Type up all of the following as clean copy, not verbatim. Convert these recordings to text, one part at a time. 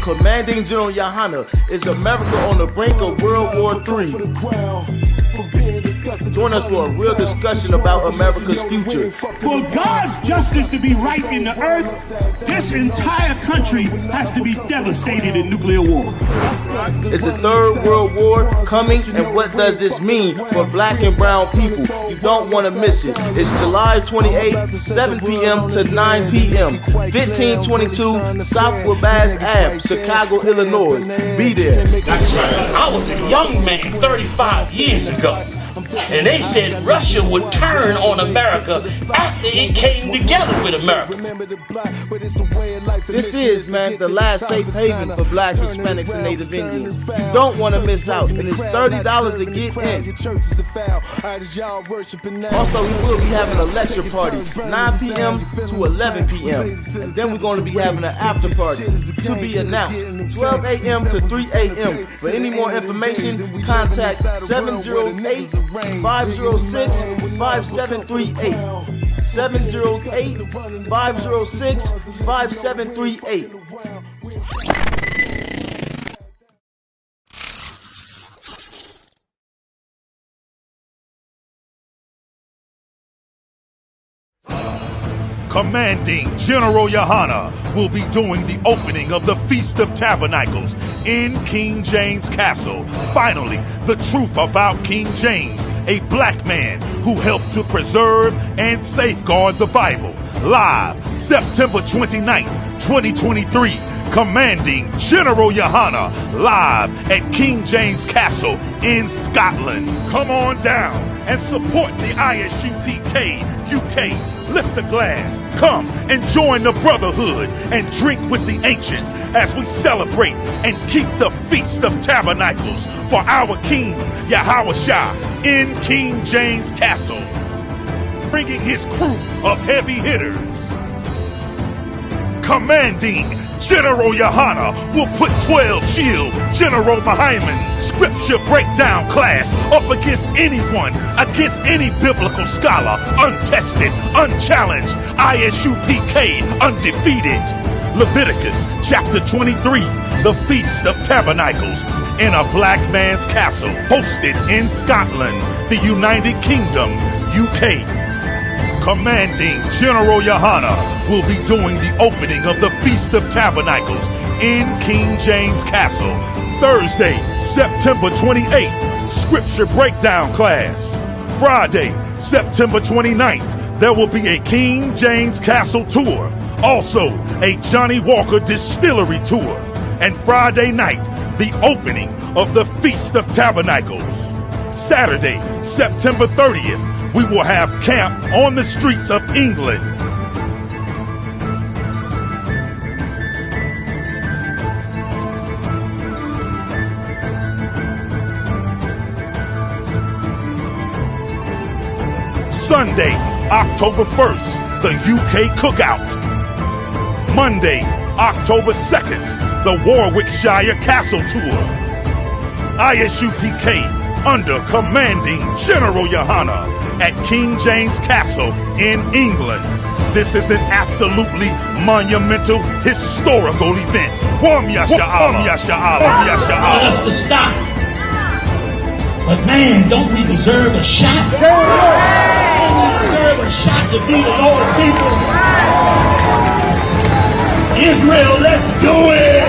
Commanding General Yahanna, is America on the brink of World War III? Join us for a real discussion about America's future. For God's justice to be right in the earth, this entire country has to be devastated in nuclear war. Is the Third World War coming, and what does this mean for black and brown people? You don't want to miss it. It's July 28th, 7 p.m. to 9 p.m. 1522 South Wabash Ave, Chicago, Illinois. Be there. That's right. I was a young man 35 years ago, and they said Russia would turn on America after it came together with America. This is, man, the last safe haven for blacks, Hispanics, and Native Indians. You don't want to miss out, and it's $30 to get in. Also, we will be having a lecture party, 9 p.m. to 11 p.m. And then we're going to be having an after party, to be announced, 12 a.m. to 3 a.m. For any more information, contact 708-506-5738. 708-506-5738. Commanding General Yahanna will be doing the opening of the Feast of Tabernacles in King James Castle. Finally, the truth about King James, a black man who helped to preserve and safeguard the Bible. Live September 29th, 2023. Commanding General Yahanna, live at King James Castle in Scotland. Come on down and support the I.S.U.P.K. UK. Lift the glass, come and join the brotherhood and drink with the ancient as we celebrate and keep the Feast of Tabernacles for our King Yahushua in King James Castle, bringing his crew of heavy hitters. Commanding General Yahanna will put 12 chill General Muhammad scripture breakdown class up against anyone, against any biblical scholar, untested, unchallenged, I.S.U.P.K, undefeated. Leviticus chapter 23, the Feast of Tabernacles in a black man's castle, hosted in Scotland, the United Kingdom, UK. Commanding General Yahanna will be doing the opening of the Feast of Tabernacles in King James Castle, Thursday, September 28th, Scripture Breakdown class. Friday, September 29th, there will be a King James Castle tour, also a Johnny Walker Distillery tour, and Friday night, the opening of the Feast of Tabernacles. Saturday, September 30th, we will have camp on the streets of England. Sunday, October 1st, the UK Cookout. Monday, October 2nd, the Warwickshire Castle Tour. I.S.U.P.K under Commanding General Yahanna at King James Castle in England. This is an absolutely monumental, historical event. Want us to stop. But man, don't we deserve a shot? Don't we deserve a shot to be the Lord's people? Israel, let's do it!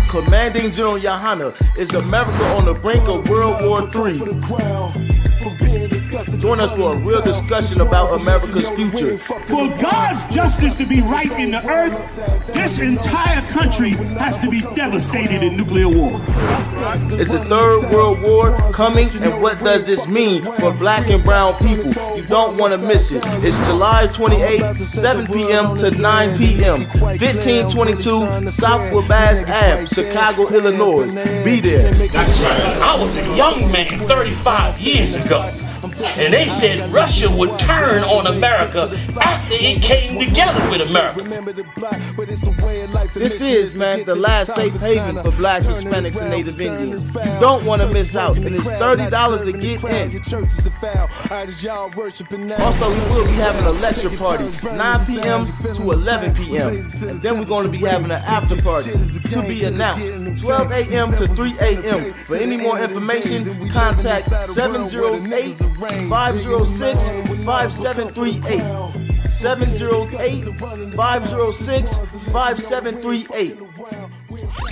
Commanding General Yahanna, is America on the brink of World War III? Join us for a real discussion about America's future. For God's justice to be right in the earth, this entire country has to be devastated in nuclear war. It's the Third World War coming, and what does this mean for black and brown people? You don't want to miss it. It's July 28th, 7 p.m. to 9 p.m. 1522 South Wabash Ave, Chicago, Illinois. Be there. That's right. I was a young man 35 years ago, and they said Russia would turn on America after it came together with America. This is, man, the last safe haven for blacks, Hispanics, and Native Indians. You don't want to miss out, and it's $30 to get in. Also, we will be having a lecture party, 9 p.m. to 11 p.m. And then we're going to be having an after party, to be announced, 12 a.m. to 3 a.m. For any more information, contact 708-506-5738. 708-506-5738.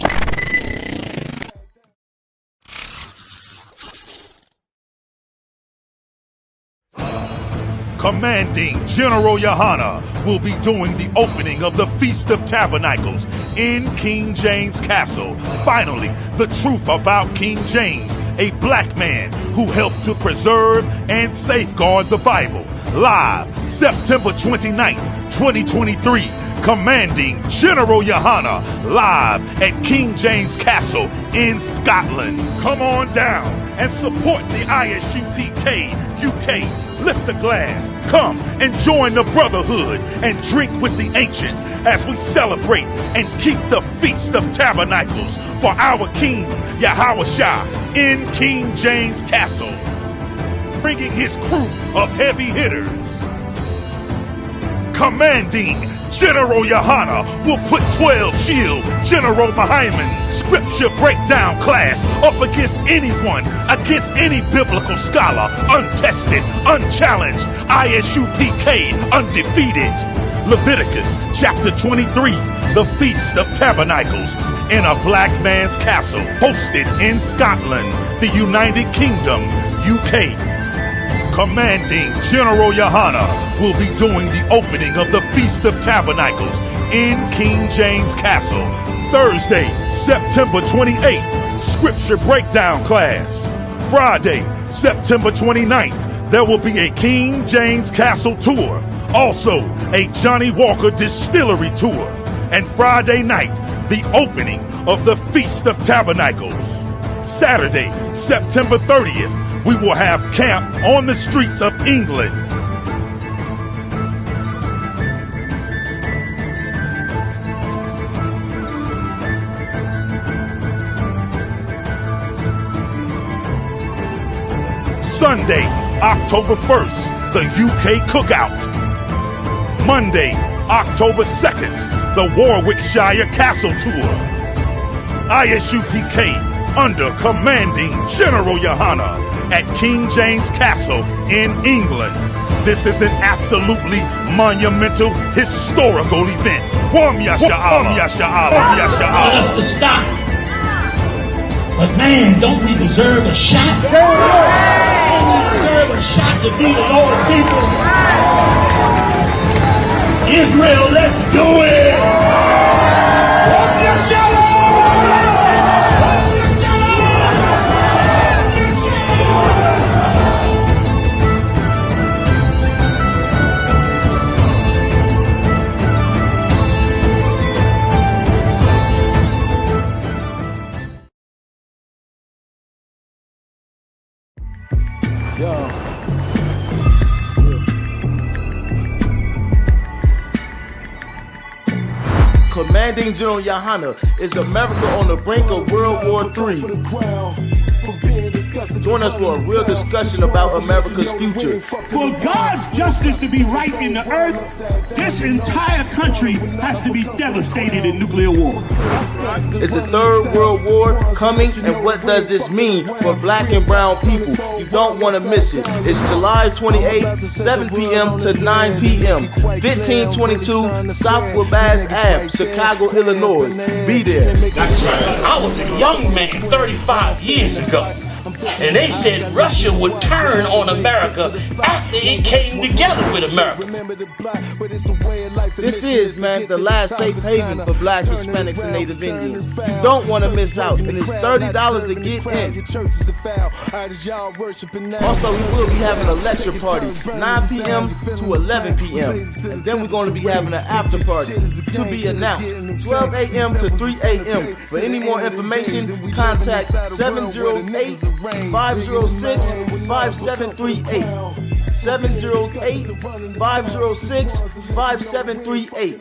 Commanding General Yahanna will be doing the opening of the Feast of Tabernacles in King James Castle. Finally, the truth about King James, a black man who helped to preserve and safeguard the Bible. Live September 29th, 2023. Commanding General Yahanna live at King James Castle in Scotland. Come on down and support the I.S.U.P.K. UK. Lift the glass, come and join the brotherhood and drink with the ancient as we celebrate and keep the Feast of Tabernacles for our King Yahushua in King James Castle, bringing his crew of heavy hitters. Commanding General Yahanna will put 12 chill General Mahaiman scripture breakdown class up against anyone, against any biblical scholar, untested, unchallenged, I.S.U.P.K, undefeated. Leviticus chapter 23, the Feast of Tabernacles in a black man's castle, hosted in Scotland, the United Kingdom, UK. Commanding General Yahanna will be doing the opening of the Feast of Tabernacles in King James Castle, Thursday, September 28th, Scripture Breakdown class. Friday, September 29th, there will be a King James Castle tour, also a Johnny Walker Distillery tour, and Friday night, the opening of the Feast of Tabernacles. Saturday, September 30th, we will have camp on the streets of England. Sunday, October 1st, the UK Cookout. Monday, October 2nd, the Warwickshire Castle Tour. I.S.U.P.K under Commanding General Yahanna at King James Castle in England. This is an absolutely monumental, historical event. SHALAM. Want us to stop. But man, don't we deserve a shot? Don't we deserve a shot to be the Lord's people? Israel, let's do it! Commanding General Yahanna is America on the brink of World War III. Join us for a real discussion about America's future. For God's justice to be right in the earth, this entire country has to be devastated in nuclear war. It's the Third World War coming, and what does this mean for black and brown people? You don't want to miss it. It's July 28th, 7 p.m. to 9 p.m. 1522 South Wabash Ave, Chicago, Illinois. Be there. That's right. I was a young man 35 years ago, And they said Russia would turn on America after it came together with America. This is, man, the last safe haven for blacks, Hispanics, and Native Indians. You don't want to miss out, and it's $30 to get in. Also, we will be having a lecture party, 9 p.m. to 11 p.m. And then we're going to be having an after party, to be announced, 12 a.m. to 3 a.m. For any more information, contact 708-506-5738. 708-506-5738.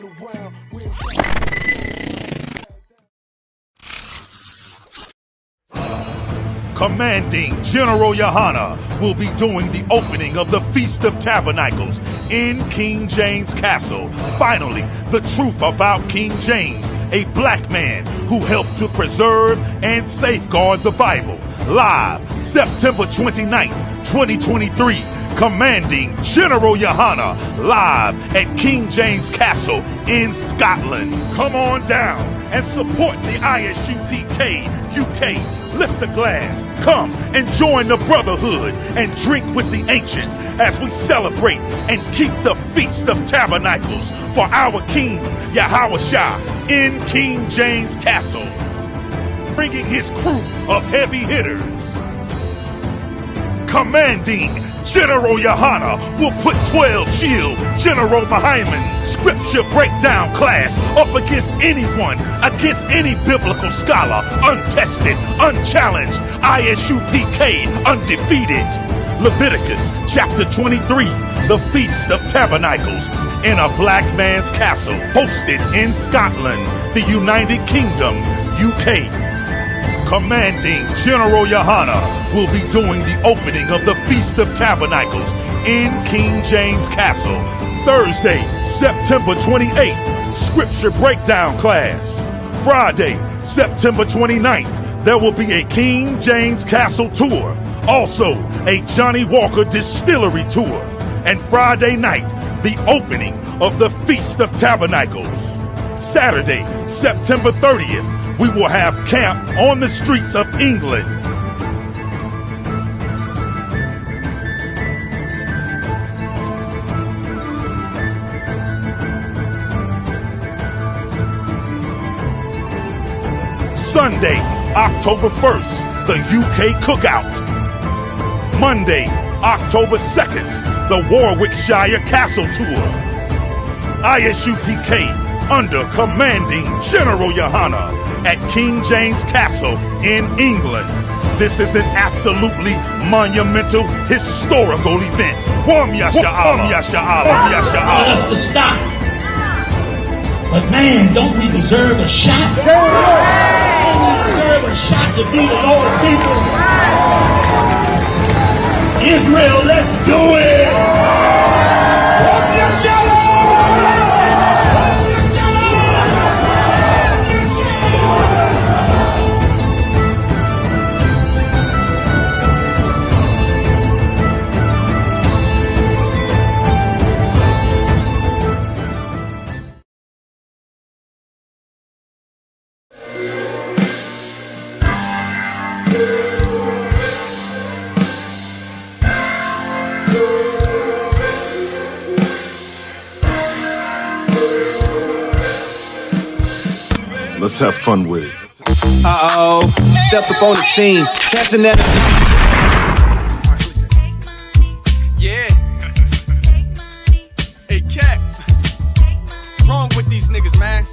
Commanding General Yahanna will be doing the opening of the Feast of Tabernacles in King James Castle. Finally, the truth about King James, a black man who helped to preserve and safeguard the Bible. Live September 29th, 2023. Commanding General Yahanna, live at King James Castle in Scotland. Come on down and support the I.S.U.P.K. UK. Lift the glass, come and join the brotherhood and drink with the ancient as we celebrate and keep the Feast of Tabernacles for our King Yahushua in King James Castle, bringing his crew of heavy hitters. Commanding General Yahanna will put 12 chill General Mahaiman scripture breakdown class up against anyone, against any biblical scholar, untested, unchallenged, I.S.U.P.K, undefeated. Leviticus chapter 23, the Feast of Tabernacles in a black man's castle, hosted in Scotland, the United Kingdom, UK. Commanding General Yahanna will be doing the opening of the Feast of Tabernacles in King James Castle, Thursday, September 28th, Scripture Breakdown class. Friday, September 29th, there will be a King James Castle tour, also a Johnny Walker Distillery tour, and Friday night, the opening of the Feast of Tabernacles. Saturday, September 30th, we will have camp on the streets of England. Sunday, October 1st, the UK Cookout. Monday, October 2nd, the Warwickshire Castle Tour. I.S.U.P.K under Commanding General Yahanna at King James Castle in England. This is an absolutely monumental, historical event. Want us to stop. But man, don't we deserve a shot? Don't we deserve a shot to be the Lord's people? Israel, let's do it! Let's have fun with it. Uh-oh. Stepped up on the scene. Catching that. Yeah. Hey, Cap. What's wrong with these niggas, man?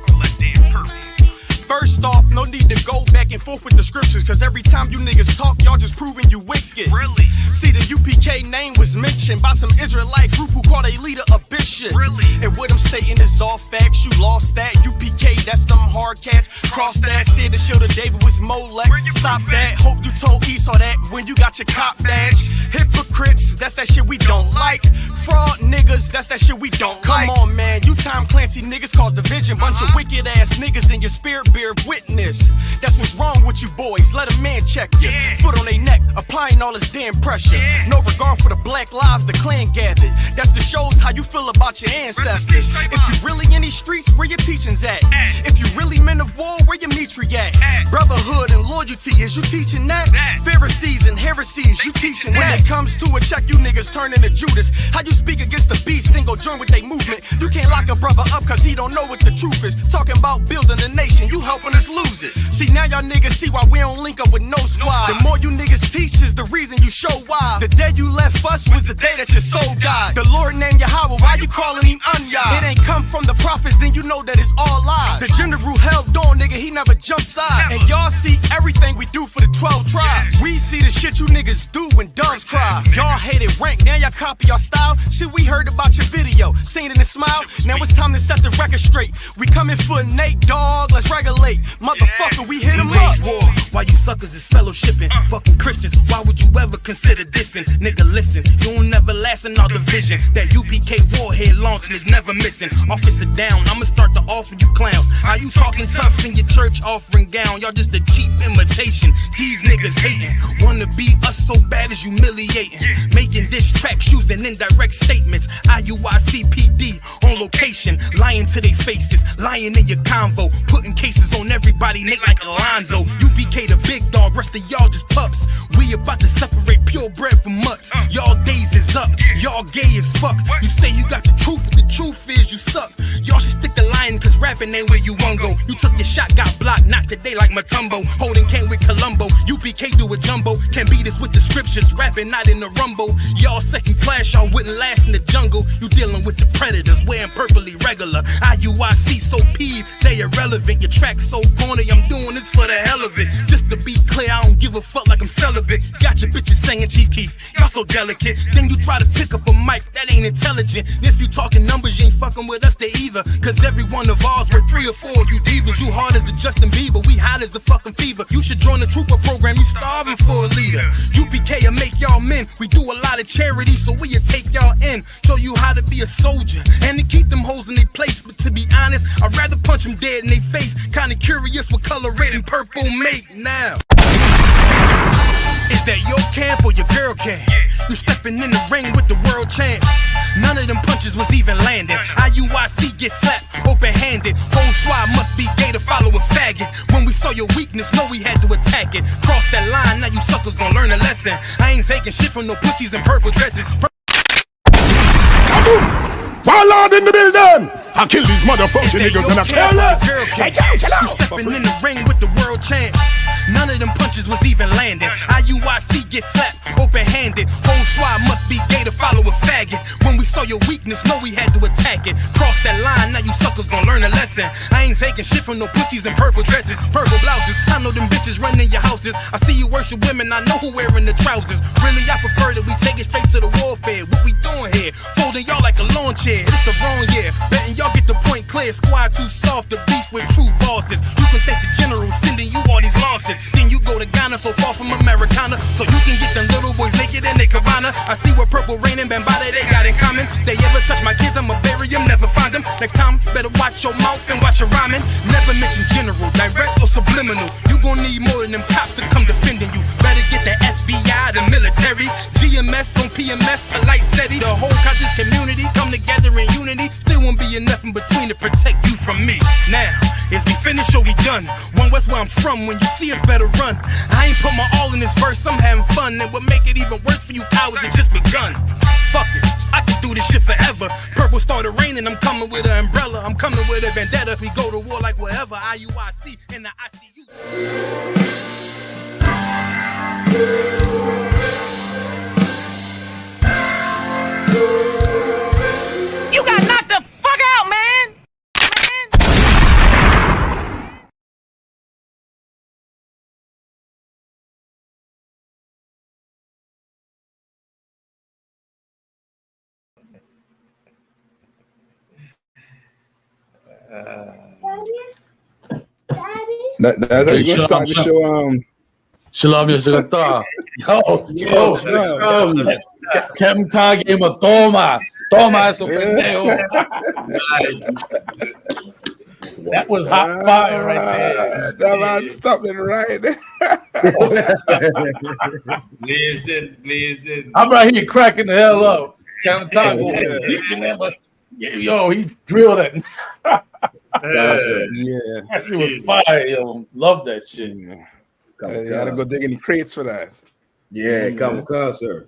First off, no need to go back and forth with the scriptures, cause every time you niggas talk, y'all just proving you wicked. Really? See, the UPK name was mentioned by some Israelite group who called a leader a bishop. Really? And what I'm stating is all facts, you lost that. UPK, that's them hard cats. Cross that, said the shield of David was Molech. Stop that, hope you told Esau that when you got your cop badge. Hypocrites, that's that shit we don't like. Fraud niggas, that's that shit we don't like. Come on, man, you Tom Clancy niggas cause division. Bunch of wicked ass niggas in your spirit bear witness. That's what's wrong with you boys, let a man check you. Foot on they neck, applying all this damn pressure. No regard for the black lives the clan gathered. That's the shows how you feel about your ancestors. If you really in these streets, where your teachings at? If you really men of war, where your Mitri at? Brotherhood and loyalty loyalty, is you teaching that? Pharisees and heresies, you teaching that? When it comes to a check, you niggas turn into Judas. How you speak against the beast, then go join with they movement? You can't lock a brother up cause he don't know what the truth is. Talking about building a nation, you helping us lose it. See, now y'all niggas see why we don't link up with no squad. The more you niggas teach is the reason you show why. The day you left us was the day that your soul died. The Lord named Yahweh, why you calling him Anya? It ain't come from the prophets, then you know that it's all lies. The general held on, nigga, he never jumped side. And y'all see everything we do for the 12 tribes. We see the shit you niggas do when doves cry. Y'all hated rank, now y'all copy our style. Shit, we heard about your video, seen it and smile. Now it's time to set the record straight. We coming for Nate, dog, let's regulate. Motherfucker, we hit him up. War. Why you suckers is fellowshipping? Fucking Christians, why would you ever consider dissing? Nigga, listen, you don't never last in our division. That UPK warhead launching is never missing. Officer down, I'ma start to offer you clowns. How you talking tough in your church offering gown? Y'all just a cheap imitation. These niggas hating. Wanna be us so bad as humiliating. Making diss tracks using indirect statements. I.U.I.C.P.D. on location. Lying to their faces. Lying in your convo. Putting cases on everybody, Nate like Alonzo. UPK the big dog, rest of y'all just pups. We about to separate purebred from mutts. Y'all days is up. Y'all gay as fuck. You say you got the truth, but the truth is you suck. Y'all should stick to lying cause rapping ain't where you want go. You took your shot, got blocked, knocked today like Matumbo. Holding came with Columbo. UPK do a jumbo. Can't beat us with the scriptures. Rapping not in the rumble. Y'all second class, y'all wouldn't last in the jungle. You dealing with the predators, wearing purpley regular. I.U.I.C. so peeved, they irrelevant. Your track so corny, I'm doing this for the hell of it. Just to be clear, I don't give a fuck like I'm celibate. Got your bitches singing Chief Keef, y'all so delicate. Then you try to pick up a mic, that ain't intelligent. And if you talking numbers, you ain't fucking with us, they either. Cause every one of ours were 3 or 4 of you divas. You hard as a Justin Bieber, we hot as a fucking fever. You should join the trooper program, you starving for a leader. UPK will make y'all men, we do a lot of charity, so we'll take y'all in. Show you how to be a soldier, and to keep them hoes in their place. But to be honest, I'd rather punch them dead in their face. Kinda curious what color red and purple make now. Is that your camp or your girl camp? You stepping in the ring with the world champs. None of them punches was even landing. I.U.I.C. get slapped open-handed. Whole squad must be gay to follow a faggot. When we saw your weakness, know we had to attack it. Cross that line, now you suckers gon' learn a lesson. I ain't taking shit from no pussies in purple dresses. Kaboom! Warlord in the building! I kill these motherfucking niggas and I kill them! Hey, chill out! You stepping in the ring with the world champs. None of them punches was even landing. I.U.I.C. get slapped open-handed. Whole squad must be gay to follow a faggot. When we saw your weakness, know we had to attack it. Cross that line, now you suckers gon' learn a lesson. I ain't taking shit from no pussies in purple dresses, purple blouses. I know them bitches running your houses. I see you worship women, I know who wearing the trousers. Really, I prefer that we take it straight to the warfare. What we doing here? Folding y'all like a lawn chair. It's the wrong year. Betting y'all get the point clear. Squad too soft to beef with true bosses. You can thank the general sending you all these losses. Then you go to Ghana, so far from Americana, so you can get them little boys naked in their cabana. I see what Purple Rain and Bambada they got in common. They ever touch my kids, I'ma bury them, never find them. Next time, better watch your mouth and watch your rhyming. Never mention general, direct or subliminal. You gon' need more than them cops to come defending you. Better get the FBI, the military, GMS on PMS, polite SETI. The whole conscious community come together in unity. Still won't be enough in between to protect you from me. Now, is we finished or we done? One West where I'm from, when you see us better run. I ain't put my all in this verse, I'm having fun. And what make it even worse for you cowards, it just begun. Fuck it, I can do this shit forever. Purple started raining, I'm coming with an umbrella. I'm coming with a vendetta. We go to war like wherever. I.U.I.C. in the I.C.U. You got knocked the fuck out, man! That's how you gonna start the show. Shalom, Yeshua. Yo, Captain Todd gave him a toma. Toma eso pendejo. That was hot fire right there. That was something right there. Listen. I'm right here cracking the hell up. Captain Todd, yo, he drilled it. Yeah, That shit was fire, yo. Love that shit. Yeah. You had to go dig in the crates for that. Yeah, come on, sir.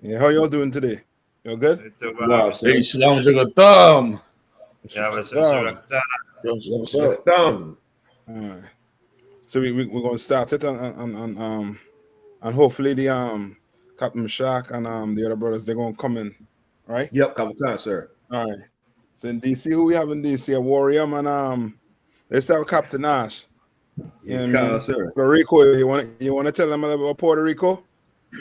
Yeah, how y'all doing today? You good? Wow, sir. Shalom, sugar thumb. Thumb. All right. So we're gonna start it on and hopefully the Captain Shaq and the other brothers they're gonna come in, right? Yep, come on, sir. All right. So in DC, who we have in DC? A Warrior and let's start with Captain Ash. Yeah, You know what I mean? sir. Puerto Rico, you wanna tell them about Puerto Rico?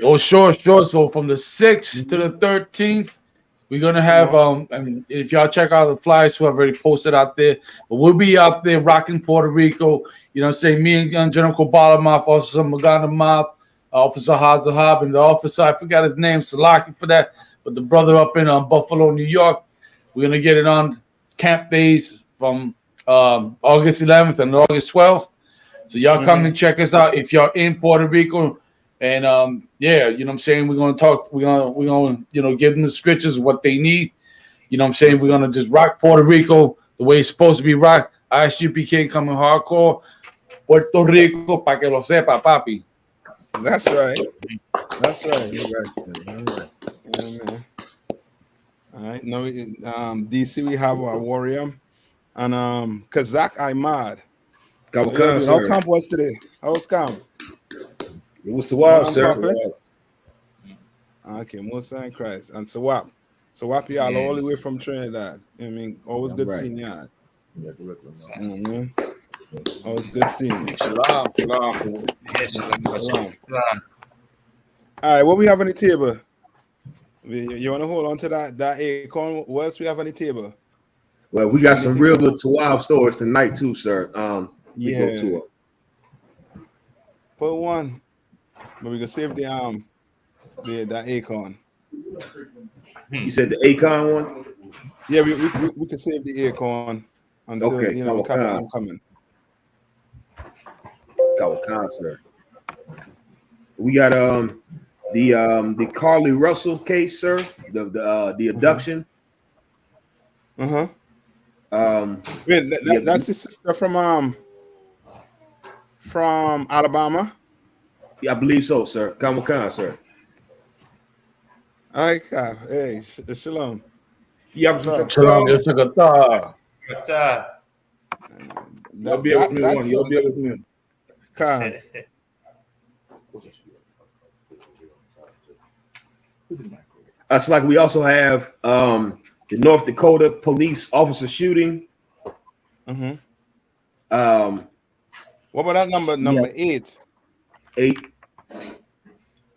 Oh, sure. So from the 6th to the 13th, we're gonna have and if y'all check out the flyers who I've already posted out there, but we'll be out there rocking Puerto Rico. You know, say me and General Kobalamov, Officer Maganamov, Officer Hazahab, and the officer I forgot his name, Salaki for that, but the brother up in Buffalo, New York. We're gonna get it on camp days from August 11th and August 12th. So y'all come and check us out if y'all in Puerto Rico. And yeah, you know what I'm saying? We're gonna talk, we're gonna give them the scriptures, what they need. You know what I'm saying? We're gonna just rock Puerto Rico the way it's supposed to be rocked. I.S.U.P.K coming hardcore. Puerto Rico, pa' que lo sepa, papi. That's right. That's right. You're right. Yeah, all right. Now DC we have a Warrior and Kazak Ahmad. How camp was today? How was camp? It was Sawab, sir. Okay, Musa and Christ. And Sawab. Sawab, y'all all the way from Trinidad. You know what I mean? Always good seeing y'all. Always good seeing you. Shalom. All right, what we have on the table? You want to hold on to that acorn? What else we have on the table? Well, we got some real good Tawab stories tonight too, sir. Yeah. Put one. But we can save the acorn. You said the acorn one? Yeah, we can save the acorn until I'm coming. Kawakan, sir. We got the Carly Russell case, sir. The abduction. Wait, that's his sister from Alabama. Yeah, I believe so, sir. Kawakan, sir. All right, hey, shalom. Yeah, Shalom, yo chakata. What's up? You'll be able to me. It's like we also have the North Dakota police officer shooting. What about that number 8? 8.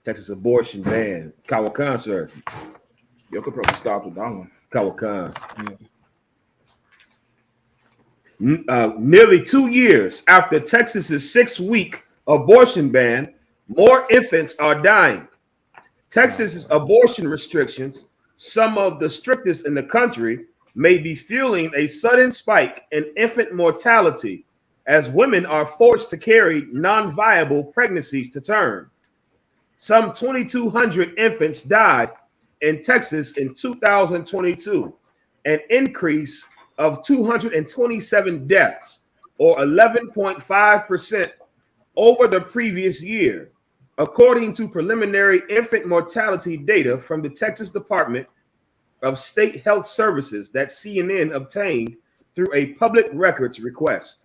Texas abortion ban. Kawakan, sir. You could probably stop with that one. Kawakan. Nearly 2 years after Texas's 6-week abortion ban, more infants are dying. Texas's abortion restrictions, some of the strictest in the country, may be fueling a sudden spike in infant mortality as women are forced to carry non-viable pregnancies to term. Some 2,200 infants died in Texas in 2022, an increase of 227 deaths, or 11.5% over the previous year, according to preliminary infant mortality data from the Texas Department of State Health Services that CNN obtained through a public records request.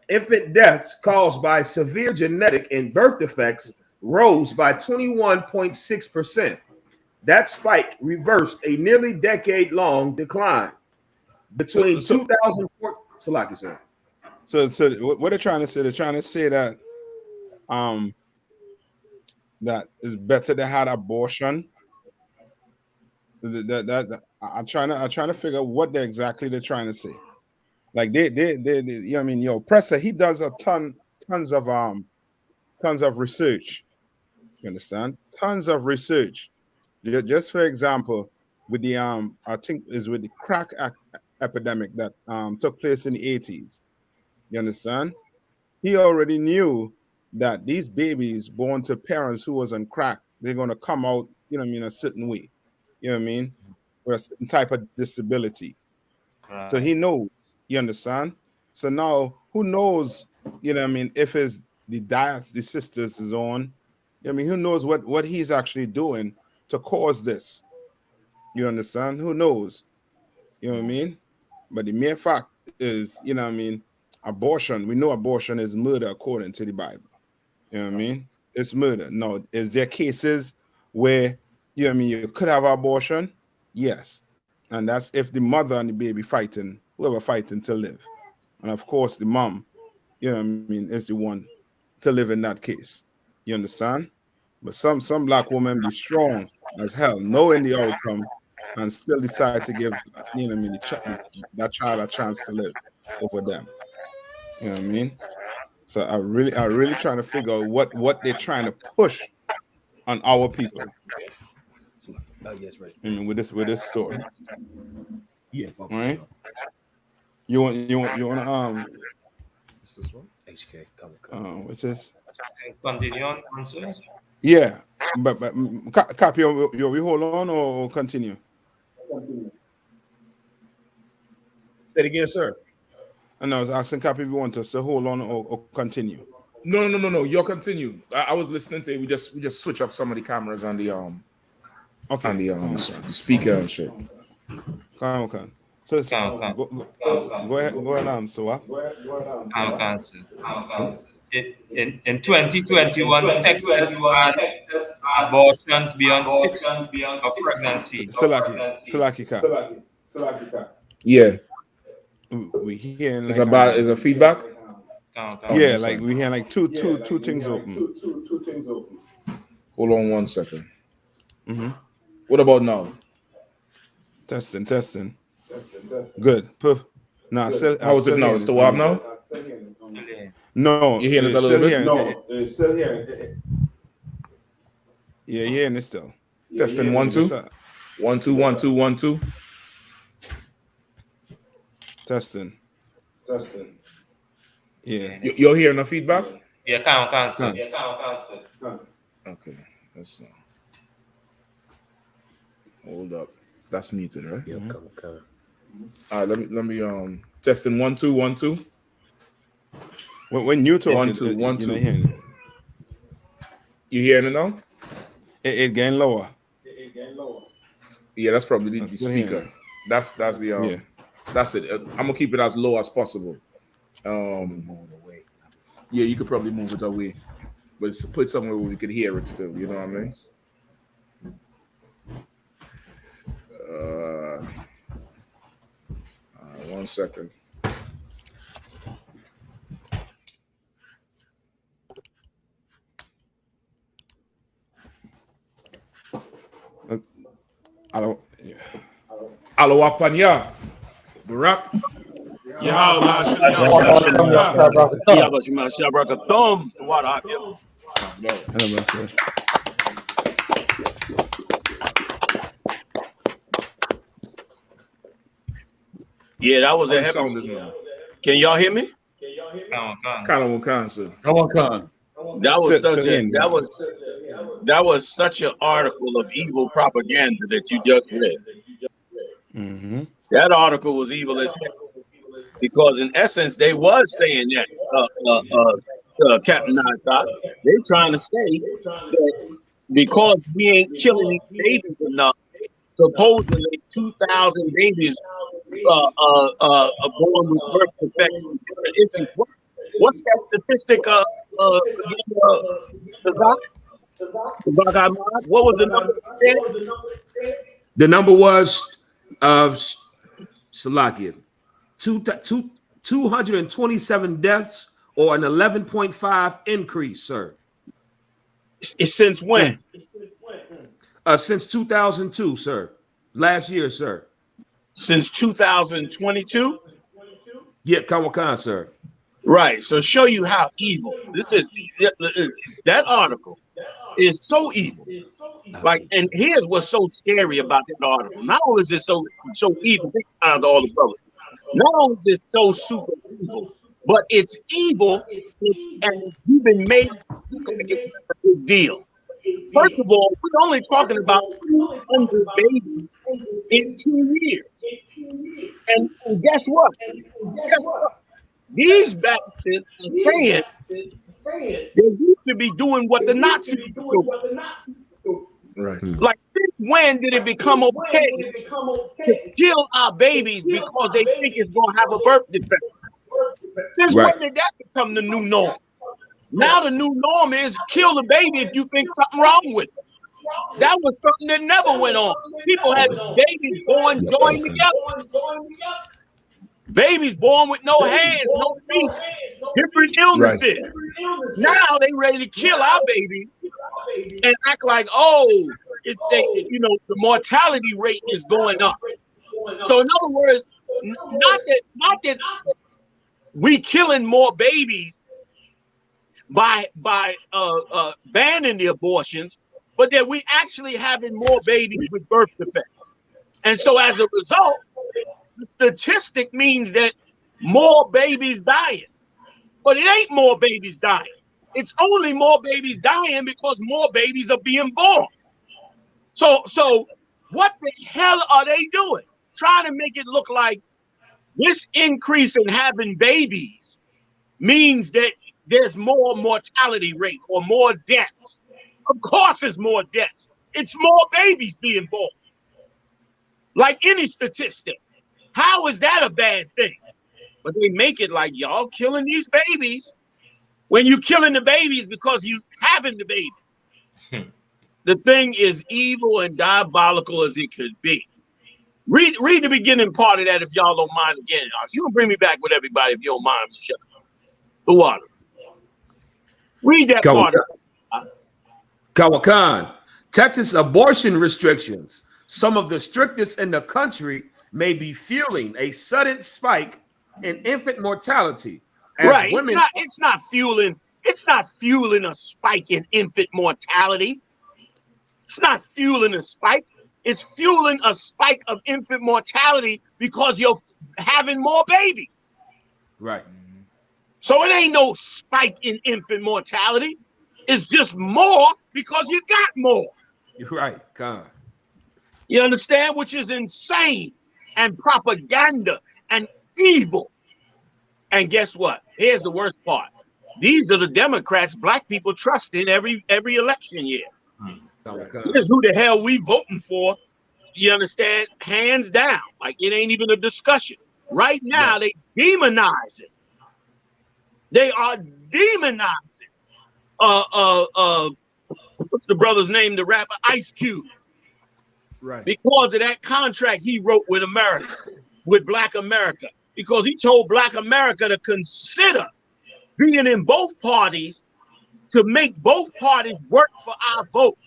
Infant deaths caused by severe genetic and birth defects rose by 21.6%. That spike reversed a nearly decade-long decline. Between 2004, Salaki, sir. So what they're trying to say? They're trying to say that that it's better to have abortion. I'm trying to figure out what they're trying to say. Like they you know what I mean? Presser, he does tons of research. You understand? Tons of research. Just for example, with the I think is with the crack epidemic that took place in the 80s. You understand? He already knew that these babies born to parents who was on crack, they're gonna come out, you know what I mean, a certain way. You know what I mean? With a certain type of disability. So he knows, you understand? So now who knows, you know what I mean, if his the diets the sisters is on. I mean, who knows what he's actually doing to cause this? You understand? Who knows? You know what I mean? But the mere fact is, you know what I mean, abortion, we know abortion is murder according to the Bible. You know what I mean? It's murder. No, is there cases where, you know what I mean, you could have abortion? Yes. And that's if the mother and the baby fighting, whoever fighting to live. And of course, the mom, you know what I mean, is the one to live in that case. You understand? But some black women be strong as hell, knowing the outcome, and still decide to give, you know what I mean, that child a chance to live over them. You know what I mean? So I really trying to figure out what they're trying to push on our people. Yes, right. I mean, with this story. Yeah. All right. You want HK, what's this? Continue on, answer. Yeah, but copy. We hold on or continue? Say it again, sir. And I was asking copy if you want us to hold on or continue. No. You'll continue. I was listening to it. We just switch up some of the cameras on the okay, on the speaker and shit. Okay. So go ahead, so what? In 2021, Texas banned abortions beyond 6 weeks of pregnancy. Salaki. Yeah. We hearing is a feedback? Yeah, like we hear like two things open. Hold on 1 second. Mm-hmm. What about now? Testing. Good. No, how is it now? It's still up now? No. You hearing it a little bit? No, it's still here. Yeah, you're hearing it still. Testing 1 2. 1 2 1 2 1 2. Testing. Yeah. You're hearing the feedback? Yeah, cancel. Okay. Let's hold up. That's muted, right? Yeah, come. All right, let me testing 1 2 1 2. When you talk 1 2 1 2. You hearing it now? It getting lower. Yeah, that's probably the speaker. That's the that's it. I'm gonna keep it as low as possible. Yeah, you could probably move it away, but put somewhere where we could hear it still. You know what I mean? 1 second. Alo Apanya. Barak. Yeah, that was a heavy. Can y'all hear me? That was such an article of evil propaganda that you just read. Mm-hmm. That article was evil as heck, because in essence they was saying that Captain Nonstop, they trying to say that because we ain't killing babies enough, supposedly 2,000 babies born with birth defects and different issues. What's that statistic? What was the number? The number was Salakia, 227 deaths, or an 11.5 increase, sir. Since when? Since 2002, sir. Last year, sir. Since 2022? Yeah, Kawakan, sir. Right. So show you how evil this is. That article is so evil. Like, and here's what's so scary about that article. Not only is it so evil, big time to all the brothers. Not only is it so super evil, but it's evil. And you've been made to make it a big deal. First of all, we're only talking about 200 babies in 2 years. And guess what? These bastards are saying They used to be doing what the Nazis do. Right. Like, since when did it become okay to kill our babies because they think it's going to have a birth defect? Since when did that become the new norm? Now the new norm is kill the baby if you think something wrong with it. That was something that never went on. People had babies born joined together. Babies born with no hands, no feet, different illnesses. Now they ready to kill our baby and act like, oh, the mortality rate is going up. So in other words, not that we killing more babies by banning the abortions, but that we actually having more babies with birth defects. And so as a result, the statistic means that more babies dying. But it ain't more babies dying. It's only more babies dying because more babies are being born. So what the hell are they doing? Trying to make it look like this increase in having babies means that there's more mortality rate or more deaths. Of course it's more deaths. It's more babies being born. Like any statistic. How is that a bad thing? But they make it like y'all killing these babies when you killing the babies because you having the babies. The thing is evil and diabolical as it could be. Read the beginning part of that if y'all don't mind again. You can bring me back with everybody if you don't mind, Michelle. The water. Read that part. Kawakan. Texas abortion restrictions, some of the strictest in the country, may be fueling a sudden spike in infant mortality. Right. It's not fueling a spike in infant mortality. It's not fueling a spike. It's fueling a spike of infant mortality because you're having more babies. Right. So it ain't no spike in infant mortality. It's just more because you got more. You're right, God. You understand? Which is insane and propaganda and evil. And guess what? Here's the worst part. These are the Democrats black people trust in every election year. Here's who the hell we voting for. You understand? Hands down. Like it ain't even a discussion. Right now, they demonize it. They are demonizing. What's the brother's name? The rapper I.S.U.P.K. Right. Because of that contract he wrote with America, with Black America, because he told Black America to consider being in both parties to make both parties work for our vote.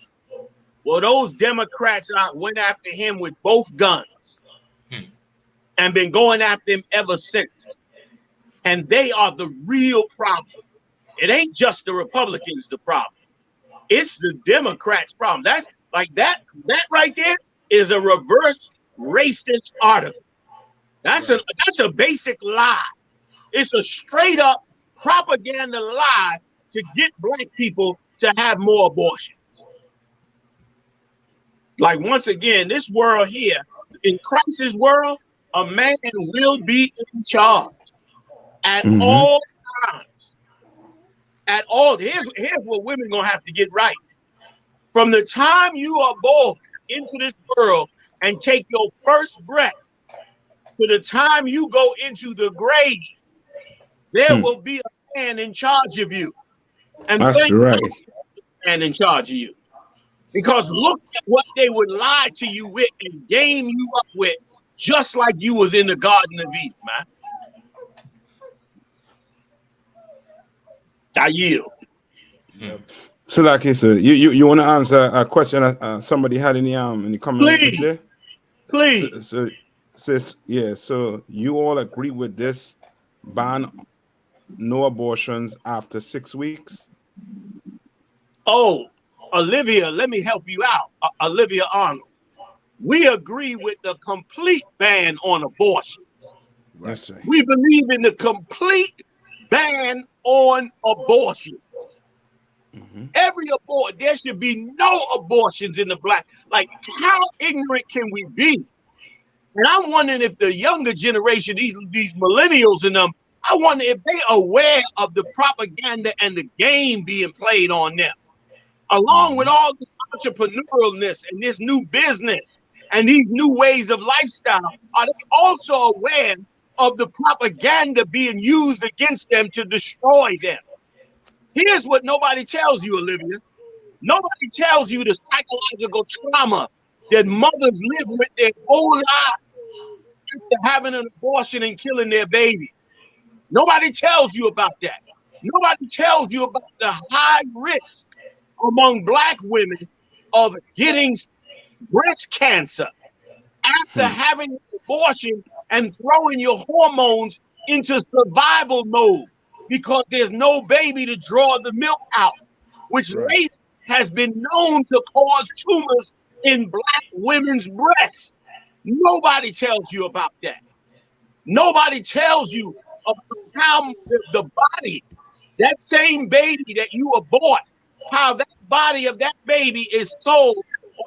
Well, those Democrats went after him with both guns and been going after him ever since. And they are the real problem. It ain't just the Republicans the problem. It's the Democrats' problem. That's like that right there is a reverse racist article. That's a basic lie. It's a straight up propaganda lie to get black people to have more abortions. Like once again, this world here, in Christ's world, a man will be in charge at all times. At all, here's what women gonna have to get right. From the time you are born into this world and take your first breath to the time you go into the grave, there will be a man in charge of you. And that's right. A man in charge of you. Because look at what they would lie to you with and game you up with, just like you was in the Garden of Eden, man. I yield. So, like I said, you want to answer a question somebody had in the comments there? Please. So you all agree with this ban, no abortions after 6 weeks? Oh, Olivia, let me help you out. Olivia Arnold. We agree with the complete ban on abortions. That's right. We believe in the complete ban on abortions. Every abort, there should be no abortions in the black. Like, how ignorant can we be? And I'm wondering if the younger generation, these millennials and them, I wonder if they aware of the propaganda and the game being played on them, along with all this entrepreneurialness and this new business and these new ways of lifestyle. Are they also aware of the propaganda being used against them to destroy them? Here's what nobody tells you, Olivia. Nobody tells you the psychological trauma that mothers live with their whole life after having an abortion and killing their baby. Nobody tells you about that. Nobody tells you about the high risk among Black women of getting breast cancer after having an abortion and throwing your hormones into survival mode because there's no baby to draw the milk out, which later has been known to cause tumors in Black women's breasts. Nobody tells you about that. Nobody tells you about how the body, that same baby that you abort, how that body of that baby is sold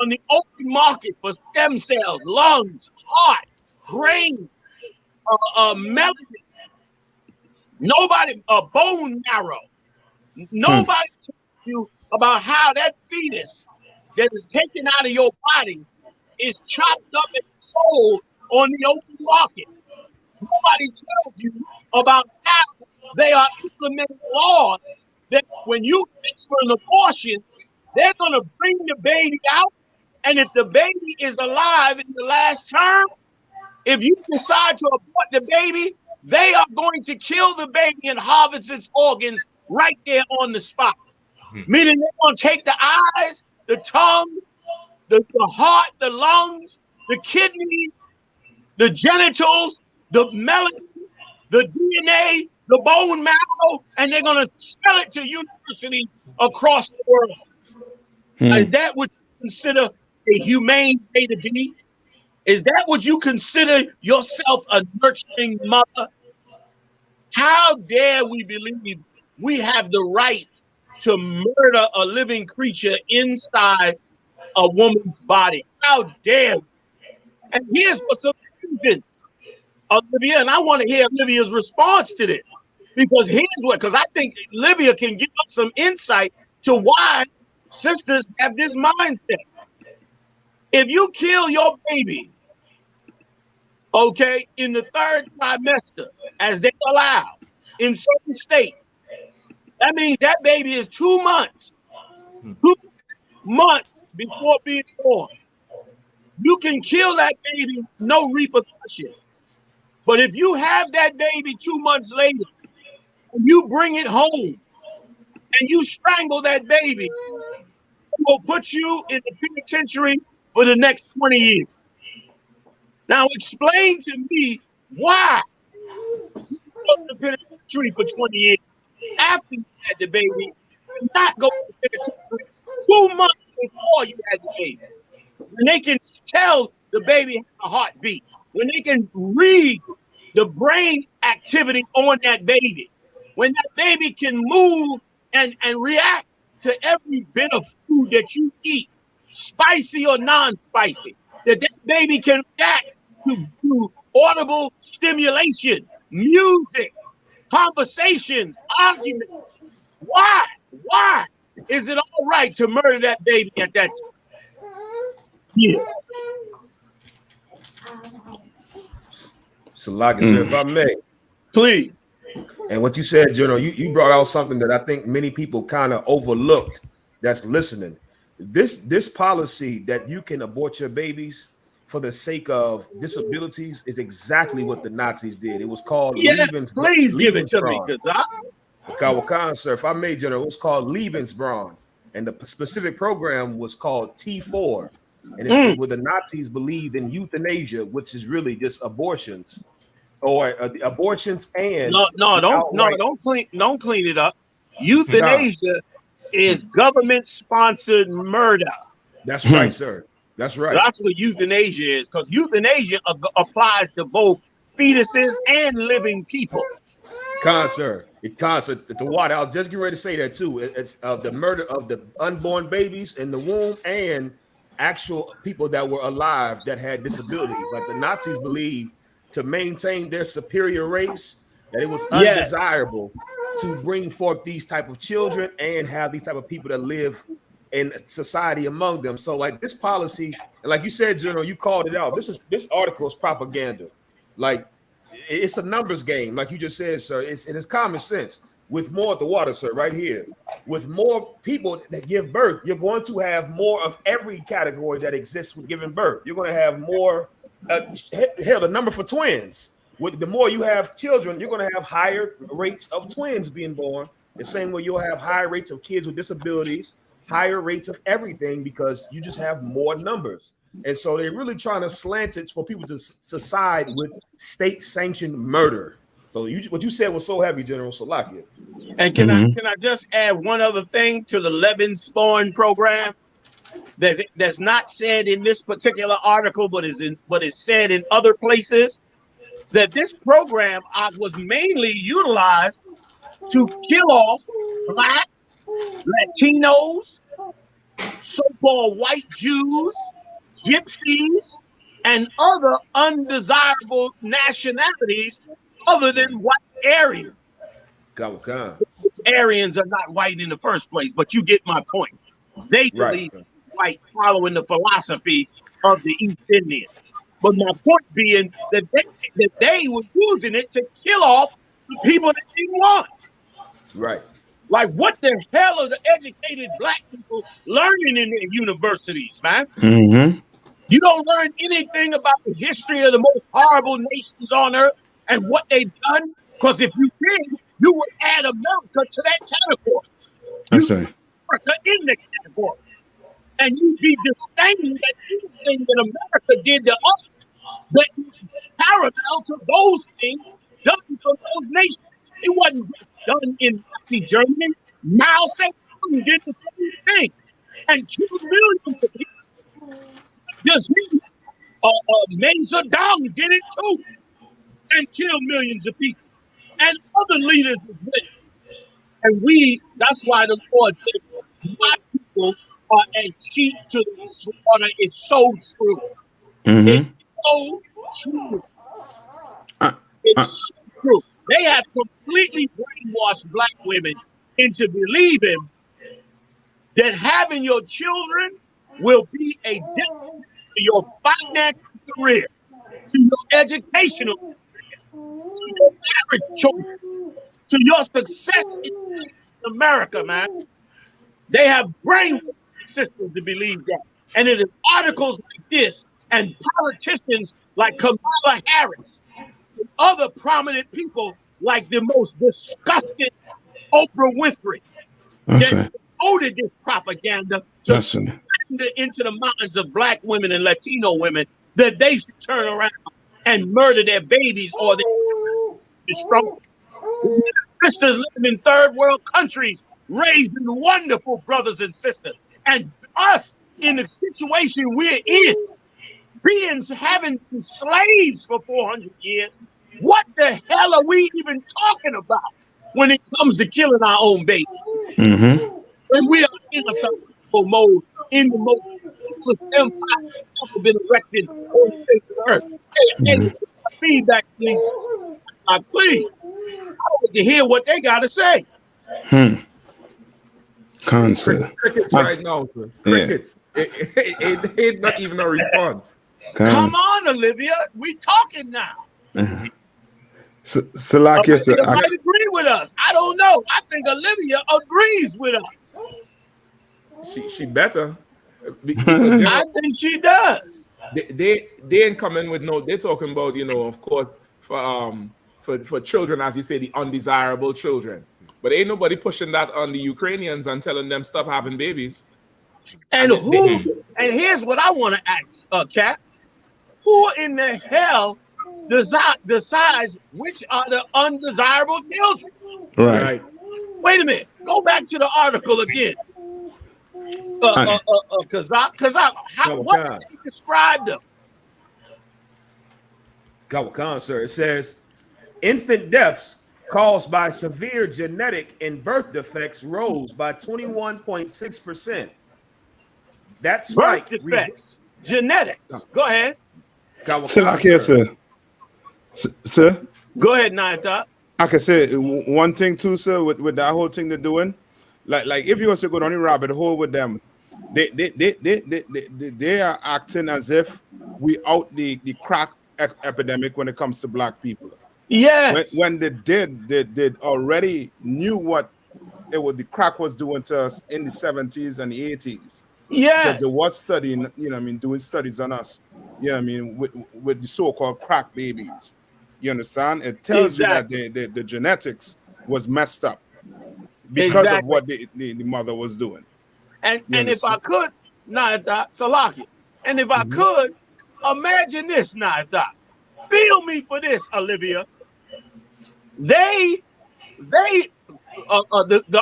on the open market for stem cells, lungs, heart, brain, melanin. Nobody, bone marrow. Nobody tells you about how that fetus that is taken out of your body is chopped up and sold on the open market. Nobody tells you about how they are implementing laws that when you fix for an abortion, they're going to bring the baby out. And if the baby is alive in the last term, if you decide to abort the baby, they are going to kill the baby and harvest its organs right there on the spot. Meaning they're going to take the eyes, the tongue, the heart, the lungs, the kidney, the genitals, the melanin, the DNA, the bone marrow, and they're going to sell it to universities across the world. Is that what you consider a humane way to be? Is that what you consider yourself a nurturing mother? How dare we believe we have the right to murder a living creature inside a woman's body? How dare we? And here's for some reason, Olivia, and I want to hear Olivia's response to this. Because here's what, because I think Olivia can give us some insight to why sisters have this mindset. If you kill your baby, okay, in the third trimester, as they allow in certain states, that means that baby is 2 months. 2 months before being born. You can kill that baby, no repercussions. But if you have that baby 2 months later, and you bring it home, and you strangle that baby, it will put you in the penitentiary for the next 20 years. Now explain to me why you go to the penitentiary for 20 years after you had the baby, and not go to the penitentiary 2 months before you had the baby. When they can tell the baby has a heartbeat, when they can read the brain activity on that baby, when that baby can move and react to every bit of food that you eat, spicy or non-spicy, that baby can react to audible stimulation, music, conversations, arguments. Why? Why is it all right to murder that baby at that time? Yeah. So, like I said, if I may, please. And what you said, General, you brought out something that I think many people kind of overlooked that's listening. This policy that you can abort your babies for the sake of disabilities is exactly what the Nazis did. It was called Lebensbraun. Please give it to me, because sir, if I may, General, it was called Lebensbraun, and the specific program was called T4. And it's where the Nazis believed in euthanasia, which is really just abortions. Or abortions and don't clean it up. Euthanasia is government-sponsored murder. That's right, sir. That's right. That's what euthanasia is, because euthanasia applies to both fetuses and living people. Sir, the water. I was just getting ready to say that too. It's the murder of the unborn babies in the womb and actual people that were alive that had disabilities. Like the Nazis believed, to maintain their superior race, that it was undesirable to bring forth these type of children and have these type of people that live in society among them. So like this policy, and like you said, General, you called it out. This article is propaganda. Like it's a numbers game, like you just said, sir. It is common sense. With more at the water, sir, right here. With more people that give birth, you're going to have more of every category that exists with giving birth. You're going to have more. Hell, the number for twins. With the more you have children, you're going to have higher rates of twins being born. The same way you'll have higher rates of kids with disabilities, higher rates of everything, because you just have more numbers. And so they're really trying to slant it for people to side with state-sanctioned murder. So what you said was so heavy, General Salakia. And can I just add one other thing to the Levin Spawn program that's not said in this particular article, but is said in other places, that this program was mainly utilized to kill off blacks, Latinos, so-called white Jews, gypsies, and other undesirable nationalities other than white Aryans. Aryans are not white in the first place, but you get my point. They believe white, following the philosophy of the East Indians. But my point being that they were using it to kill off the people that they want. Right. Like, what the hell are the educated black people learning in their universities, man? You don't learn anything about the history of the most horrible nations on earth and what they've done, because if you did, you would add America to that category. You put America in the category. And you'd be disdaining that anything that America did to us that was paramount to those things done to those nations. It wasn't just done in Nazi Germany. Mao Zedong did the same thing and killed millions of people. Just me. Mao Zedong did it too and killed millions of people. And other leaders as well. And that's why the Lord said, my people are as sheep to the slaughter. It's so true. It's so true. It's so true. They have completely brainwashed black women into believing that having your children will be a detriment to your financial career, to your educational career, to your marriage choice, to your success in America, man. They have brainwashed systems to believe that. And it is articles like this and politicians like Kamala Harris and other prominent people like the most disgusting Oprah Winfrey that promoted this propaganda to send it into the minds of black women and Latino women that they should turn around and murder their babies or they destroy them. Sisters living in third world countries raising wonderful brothers and sisters. And us in the situation we're in, having been slaves for 400 years, what the hell are we even talking about when it comes to killing our own babies? When we are in a survival mode, in the most empire that's ever been erected on the face of the earth. Hey, feedback, please. Please. I want to hear what they got to say. Concept. Crickets right now, sir. Crickets. It not even a response. Come on, Olivia. We talking now. Salakia, Olivia might agree with us. I don't know. I think Olivia agrees with us. She better. I think she does. They ain't coming with no. They're talking about, of course, for children, as you say, the undesirable children. But ain't nobody pushing that on the Ukrainians and telling them stop having babies. And here's what I want to ask, Kat. Who in the hell decides which are the undesirable children? Right. Wait a minute. Go back to the article again. Kazak, what did they describe them? Gawakan, sir. It says infant deaths caused by severe genetic and birth defects rose by 21.6%. That's birth defects, genetics. Go ahead. Salakia, sir. Sir? Go ahead, Nayata. I can say one thing too, sir, with that whole thing they're doing. Like if you was to go down the rabbit hole with them, they are acting as if we out the crack epidemic when it comes to black people. Yes. When they did already knew what the crack was doing to us in the 70s and the 80s. Because Yes. there was studying, doing studies on us, with the so-called crack babies. You understand? It tells you that the genetics was messed up because of what the mother was doing. And if I could, Salaki, and if I could, imagine this, feel me for this, Olivia. The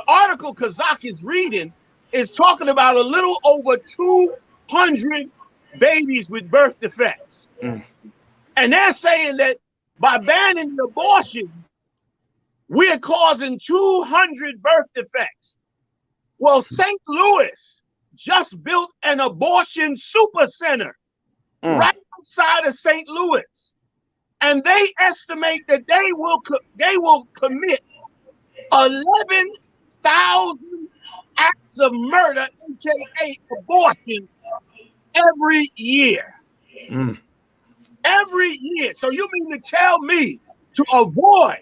article Kazak is reading is talking about a little over 200 babies with birth defects. And they're saying that by banning the abortion, we're causing 200 birth defects. Well, St. Louis just built an abortion super center right outside of St. Louis. And they estimate that they will commit 11,000 acts of murder, aka abortion, every year. Every year. So you mean to tell me to avoid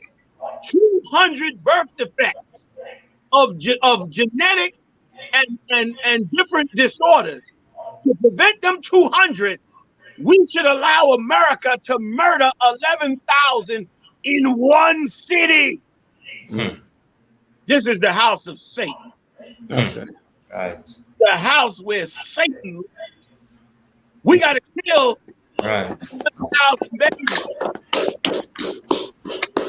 200 birth defects of genetic and different disorders, to prevent them 200, we should allow America to murder 11,000 in one city. This is the house of Satan. That's it. Right. The house where Satan lives. We got to kill 11,000 babies.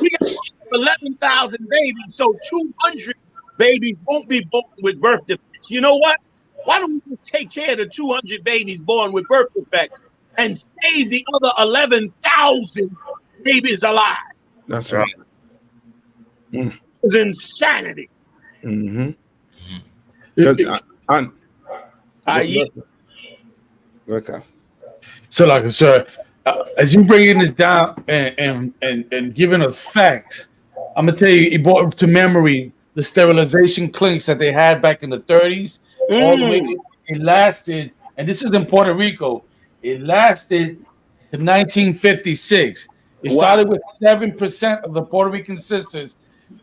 We got to kill 11,000 babies so 200 babies won't be born with birth defects. You know what? Why don't we just take care of the 200 babies born with birth defects and save the other 11,000 babies alive? That's right. It's insanity. Okay. So, like, sir, as you bringing this down and giving us facts, I'm gonna tell you, it brought to memory the sterilization clinics that they had back in the 30s. All the way, it lasted, and this is in Puerto Rico. It lasted to 1956. It started with 7% of the Puerto Rican sisters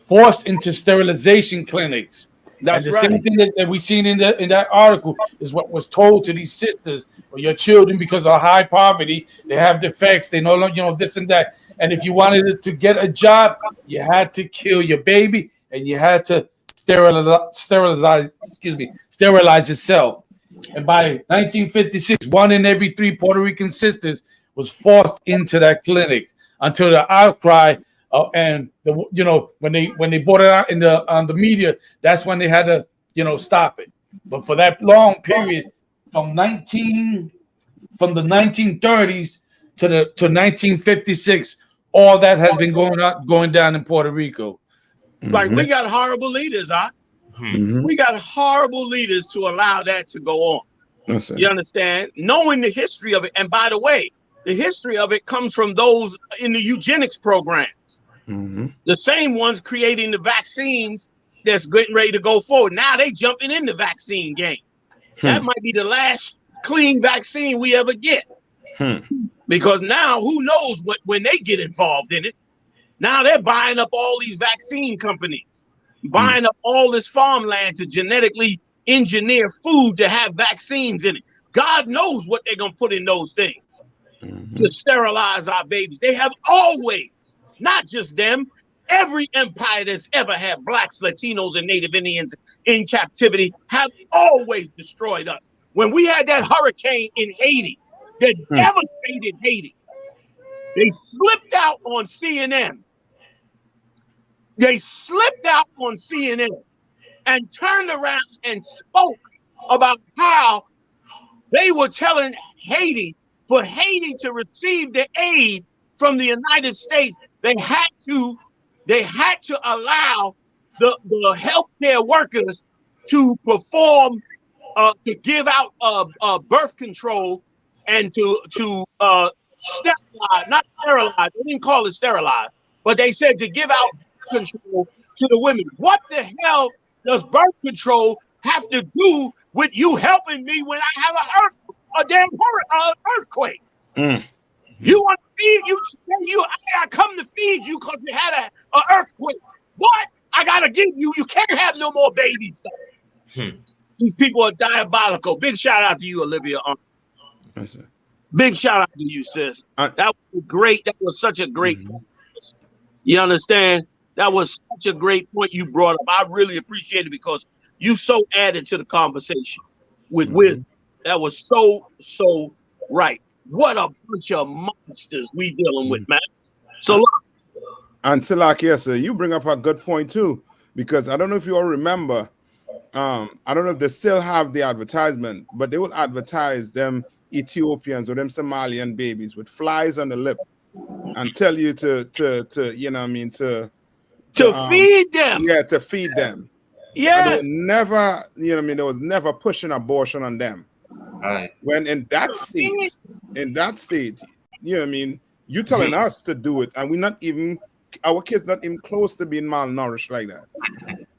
forced into sterilization clinics. That's and the same thing that we seen in that article is what was told to these sisters, or your children, because of high poverty, they have defects, they know, this and that. And if you wanted to get a job, you had to kill your baby and you had to sterilize yourself. And by 1956, 1 in every 3 Puerto Rican sisters was forced into that clinic until the outcry. And when they brought it out on the media, that's when they had to stop it. But for that long period, from the 1930s to 1956, all that has been going down in Puerto Rico. Like, we got horrible leaders, we got horrible leaders to allow that to go on. You understand? Knowing the history of it, and by the way, the history of it comes from those in the eugenics programs. The same ones creating the vaccines that's getting ready to go forward. Now they jumping in the vaccine game. That might be the last clean vaccine we ever get. Because now who knows what when they get involved in it. Now they're buying up all these vaccine companies, buying up all this farmland to genetically engineer food to have vaccines in it. God knows what they're going to put in those things to sterilize our babies. They have always, not just them, every empire that's ever had blacks, Latinos, and Native Indians in captivity have always destroyed us. When we had that hurricane in Haiti that devastated Haiti, they slipped out on CNN. They slipped out on CNN and turned around and spoke about how they were telling Haiti, for Haiti to receive the aid from the United States, they had to allow the healthcare workers to perform, to give out birth control and to sterilize, not sterilize. They didn't call it sterilize, but they said to give out control to the women. What the hell does birth control have to do with you helping me when I have a damn earthquake? You want to feed you? I come to feed you because you had an earthquake. What? I gotta give you. You can't have no more babies. These people are diabolical. Big shout out to you, Olivia. Big shout out to you, sis. That was great. That was such a great point. You understand? That was such a great point you brought up. I really appreciate it because you so added to the conversation with wisdom. That was so right. What a bunch of monsters we dealing with, man. So, and Silak, yes, sir, you bring up a good point too, because I don't know if you all remember. I don't know if they still have the advertisement, but they would advertise them Ethiopians or them Somalian babies with flies on the lip and tell you to you know what I mean, to feed them. Yeah, to feed them. Yeah. Never, you know what I mean, there was never pushing abortion on them. Right. When in that state, you know what I mean, you telling us to do it, and we're not even, our kids not even close to being malnourished like that.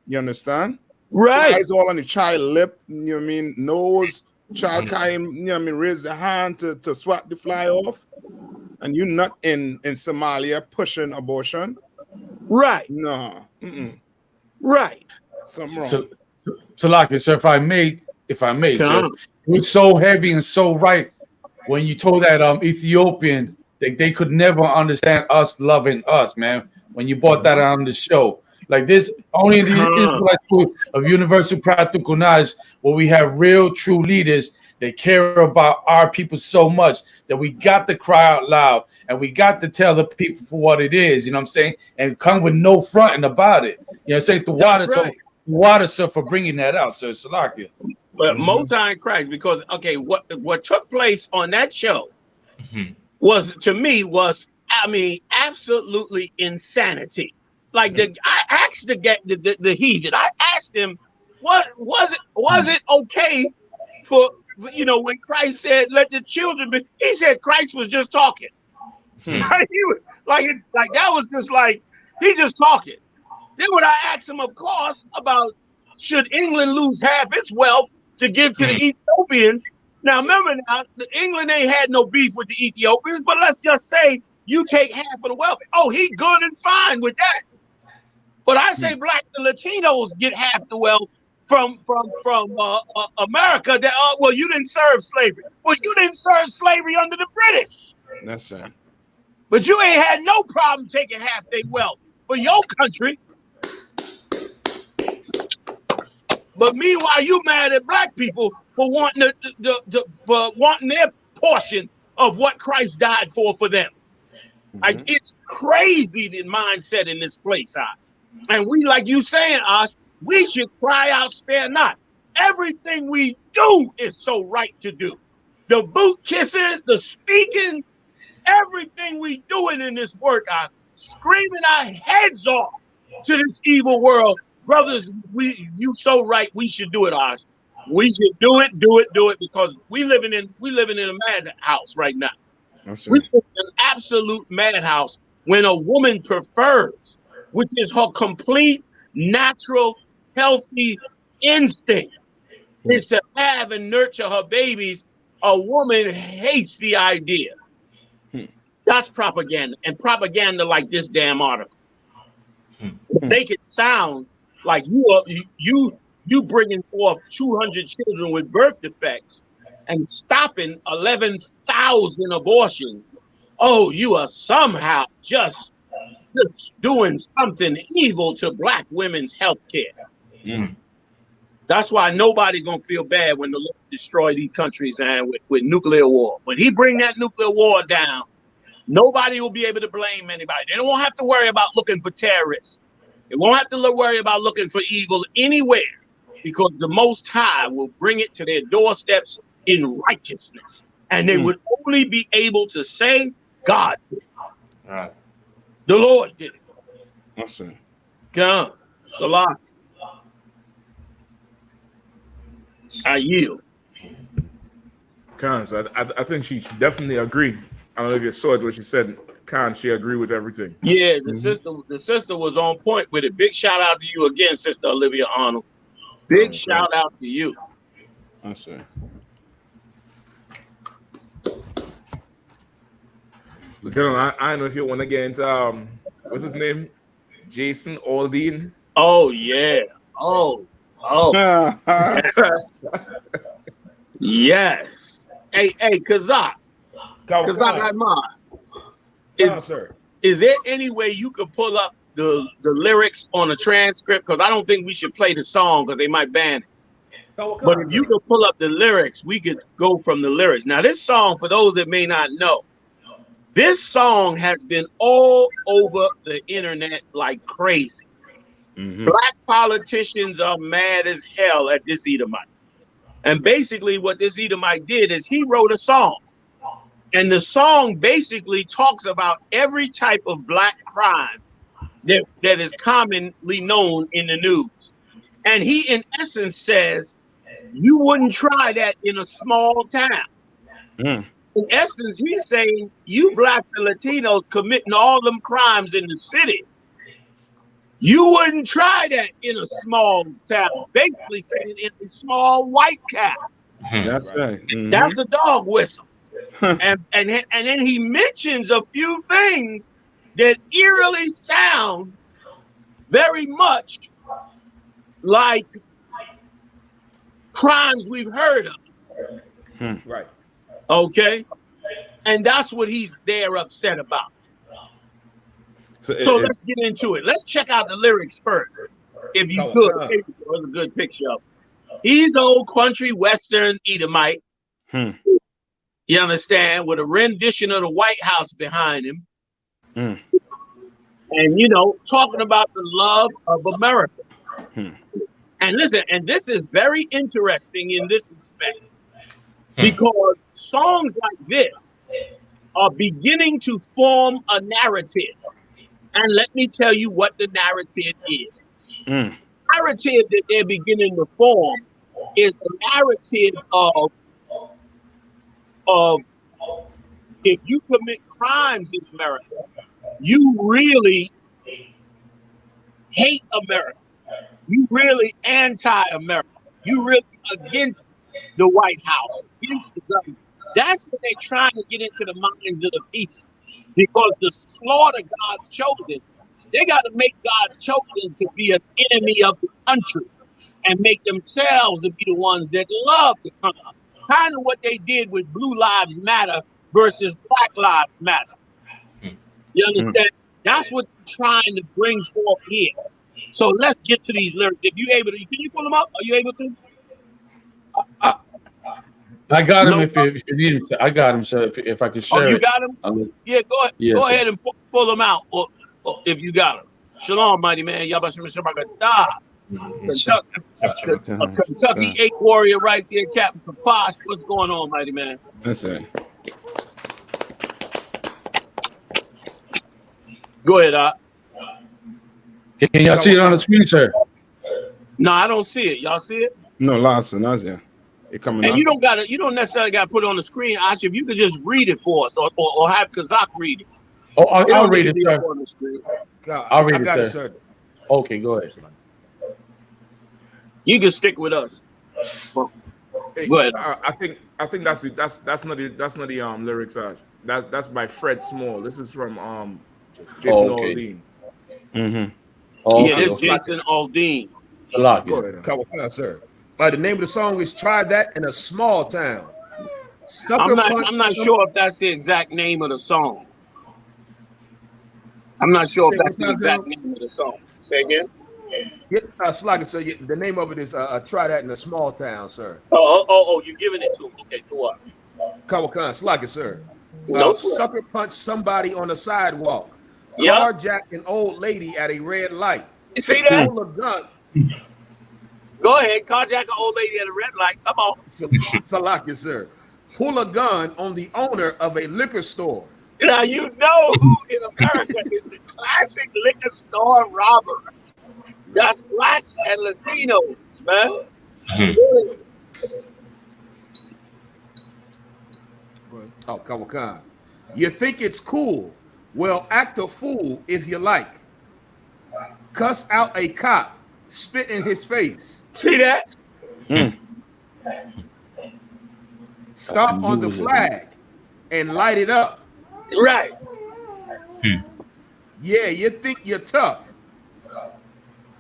You understand? Right. Flies all on the child lip, you know what I mean, nose, child can't, you know what I mean, raise the hand to swat the fly off, and you're not in Somalia pushing abortion. Right. No. Right. Something wrong. So like, sir, if I may, sir, it was so heavy and so right when you told that Ethiopian they could never understand us loving us, man. When you brought that on the show, like this, only in the Israelite school of universal practical knowledge, where we have real, true leaders that care about our people so much that we got to cry out loud and we got to tell the people for what it is. You know what I'm saying? And come with no fronting about it. You know what I'm saying? The water, sir, for bringing that out, sir. Salakia. But Most High in Christ, because what took place on that show was, to me, I mean, absolutely insanity. Like I asked the heathen, I asked him, what was it okay for, you know, when Christ said, "Let the children be"? He said Christ was just talking. Like that was just like he just talking. Then when I asked him, of course, about should England lose half its wealth to give to the Ethiopians? Now remember, England ain't had no beef with the Ethiopians, but let's just say you take half of the wealth. Oh, he good and fine with that. But I say black and Latinos get half the wealth from America. That well, you didn't serve slavery. Well, you didn't serve slavery under the British. That's right. But you ain't had no problem taking half their wealth for your country. But meanwhile, you mad at black people for wanting wanting their portion of what Christ died for them. Like, it's crazy, the mindset in this place, and we, like you saying, we should cry out, spare not. Everything we do is so right to do. The boot kisses, the speaking, everything we doing in this work, screaming our heads off to this evil world. Brothers, you so right. We should do it, Oz. We should do it, because we living in a madhouse right now. That's We right. live in an absolute madhouse when a woman prefers, which is her complete, natural, healthy instinct, is to have and nurture her babies. A woman hates the idea. That's propaganda, and propaganda like this damn article. Make it sound like you bringing forth 200 children with birth defects and stopping 11,000 abortions. Oh, you are somehow just doing something evil to black women's health care. That's why nobody gonna feel bad when the Lord destroy these countries and with nuclear war. When he bring that nuclear war down, nobody will be able to blame anybody. They don't have to worry about looking for terrorists. They won't have to worry about looking for evil anywhere, because the Most High will bring it to their doorsteps in righteousness. And they would only be able to say, God did it. Right. The Lord did it. That's right. Come. Salah. I yield. Cons, I think she definitely agreed. I don't know if you saw it, what she said. Khan, she agree with everything. Yeah, the sister was on point with it. Big shout out to you again, Sister Olivia Arnold. Big shout out to you. That's right. So, gentlemen, I don't know if you want to get into what's his name, Jason Aldean. Oh yeah. Oh. Yes. Yes. Hey, Kazak. Kazak Ahmad. Is there any way you could pull up the lyrics on a transcript? Because I don't think we should play the song because they might ban it. But if you could pull up the lyrics, we could go from the lyrics. Now, this song, for those that may not know, this song has been all over the internet like crazy. Black politicians are mad as hell at this Edomite. And basically what this Edomite did is he wrote a song. And the song basically talks about every type of black crime that is commonly known in the news. And he, in essence, says, you wouldn't try that in a small town. In essence, he's saying, you blacks and Latinos committing all them crimes in the city, you wouldn't try that in a small town. Basically saying in a small white town. That's right. That's a dog whistle. and then he mentions a few things that eerily sound very much like crimes we've heard of. Right. Okay. And that's what he's there upset about. So let's get into it. Let's check out the lyrics first. If you could. There's a good picture of him. He's the old country western Edomite. You understand? With a rendition of the White House behind him. And, talking about the love of America. And listen, and this is very interesting in this respect. Because songs like this are beginning to form a narrative. And let me tell you what the narrative is. The narrative that they're beginning to form is the narrative of if you commit crimes in America, you really hate America. You really anti-America. You really against the White House, against the government. That's what they're trying to get into the minds of the people. Because to slaughter God's chosen, they got to make God's chosen to be an enemy of the country and make themselves to be the ones that love the country. Kind of what they did with Blue Lives Matter versus Black Lives Matter. You understand? That's what they're trying to bring forth here. So let's get to these lyrics. If you're able to, can you pull them up? Are you able to? I got him if you need him. I got him, sir. If I can share it. You got him? Yeah, go ahead. Yes, go ahead and pull them out or if you got them. Shalom, mighty man. Kentucky 8 warrior right there, Captain Kaposh. What's going on, mighty man? That's right. Go ahead, Can y'all see it on the screen, sir? No, I don't see it. Y'all see it? No, lots of that's yeah. It coming and up. you don't necessarily got to put it on the screen, Ash. If you could just read it for us, or have Kazak read it. Oh, I'll read it, sir. On the screen. I'll read it, sir. Okay, go ahead. You can stick with us. Go ahead. I think that's not the lyrics. That's by Fred Small. This is from Jason Aldean. Yeah, this is Jason Aldean. Go ahead, sir. The name of the song is "Try That in a Small Town." I'm not sure if that's the exact name of the song. I'm not sure if that's the exact name of the song. Say again. Yeah, so the name of it is "Try That in a Small Town," sir. Oh, you're giving it to him. Okay, go up. Kawakan, Slack it, sir. No sucker punch somebody on the sidewalk. Yep. Carjack an old lady at a red light. You see that? Pull a gun. Go ahead, carjack an old lady at a red light. Come on. Salaki, sir. Pull a gun on the owner of a liquor store. Now you know who in America is the classic liquor store robber. That's blacks and Latinos, man. Oh, Kawakan. You think it's cool Well, act a fool if you like. Cuss out a cop, spit in his face. See that? Stomp on the flag and light it up. Right. Yeah, you think you're tough.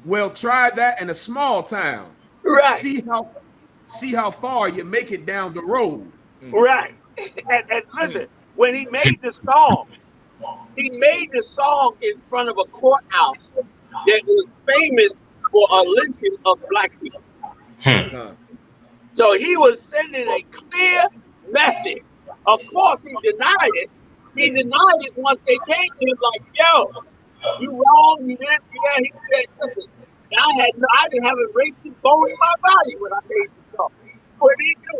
Well, try that in a small town. Right. See how far you make it down the road. Right. And listen, when he made the song in front of a courthouse that was famous for a lynching of black people. So he was sending a clear message. Of course, he denied it. He denied it once they came to him like, yo, you wrong, you didn't do that. He said, listen, I didn't have a racist bone in my body when I made the song. What did he do?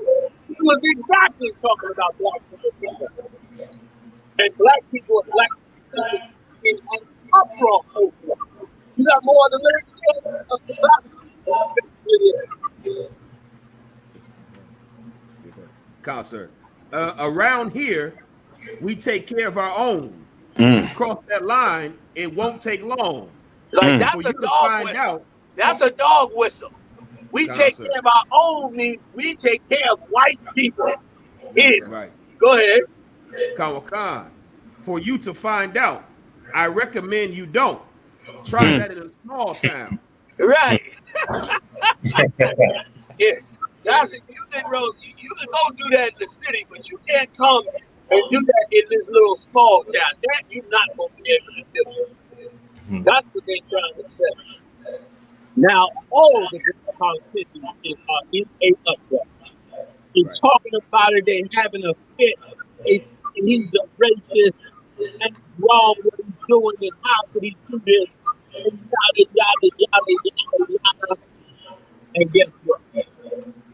He was exactly talking about black people. And black people and black people in an uproar over it. You got more of the lyrics here of the black Concert. Around here, we take care of our own. Cross that line, it won't take long. Like that's a dog whistle. That's a dog whistle. We take care of our own needs. We take care of white people. Here. Right. Go ahead. Khan. For you to find out, I recommend you don't. Try that in a small town. Right. Yeah. That's it. You can go do that in the city, but you can't come and do that in this little small town. That you're not going to be able to do. That's what they're trying to say. Now, all the politicians ain't up there. They're talking about it. They're having a fit. He's a racist. And wrong what he's doing, and how could he do this? And yada. And guess what?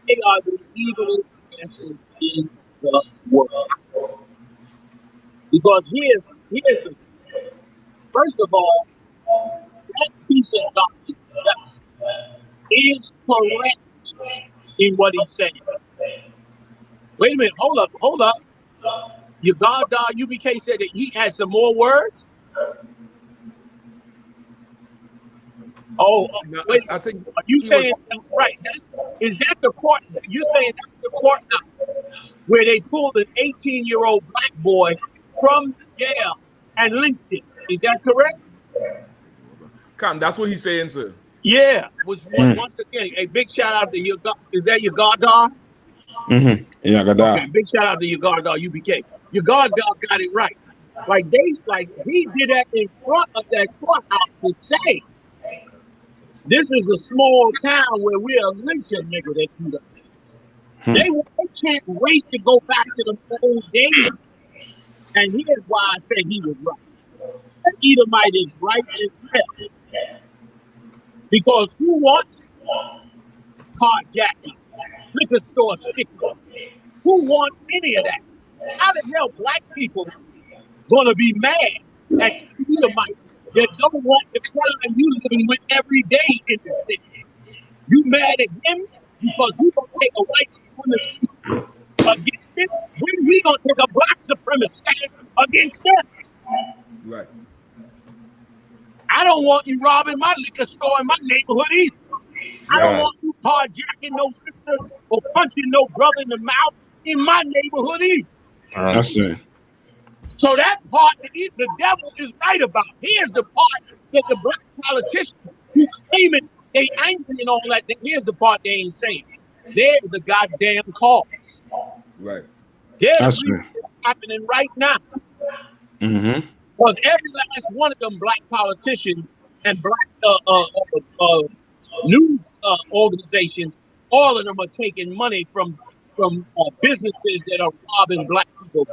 They are the evilest asses in the world. Because here's the thing. First of all, that piece of darkness is correct in what he's saying. Wait a minute, hold up. Your God, I.S.U.P.K said that he had some more words. Wait. Are you saying right? Is that the court? You're saying that's the courthouse where they pulled an 18-year-old black boy from jail and lynched him? Is that correct? That's what he's saying, sir. Yeah. Once again a big shout out to your God. Is that your God, dog? Yeah, okay, big shout out to your God, I.S.U.P.K. Your God got it right. Like he did that in front of that courthouse to say, this is a small town where we're a lynching nigga that do that. They can't wait to go back to the old days. And here's why I say he was right. An Edomite is right as hell. Because who wants carjacking, liquor store stickers? Who wants any of that? How the hell black people gonna be mad at Edomites that don't want the crime you living with every day in the city? You mad at him because we gonna take a white supremacist against him? We gonna take a black supremacist against him? Right. I don't want you robbing my liquor store in my neighborhood either. I don't want you carjacking no sister or punching no brother in the mouth in my neighborhood either. That's it. So that part, the devil is right about. Here's the part that the black politicians who claiming they angry and all that. Here's the part they ain't saying. They're the goddamn cause. Right. There's happening right now. Because every last one of them black politicians and black news organizations, all of them are taking money from businesses that are robbing black people.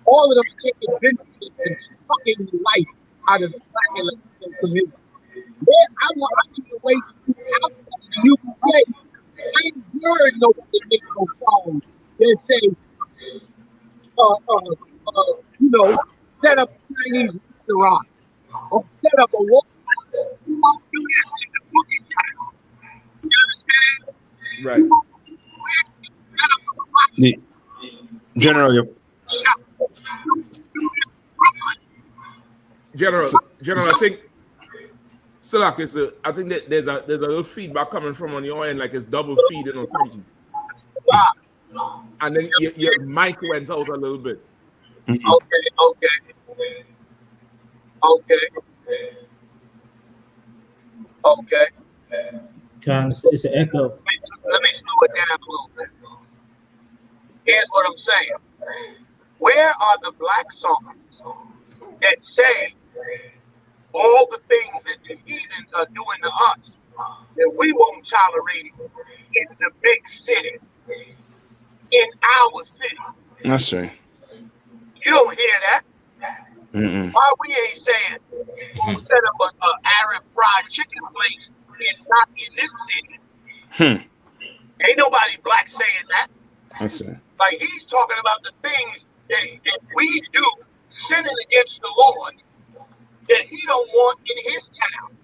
All of them are taking businesses and sucking the life out of the black and Latino community. I want you to wait outside of the U.K. I ain't heard nobody make no song that say, set up a Chinese restaurant or set up a wall. You won't do this in the boogie time. You understand? Right. General, General, I think Salak is I think that there's a little feedback coming from on your end, like it's double feeding or something. And then your mic went out a little bit. Okay. It's an echo. Let me slow it down a little bit. Here's what I'm saying. Where are the black songs that say all the things that the heathens are doing to us that we won't tolerate in the big city, in our city? That's right. You don't hear that. Why we ain't saying we'll set up an Arab fried chicken place and not in this city? Ain't nobody black saying that. That's right. Like he's talking about the things that we do sinning against the Lord that he don't want in his town.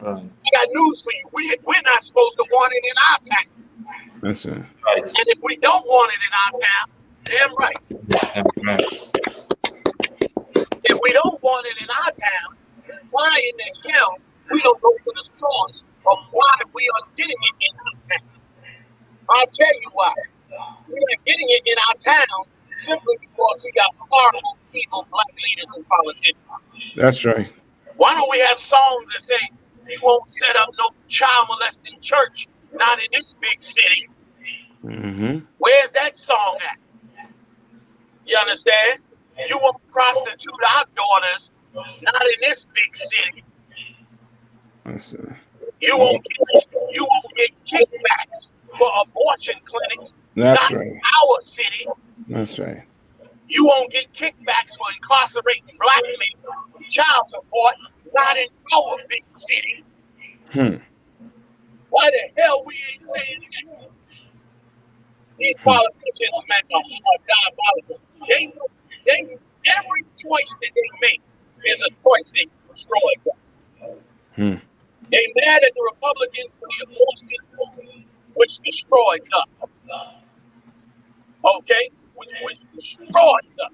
I got news for you. We're not supposed to want it in our town. That's right. And if we don't want it in our town, damn right. If we don't want it in our town, why in the hell we don't go to the source of why we are getting it in our town? I'll tell you why. We're not getting it in our town simply because we got horrible, evil black leaders and politicians. That's right. Why don't we have songs that say, we won't set up no child molesting church, not in this big city? Where's that song at? You understand? You won't prostitute our daughters, not in this big city. You won't get kickbacks for abortion clinics, That's not right. in our city. That's right. You won't get kickbacks for incarcerating black men, child support, not in our big city. Why the hell we ain't saying that? These politicians, man, are diabolical. They every choice that they make is a choice that destroys them. They mad at the Republicans for the abortion, which destroys us. Okay? Which destroys us.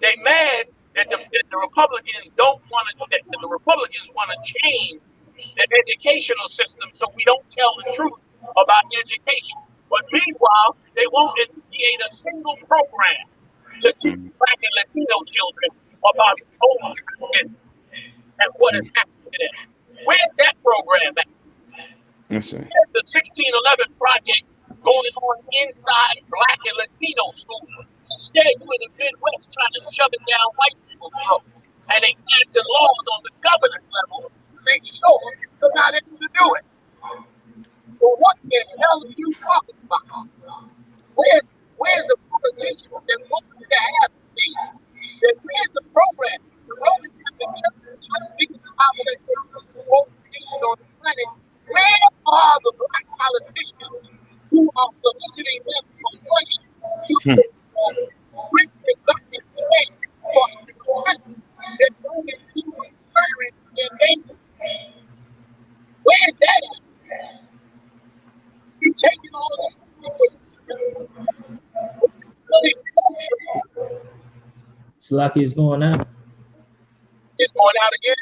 They mad that the Republicans the Republicans want to change the educational system so we don't tell the truth about education. But meanwhile, they won't initiate a single program to teach black and Latino children about homeschooling and what has happened to them. Where's that program at? That's right. Where's the 1611 project going on inside black and Latino schools? Instead, you in the Midwest trying to shove it down white people's throats. And they passing laws on the governor's level to make sure they're not able to do it. So what the hell are you talking about? Where's the politician that wants to have me? Where's the program? The Roman Catholic Church, biggest organization on the planet. Where are the black politicians who are soliciting them for money to bring the black state for a system that only people hiring their neighbors? Where is that at? You taking all this Slacky is going out. It's going out again.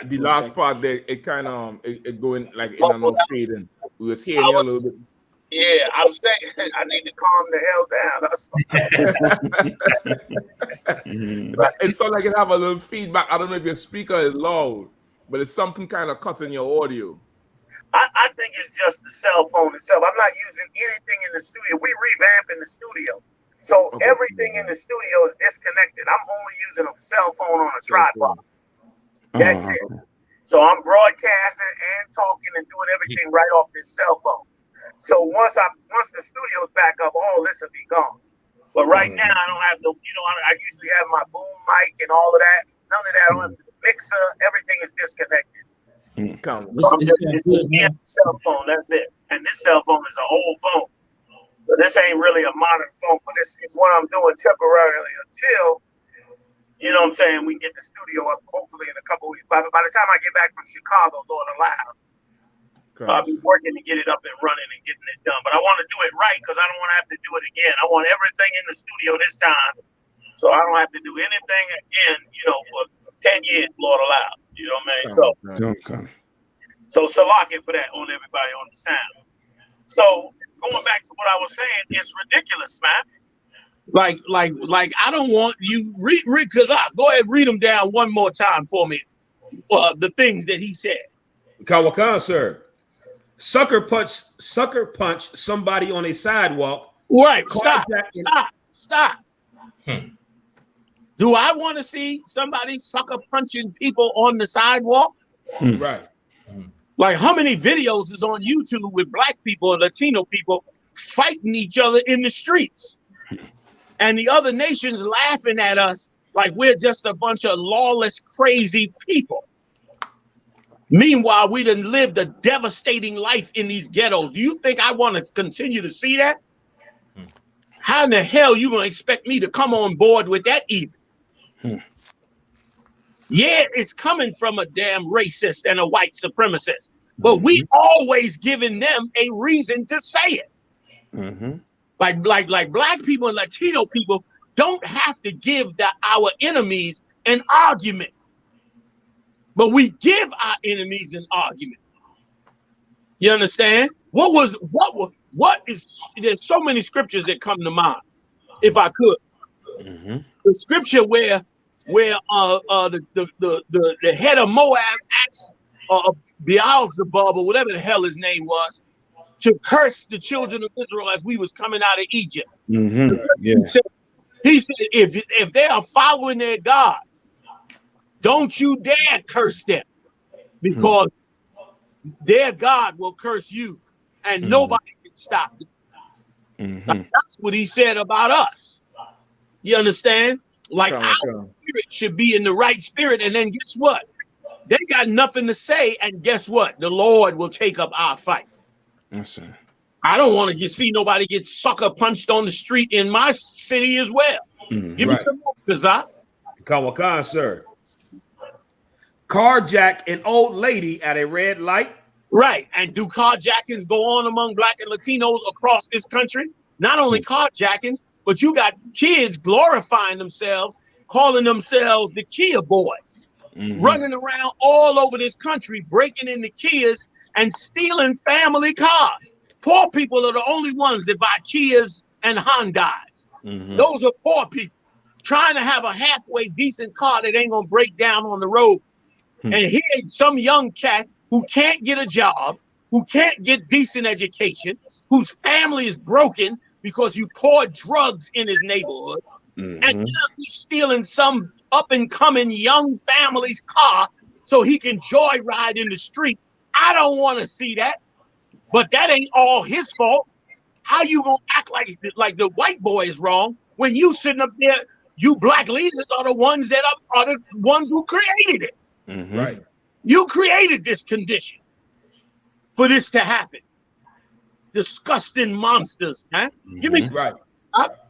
The last part there, it kind of it going like in and out fading. We was hearing you a little bit. Yeah, I'm saying I need to calm the hell down. It sounds like it have a little feedback. I don't know if your speaker is loud, but it's something kind of cutting your audio. I think it's just the cell phone itself. I'm not using anything in the studio. We revamping the studio. So everything in the studio is disconnected. I'm only using a cell phone on a tripod. That's it. So I'm broadcasting and talking and doing everything right off this cell phone. So once the studio's back up, all this will be gone. But right now I don't have I usually have my boom mic and all of that. None of that. I don't have the mixer. Everything is disconnected. So I'm just using a cell phone. That's it. And this cell phone is an old phone. So this ain't really a modern phone, but this is what I'm doing temporarily until, you know what I'm saying, we get the studio up hopefully in a couple weeks. By the time I get back from Chicago, Lord allowed, I'll be working to get it up and running and getting it done. But I want to do it right because I don't want to have to do it again. I want everything in the studio this time So I don't have to do anything again, for 10 years, Lord allow. You know what I mean? So Salakia for that on everybody on the sound. So going back to what I was saying, it's ridiculous, man. Like I don't want you read because go ahead, read them down one more time for me. The things that he said. Kawakan, sir. Sucker punch somebody on a sidewalk. Right. Stop. Do I want to see somebody sucker punching people on the sidewalk? Right. Like how many videos is on YouTube with black people and Latino people fighting each other in the streets? And the other nations laughing at us like we're just a bunch of lawless, crazy people. Meanwhile, we done lived a devastating life in these ghettos. Do you think I want to continue to see that? How in the hell you gonna expect me to come on board with that even? Yeah, it's coming from a damn racist and a white supremacist, but we always giving them a reason to say it. Like black people and Latino people don't have to give our enemies an argument, but we give our enemies an argument. You understand? There's so many scriptures that come to mind. If I could, the scripture where the head of Moab asked Beelzebub or whatever the hell his name was to curse the children of Israel as we was coming out of Egypt. Yeah. He said, if they are following their God, don't you dare curse them, because their God will curse you, and nobody can stop it. That's what he said about us. You understand? Like our spirit should be in the right spirit, and then guess what? They got nothing to say, and guess what? The Lord will take up our fight. Yes, sir. I don't want to see nobody get sucker punched on the street in my city as well. Give me some more, Kazak. Kawakan, sir. Carjack an old lady at a red light. Right. And do carjackings go on among black and Latinos across this country? Not only carjackings, but you got kids glorifying themselves, calling themselves the Kia boys, running around all over this country, breaking into Kias and stealing family cars. Poor people are the only ones that buy Kias and Hondas. Those are poor people trying to have a halfway decent car that ain't gonna break down on the road. And here some young cat who can't get a job, who can't get decent education, whose family is broken because you poured drugs in his neighborhood, and now he's stealing some up-and-coming young family's car so he can joyride in the street. I don't want to see that, but that ain't all his fault. How you gonna act like the white boy is wrong when you sitting up there? You black leaders are the ones that are the ones who created it. Right. You created this condition for this to happen. Disgusting monsters, man. Give me some, right.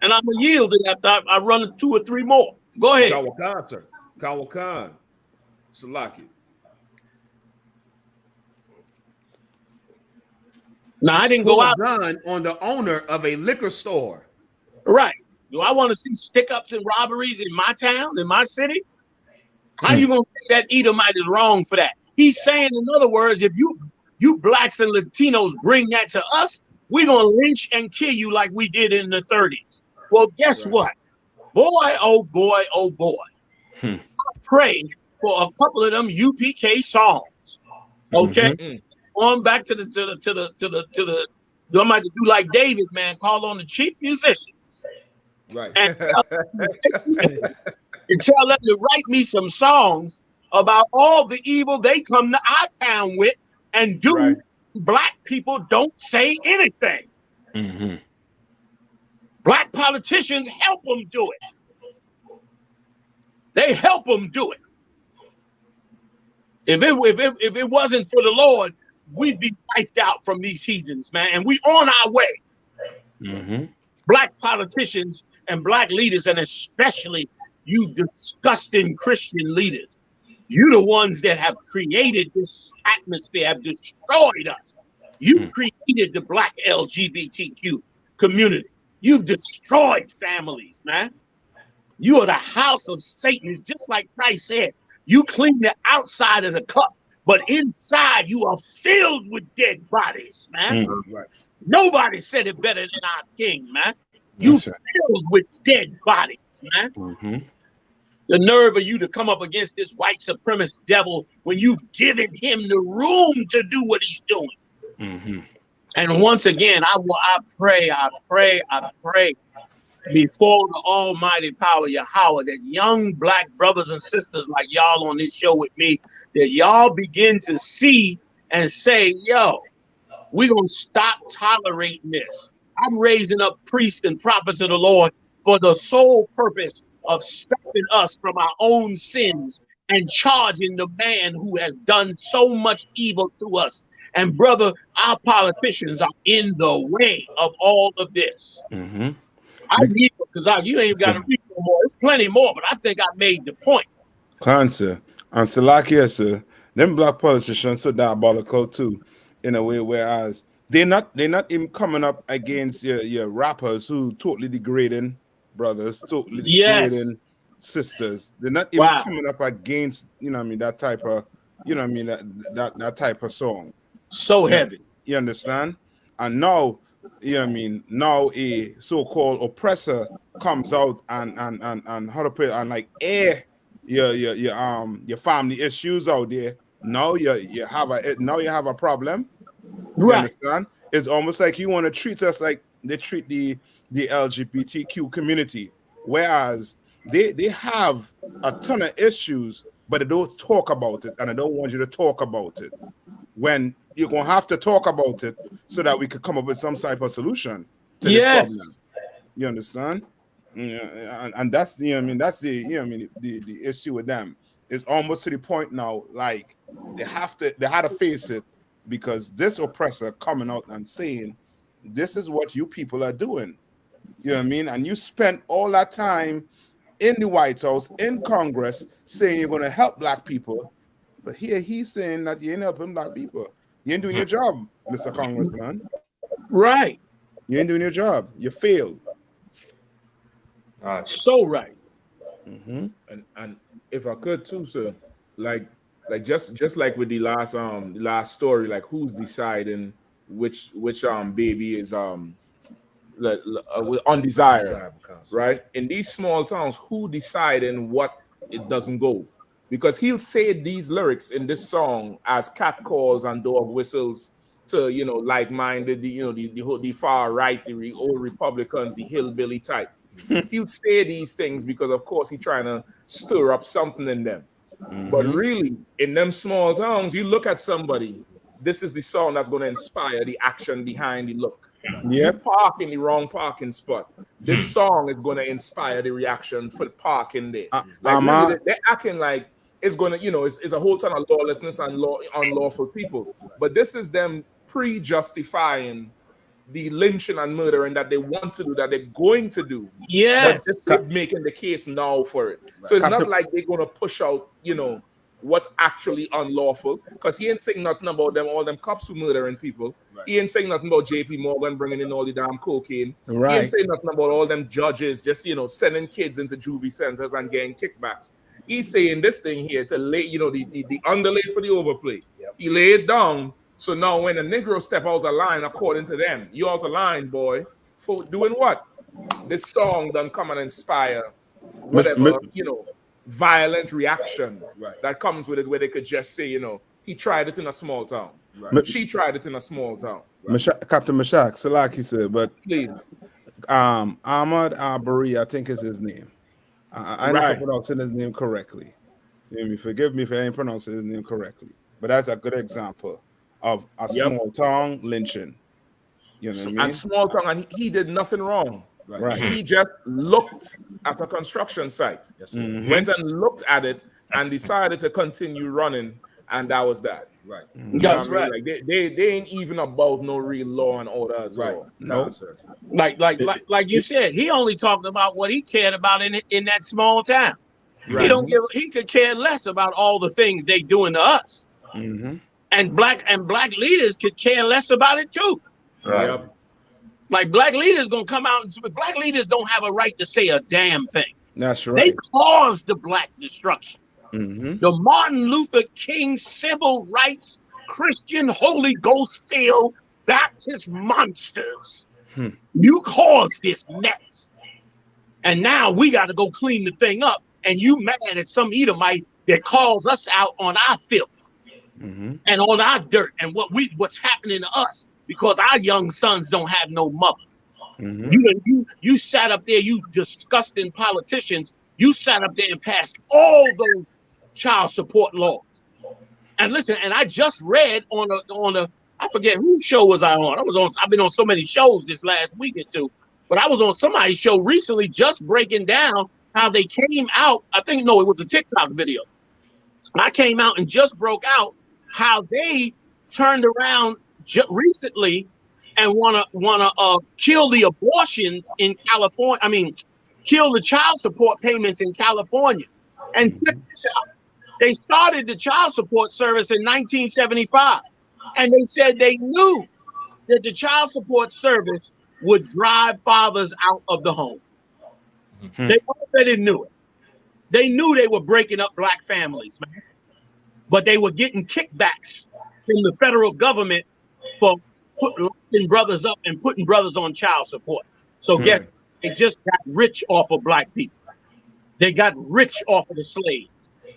And I'm gonna yield it after I run 2 or 3 more. Go ahead. Kawakan, sir. Kawakan. Salaki. Now I didn't go out gun on the owner of a liquor store. Right. Do I want to see stick-ups and robberies in my town, in my city? How you gonna say that Edomite is wrong for that? He's saying, in other words, if you blacks and Latinos bring that to us, we're gonna lynch and kill you like we did in the 30s. Well, guess what? Boy, oh boy, oh boy. I prayed for a couple of them U.P.K. songs. Okay. Going back to the I'm about to do like David, man, call on the chief musicians. Right. And tell them to write me some songs about all the evil they come to our town with and do. Right. Black people don't say anything. Black politicians help them do it. They help them do it. If it wasn't for the Lord, we'd be wiped out from these heathens, man. And we on our way. Black politicians and black leaders, and especially you disgusting Christian leaders, you the ones that have created this atmosphere, have destroyed us. You created the black LGBTQ community. You've destroyed families, man. You are the house of Satan. It's just like Christ said. You clean the outside of the cup, but inside you are filled with dead bodies, man. Right. Nobody said it better than our king, man. You filled with dead bodies, man. The nerve of you to come up against this white supremacist devil when you've given him the room to do what he's doing. And once again, I pray before the almighty power Yahweh that young black brothers and sisters like y'all on this show with me, that y'all begin to see and say, yo, we're going to stop tolerating this. I'm raising up priests and prophets of the Lord for the sole purpose of stopping us from our own sins and charging the man who has done so much evil to us. And brother, our politicians are in the way of all of this. I need because you ain't got to read no more. There's plenty more, but I think I made the point. Cancer and Salakia, sir. Them black politicians so diabolical too, in a way. Whereas they're not even coming up against your rappers who totally degrading brothers, totally degrading sisters. They're not even coming up against that type of that type of song. So heavy. You understand? And now. Now a so-called oppressor comes out and how to put it, and like air your family issues out there. Now you have a problem. You understand? It's almost like you want to treat us like they treat the LGBTQ community, whereas they have a ton of issues, but they don't talk about it, and I don't want you to talk about it. When you're gonna have to talk about it so that we could come up with some type of solution to this problem. You understand? And that's that's the issue with them. It's almost to the point now, like they had to face it, because this oppressor coming out and saying this is what you people are doing. You know what I mean? And you spent all that time in the White House, in Congress, saying you're gonna help black people, but here he's saying that you ain't helping black people. You ain't doing your job, Mr. Congressman. Right. You ain't doing your job. You failed. So right. And if I could too, sir, like just like with the last story, like who's deciding which baby is undesired, right? In these small towns, who deciding what it doesn't go? Because he'll say these lyrics in this song as catcalls and dog whistles to like-minded, the far right, the old Republicans, the hillbilly type. He'll say these things because, of course, he's trying to stir up something in them. But really, in them small towns, you look at somebody, this is the song that's going to inspire the action behind the look. You park in the wrong parking spot, this song is going to inspire the reaction for the parking there. They're acting like it's going to, it's a whole ton of lawlessness and unlawful people. But this is them pre-justifying the lynching and murdering that they want to do, that they're going to do. But they're making the case now for it. So it's not like they're going to push out, what's actually unlawful, because he ain't saying nothing about all them cops who murdering people. He ain't saying nothing about JP Morgan bringing in all the damn cocaine. He ain't saying nothing about all them judges just, sending kids into juvie centers and getting kickbacks. He's saying this thing here to lay, the underlay for the overplay. He laid it down. So now when a Negro step out of line, according to them, you out of line, boy, for doing what? This song done come and inspire whatever, violent reaction that comes with it, where they could just say, he tried it in a small town. She tried it in a small town. Captain Mashak, Salaki said, but please. Ahmad Abari, I think is his name. I never pronouncing his name correctly. Forgive me if I ain't pronouncing his name correctly. But that's a good example of a small town lynching. You know what I mean? And small town, and he did nothing wrong. He just looked at a construction site, went and looked at it, and decided to continue running, and that was that. That's right. Like they ain't even about no real law and order at all. No, sir. Like you said, he only talked about what he cared about in that small town. He could care less about all the things they doing to us. And black leaders could care less about it too. Like black leaders gonna come out and black leaders don't have a right to say a damn thing. That's They right. caused the black destruction. Mm-hmm. The Martin Luther King civil rights, Christian Holy Ghost filled Baptist monsters. You caused this mess. And now we got to go clean the thing up. And you mad at some Edomite that calls us out on our filth and on our dirt and what's happening to us because our young sons don't have no mother. You sat up there, you disgusting politicians. You sat up there and passed all those child support laws. And listen, and I just read on a I forget whose show was I on. I've been on so many shows this last week or two, but I was on somebody's show recently just breaking down how they came out. It was a TikTok video. I came out and just broke out how they turned around recently and wanna kill the abortions in California. I mean, kill the child support payments in California. And check this out. They started the child support service in 1975. And they said they knew that the child support service would drive fathers out of the home. They already knew it. They knew they were breaking up black families, man. But they were getting kickbacks from the federal government for locking brothers up and putting brothers on child support. So guess they just got rich off of black people. They got rich off of the slaves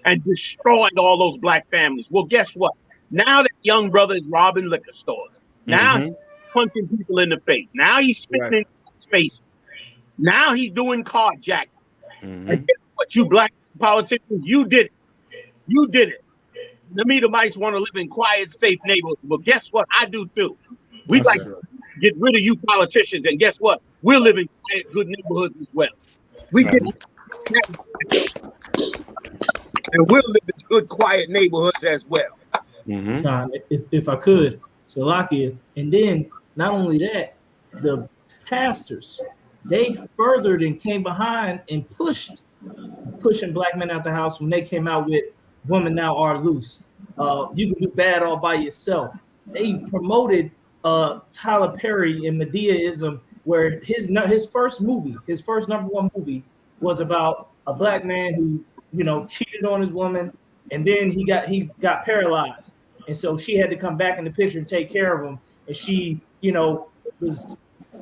and destroyed all those black families. Well, guess what? Now that young brother is robbing liquor stores. Now he's punching people in the face. Now he's spitting in space. Now he's doing carjacking. And guess what, you black politicians, you did it. You did it. The Edomites want to live in quiet, safe neighborhoods. Well, guess what? I do too. We like to get rid of you politicians, and guess what? We're living quiet, good neighborhoods as well. We get and we'll live in good, quiet neighborhoods as well. Time, if I could, Salakia, and then not only that, the pastors, they furthered and came behind and pushing black men out the house when they came out with "Women Now Are Loose." You can do bad all by yourself. They promoted Tyler Perry and Medeaism, where his first #1 movie was about a black man who cheated on his woman, and then he got paralyzed, and so she had to come back in the picture and take care of him, and she was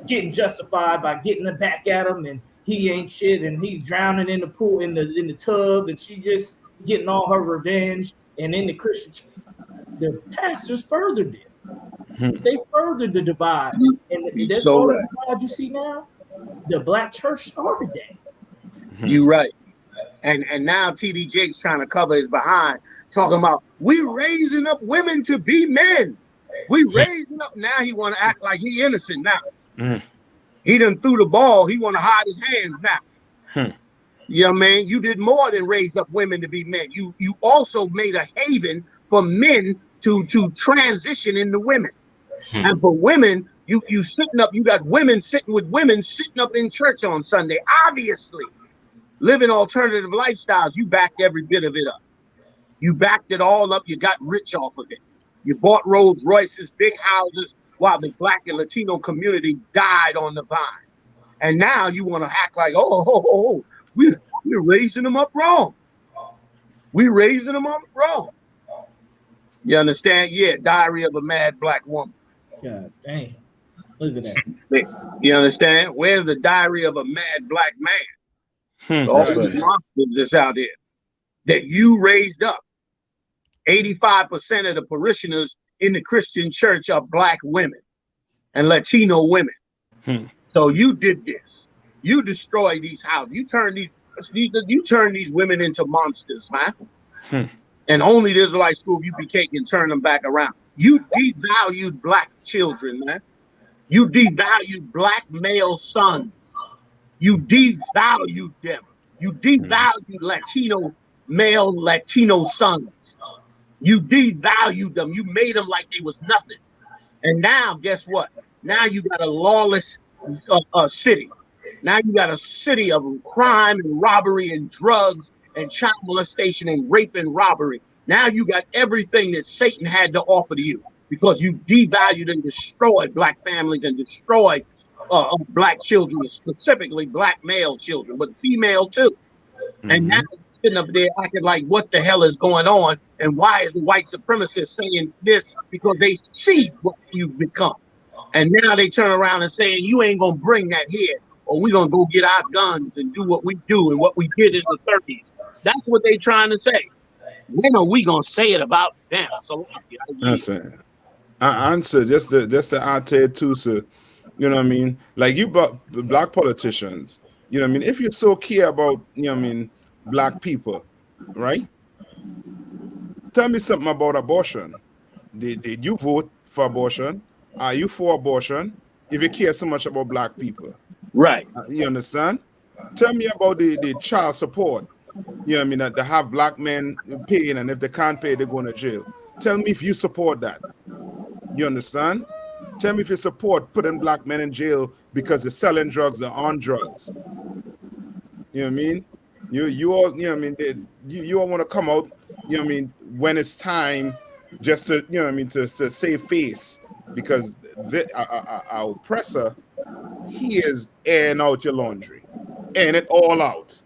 getting justified by getting back at him, and he ain't shit, and he drowning in the pool in the tub, and she just getting all her revenge. And in the Christian, the pastors furthered it. They furthered the divide, and that's all the divide you see now. The black church started that. You right. And now TD Jake's trying to cover his behind, talking about we raising up women to be men. We raising up. Now he want to act like he innocent now. He done threw the ball. He want to hide his hands now. You know what I mean? You did more than raise up women to be men. You also made a haven for men to transition into women. And for women, you sitting up, you got women sitting with women sitting up in church on Sunday. Obviously, living alternative lifestyles, you backed every bit of it up. You backed it all up. You got rich off of it. You bought Rolls Royces, big houses, while the black and Latino community died on the vine. And now you want to act like, we're raising them up wrong. We're raising them up wrong. You understand? Yeah, Diary of a Mad Black Woman. God damn. Look at that. You understand? Where's the Diary of a Mad Black Man? All these monsters that's out there that you raised up. 85% of the parishioners in the Christian church are black women and Latino women. So you did this. You destroyed these houses. You turn these women into monsters, man. And only the Israelite school of U.P.K can turn them back around. You devalued black children, man. You devalued black male sons. You devalued them. You devalued Latino sons. You devalued them. You made them like they was nothing. And now, guess what? Now you got a lawless city. Now you got a city of crime and robbery and drugs and child molestation and rape and robbery. Now you got everything that Satan had to offer to you because you devalued and destroyed black families and destroyed black children, specifically black male children, but female too. And now you're sitting up there acting like what the hell is going on, and why is the white supremacist saying this? Because they see what you've become. And now they turn around and saying, you ain't gonna bring that here, or we're gonna go get our guns and do what we do and what we did in the 30s. That's what they trying to say. When are we gonna say it about them? So that's it. I answer just the add too, sir. You know what I mean? Like you black politicians, you know what I mean? If you so care about, you know what I mean, black people, right? Tell me something about abortion. Did you vote for abortion? Are you for abortion? If you care so much about black people. Right. You understand? Tell me about the child support. You know what I mean? That they have black men paying, and if they can't pay, they're going to jail. Tell me if you support that. You understand? Tell me if you support putting black men in jail because they're selling drugs or on drugs. You know what I mean? You all, you know what I mean? You all want to come out, you know what I mean, when it's time just to, you know what I mean, to save face, because our oppressor, he is airing out your laundry, airing it all out.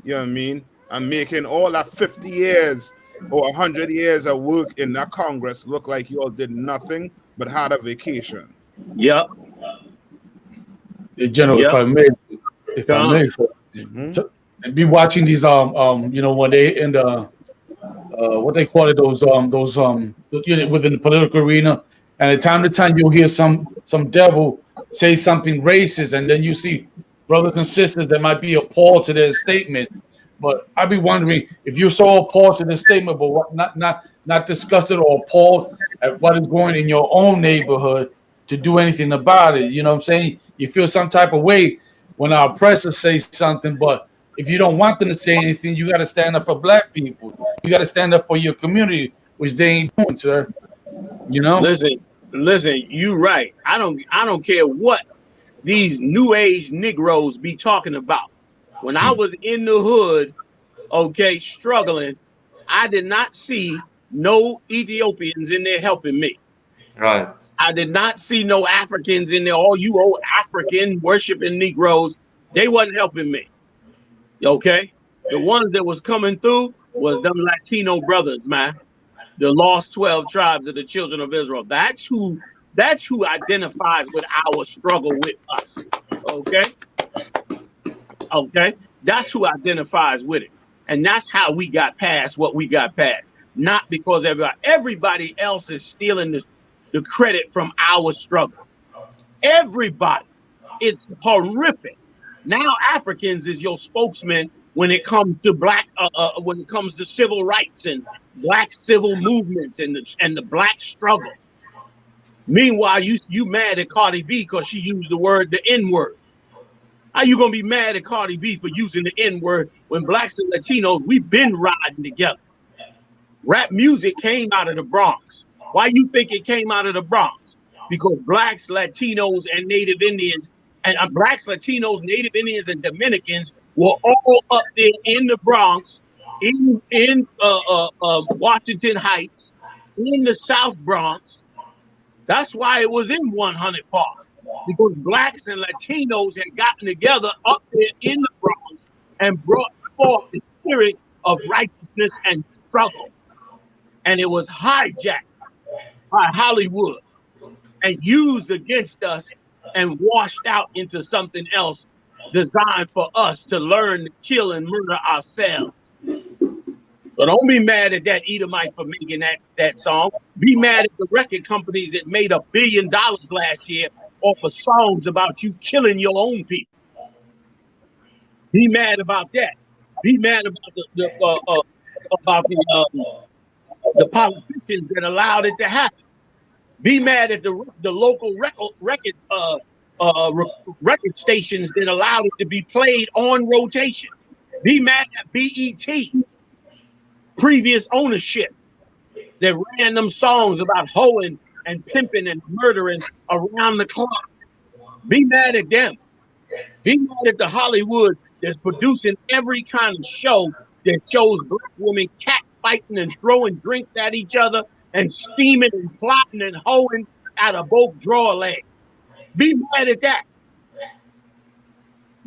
You know what I mean? And making all that 50 years or 100 years of work in that Congress look like you all did nothing but had a vacation. Yep. General, if I may, so, and be watching these you know, when they in the what they call it, those you know, within the political arena, and at time to time you'll hear some devil say something racist, and then you see brothers and sisters that might be appalled to their statement. But I'd be wondering if you're so appalled to the statement, but what, not disgusted or appalled at what is going in your own neighborhood to do anything about it. You know what I'm saying? You feel some type of way when our oppressors say something, but if you don't want them to say anything, you got to stand up for black people. You got to stand up for your community, which they ain't doing, sir. You know? Listen, you right. I don't care what these new age Negroes be talking about. When I was in the hood, okay, struggling, I did not see no Ethiopians in there helping me. Right. I did not see no Africans in there. All you old African worshiping Negroes, they wasn't helping me. Okay? The ones that was coming through was them Latino brothers, man. The lost 12 tribes of the children of Israel. That's who identifies with our struggle with us. Okay? Okay? That's who identifies with it. And that's how we got past what we got past. Not because everybody else is stealing the credit from our struggle. Everybody. It's horrific. Now Africans is your spokesman when it comes to when it comes to civil rights and black civil movements and the black struggle. Meanwhile, you mad at Cardi B because she used the N-word. How you gonna be mad at Cardi B for using the N-word when blacks and Latinos, we've been riding together? Rap music came out of the Bronx. Why you think it came out of the Bronx? Because blacks, Latinos, and Native Indians, and blacks, Latinos, Native Indians, and Dominicans were all up there in the Bronx, in Washington Heights, in the South Bronx. That's why it was in 100 Park, because blacks and Latinos had gotten together up there in the Bronx and brought forth the spirit of righteousness and struggle. And it was hijacked by Hollywood and used against us and washed out into something else designed for us to learn to kill and murder ourselves. So don't be mad at that Edomite for making that song. Be mad at the record companies that made $1 billion last year off of songs about you killing your own people. Be mad about that. Be mad about the politicians that allowed it to happen. Be mad at the local record stations that allowed it to be played on rotation. Be mad at BET, previous ownership, that ran them songs about hoeing and pimping and murdering around the clock. Be mad at them. Be mad at the Hollywood that's producing every kind of show that shows black women cat fighting and throwing drinks at each other and steaming and plotting and hoeing out of both drawer legs. Be mad at that.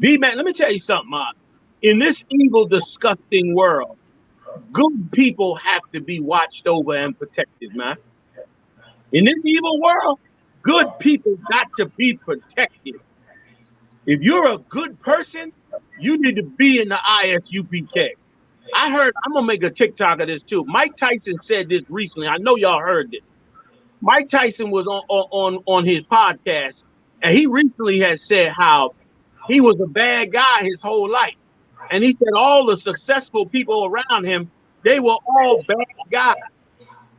Be mad. Let me tell you something, Mark. in this evil, disgusting world, good people have to be watched over and protected, man. In this evil world, good people got to be protected. If you're a good person, you need to be in the I.S.U.P.K. I heard, I'm going to make a TikTok of this too. Mike Tyson said this recently. I know y'all heard this. Mike Tyson was on his podcast, and he recently has said how he was a bad guy his whole life. And he said all the successful people around him, they were all bad guys.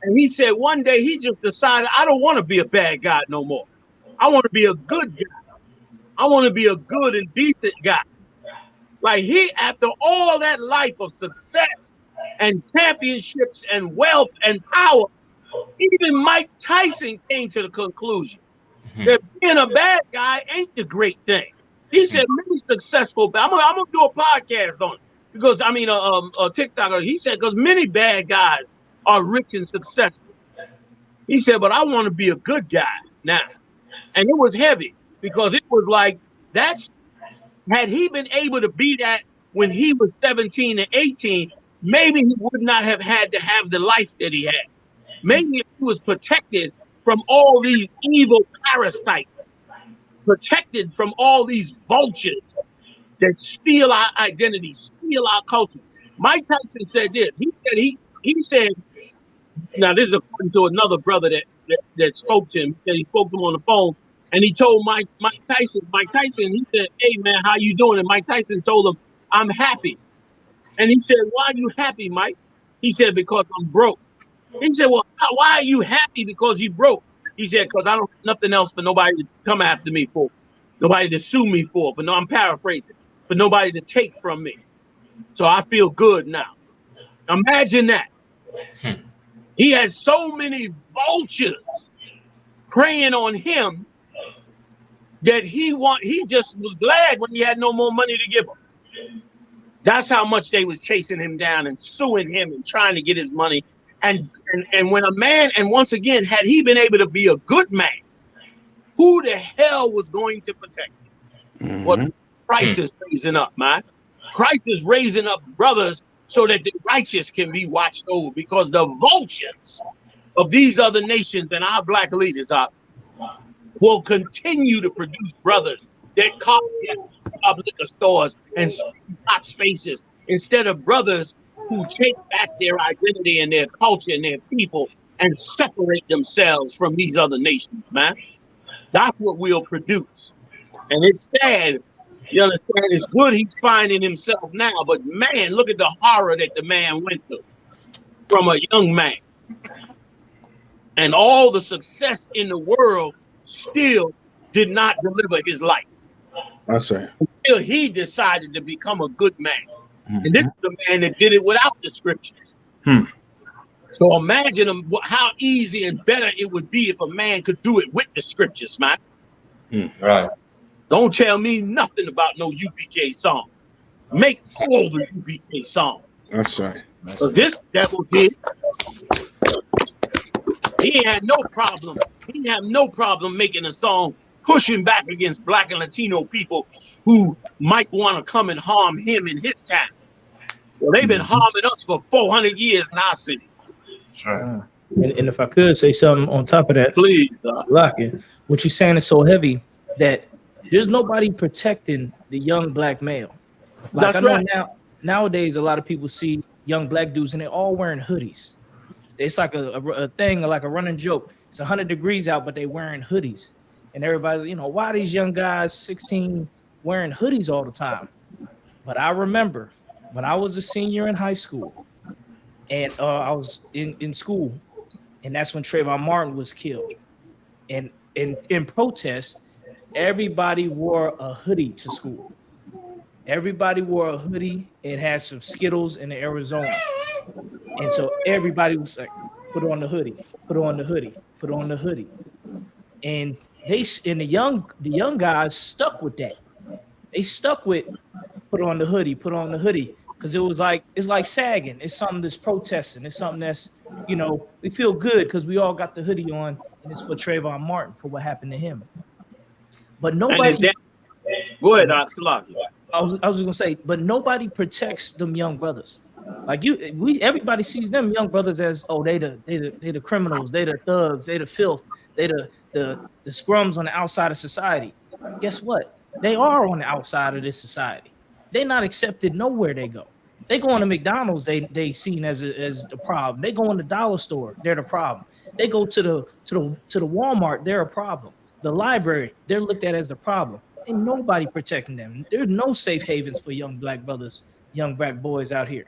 And he said one day he just decided, I don't want to be a bad guy no more. I want to be a good guy. I want to be a good and decent guy. Like he, after all that life of success and championships and wealth and power, even Mike Tyson came to the conclusion that being a bad guy ain't the great thing. He said many successful, I'm gonna do a podcast on it because a TikTok. He said because many bad guys are rich and successful. He said, but I want to be a good guy now, and it was heavy because it was like had he been able to be that when he was 17 and 18, maybe he would not have had to have the life that he had. Maybe if he was protected from all these evil parasites, protected from all these vultures that steal our identity, steal our culture. Mike Tyson said this. He said, now this is according to another brother that spoke to him. That he spoke to him on the phone, and he told Mike Tyson, he said, "Hey man, how you doing?" And Mike Tyson told him, "I'm happy." And he said, "Why are you happy, Mike?" He said, "Because I'm broke." He said, "Well, why are you happy because you broke?" He said, "Because I don't have nothing else for nobody to come after me for, nobody to sue me for, but no, I'm paraphrasing, for nobody to take from me. So I feel good now." Imagine that. He had so many vultures preying on him that he just was glad when he had no more money to give him. That's how much they was chasing him down and suing him and trying to get his money. And when a man, and once again, had he been able to be a good man, who the hell was going to protect him? Well, Christ is raising up, man. Christ is raising up brothers so that the righteous can be watched over, because the vultures of these other nations and our black leaders will continue to produce brothers that cop liquor stores and cops' faces instead of brothers who take back their identity and their culture and their people and separate themselves from these other nations, man. That's what we'll produce. And it's sad, you understand? It's good he's finding himself now, but man, look at the horror that the man went through from a young man. And all the success in the world still did not deliver his life. That's right. Until he decided to become a good man. And this is the man that did it without the scriptures. So imagine how easy and better it would be if a man could do it with the scriptures, man. Right. Don't tell me nothing about no UPK song. Make all the UPK songs. That's right. So this devil did. He had no problem. He didn't have no problem making a song pushing back against black and Latino people who might want to come and harm him in his town. Well, they've been harming us for 400 years in our cities. And if I could say something on top of that, please, Lockett, what you're saying is so heavy that there's nobody protecting the young black male. Like, That's I know right. Nowadays, a lot of people see young black dudes and they're all wearing hoodies. It's like a thing, like a running joke. It's 100 degrees out, but they're wearing hoodies. And everybody's, why are these young guys, 16, wearing hoodies all the time? But I remember when I was a senior in high school, and I was in school, and that's when Trayvon Martin was killed. And in protest, everybody wore a hoodie to school. Everybody wore a hoodie and had some Skittles in Arizona. And so everybody was like, put on the hoodie, put on the hoodie, put on the hoodie. And the young guys stuck with that. They stuck with put on the hoodie, because it's like sagging. It's something that's protesting. It's something that's, we feel good because we all got the hoodie on, and it's for Trayvon Martin for what happened to him. But nobody. Go ahead, Salaki. I was just gonna say, but nobody protects them young brothers. Like everybody sees them young brothers as, oh, they the criminals, they the thugs, they the filth, they the scrums on the outside of society. Guess what? They are on the outside of this society. They're not accepted nowhere they go. They go into McDonald's, they seen as the problem. They go in the dollar store, they're the problem. They go to the Walmart, they're a problem. The library, they're looked at as the problem. Ain't nobody protecting them. There's no safe havens for young black brothers, young black boys out here.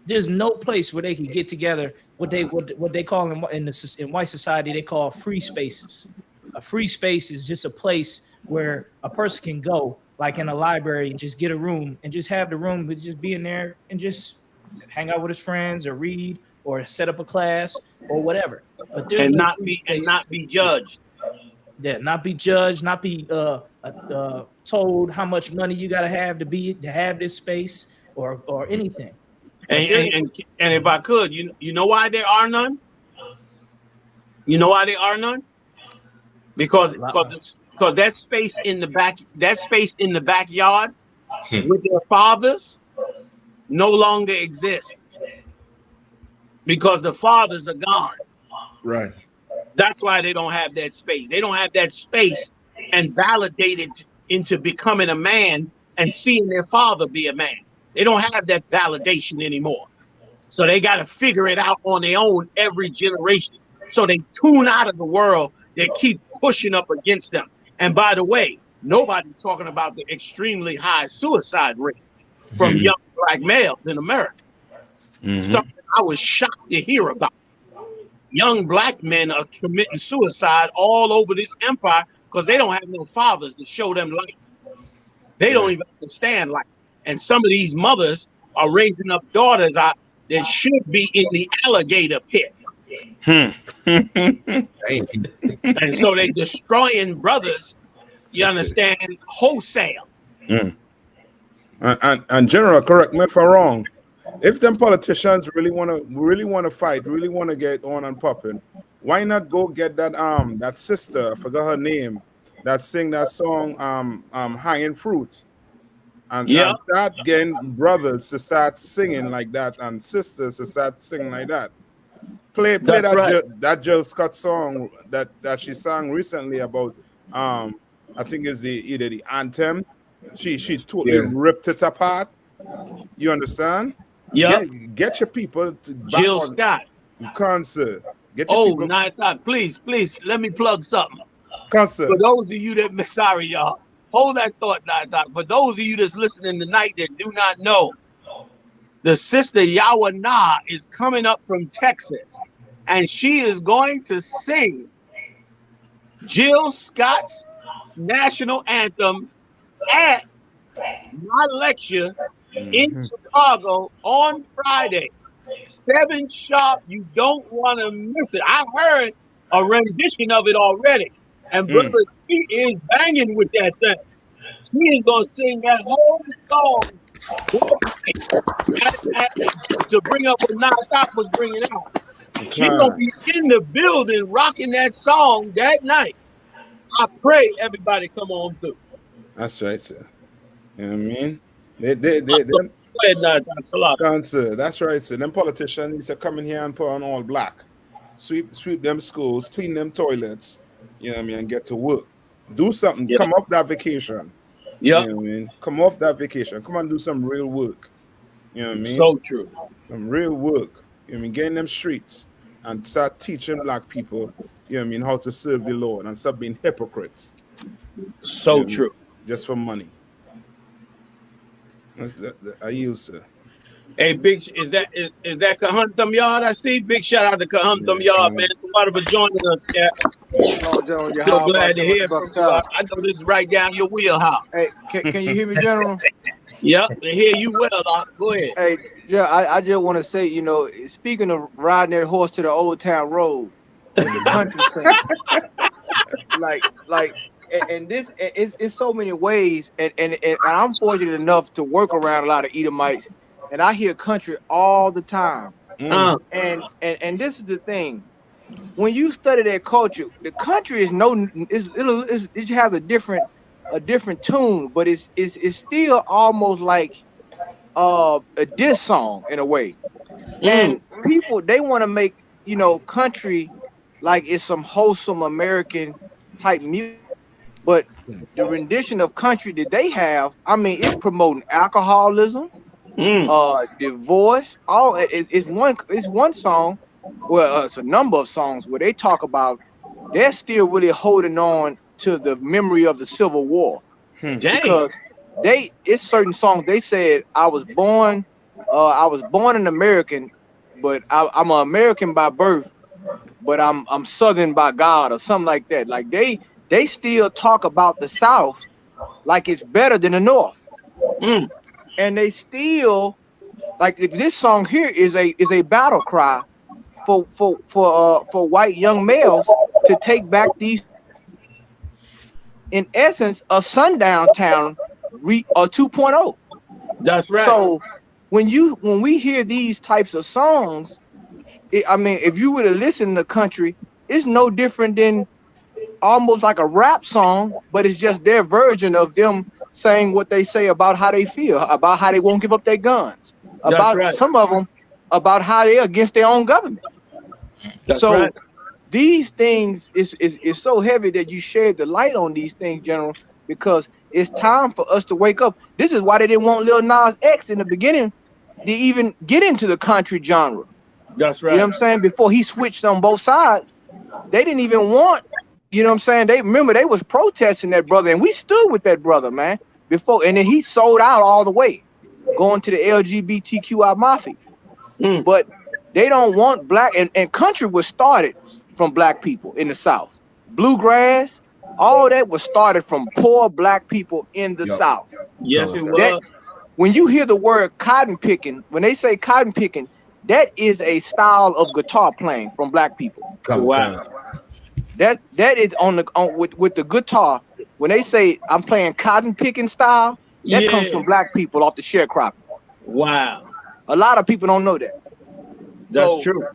There's no place where they can get together. What they call in white society, they call free spaces. A free space is just a place where a person can go, like in a library, and just get a room and just have the room, but just be in there and just hang out with his friends or read or set up a class or whatever. But there's not be judged. Yeah, not be judged, not be told how much money you gotta have to have this space or anything. And if I could, you know why there are none? You know why there are none? Because that space in the backyard with their fathers no longer exists. Because the fathers are gone. Right. That's why they don't have that space. They don't have that space and validated into becoming a man and seeing their father be a man. They don't have that validation anymore. So they got to figure it out on their own every generation. So they tune out of the world that keep pushing up against them. And by the way, nobody's talking about the extremely high suicide rate from young black males in America. Something I was shocked to hear about. Young black men are committing suicide all over this empire because they don't have no fathers to show them life. They don't even understand life. And some of these mothers are raising up daughters that should be in the alligator pit. And so they destroying brothers, you understand, wholesale. And General, correct me if I'm wrong. If them politicians really want to fight, really want to get on and popping, why not go get that sister, I forgot her name, that sing that song Hanging Fruit, and start getting brothers to start singing like that and sisters to start singing like that. Play that Jill Scott song that she sang recently about I think it's either the anthem. She totally ripped it apart. You understand? Yeah. Get your people to Jill Scott concert. Get your people. Now I thought, please, let me plug something. Concert. For those of you that sorry, y'all. Hold that thought, for those of you that's listening tonight that do not know, the sister Yahanna is coming up from Texas, and she is going to sing Jill Scott's national anthem at my lecture in Chicago on Friday, 7 sharp. You don't want to miss it. I heard a rendition of it already, and brother, she is banging with that thing. She is going to sing that whole song to bring up what Non-Stop was bringing out. She's going to be in the building rocking that song that night. I pray everybody come on through. That's right, sir. You know what I mean? Concert. That's right, sir. Them politicians need to come in here and put on all black. Sweep them schools, clean them toilets, you know what I mean, and get to work. Do something. Come off that vacation. Yeah. You know what I mean? Come off that vacation. Come on, do some real work. You know what I mean? So true. Some real work. You know what I mean? Get in them streets and start teaching black people, you know what I mean, how to serve the Lord and stop being hypocrites. So true. Just for money. I used to. Hey, big, is that Kahuntham Yard? I see. Big shout out to Kahuntham Yard, man. Somebody for joining us, Cat. So glad to hear from you. I know this is right down your wheelhouse. Hey, can you hear me, General? Yep, I hear you well. Go ahead. Hey, yeah, I just want to say, you know, speaking of riding that horse to the Old Town Road, in the country, and this it's so many ways, and I'm fortunate enough to work around a lot of Edomites, and I hear country all the time. And this is the thing. When you study that culture, the country is it has a different a different tune, but it's still almost like a diss song in a way. And people they want to make country like it's some wholesome American type music, but the rendition of country that they have, I mean, it's promoting alcoholism, divorce. All it's one song. Well, it's a number of songs where they talk about they're still really holding on to the memory of the Civil War because it's certain songs they said I was born an American, but I'm an American by birth, but I'm Southern by God or something like that. Like they still talk about the South like it's better than the North, and they still like this song here is a battle cry for white young males to take back these, in essence, a sundown town or 2.0. That's right. So when we hear these types of songs, I mean, if you were to listen to country, it's no different than almost like a rap song, but it's just their version of them saying what they say about how they feel, about how they won't give up their guns, about some of them, about how they're against their own government. That's so right. These things is so heavy that you shed the light on these things, General, because it's time for us to wake up. This is why they didn't want Lil Nas X in the beginning to even get into the country genre. That's right. You know what I'm saying? Before he switched on both sides, they didn't even want, you know what I'm saying? They remember they was protesting that brother, and we stood with that brother, man, before, and then he sold out all the way, going to the LGBTQI mafia. But they don't want black, and country was started from black people in the South. Bluegrass, all that was started from poor black people in the South. Yes, it was. When you hear the word cotton picking, when they say cotton picking, that is a style of guitar playing from black people. Wow. That is with the guitar. When they say I'm playing cotton picking style, that comes from black people off the sharecropping. Wow. A lot of people don't know that. That's true.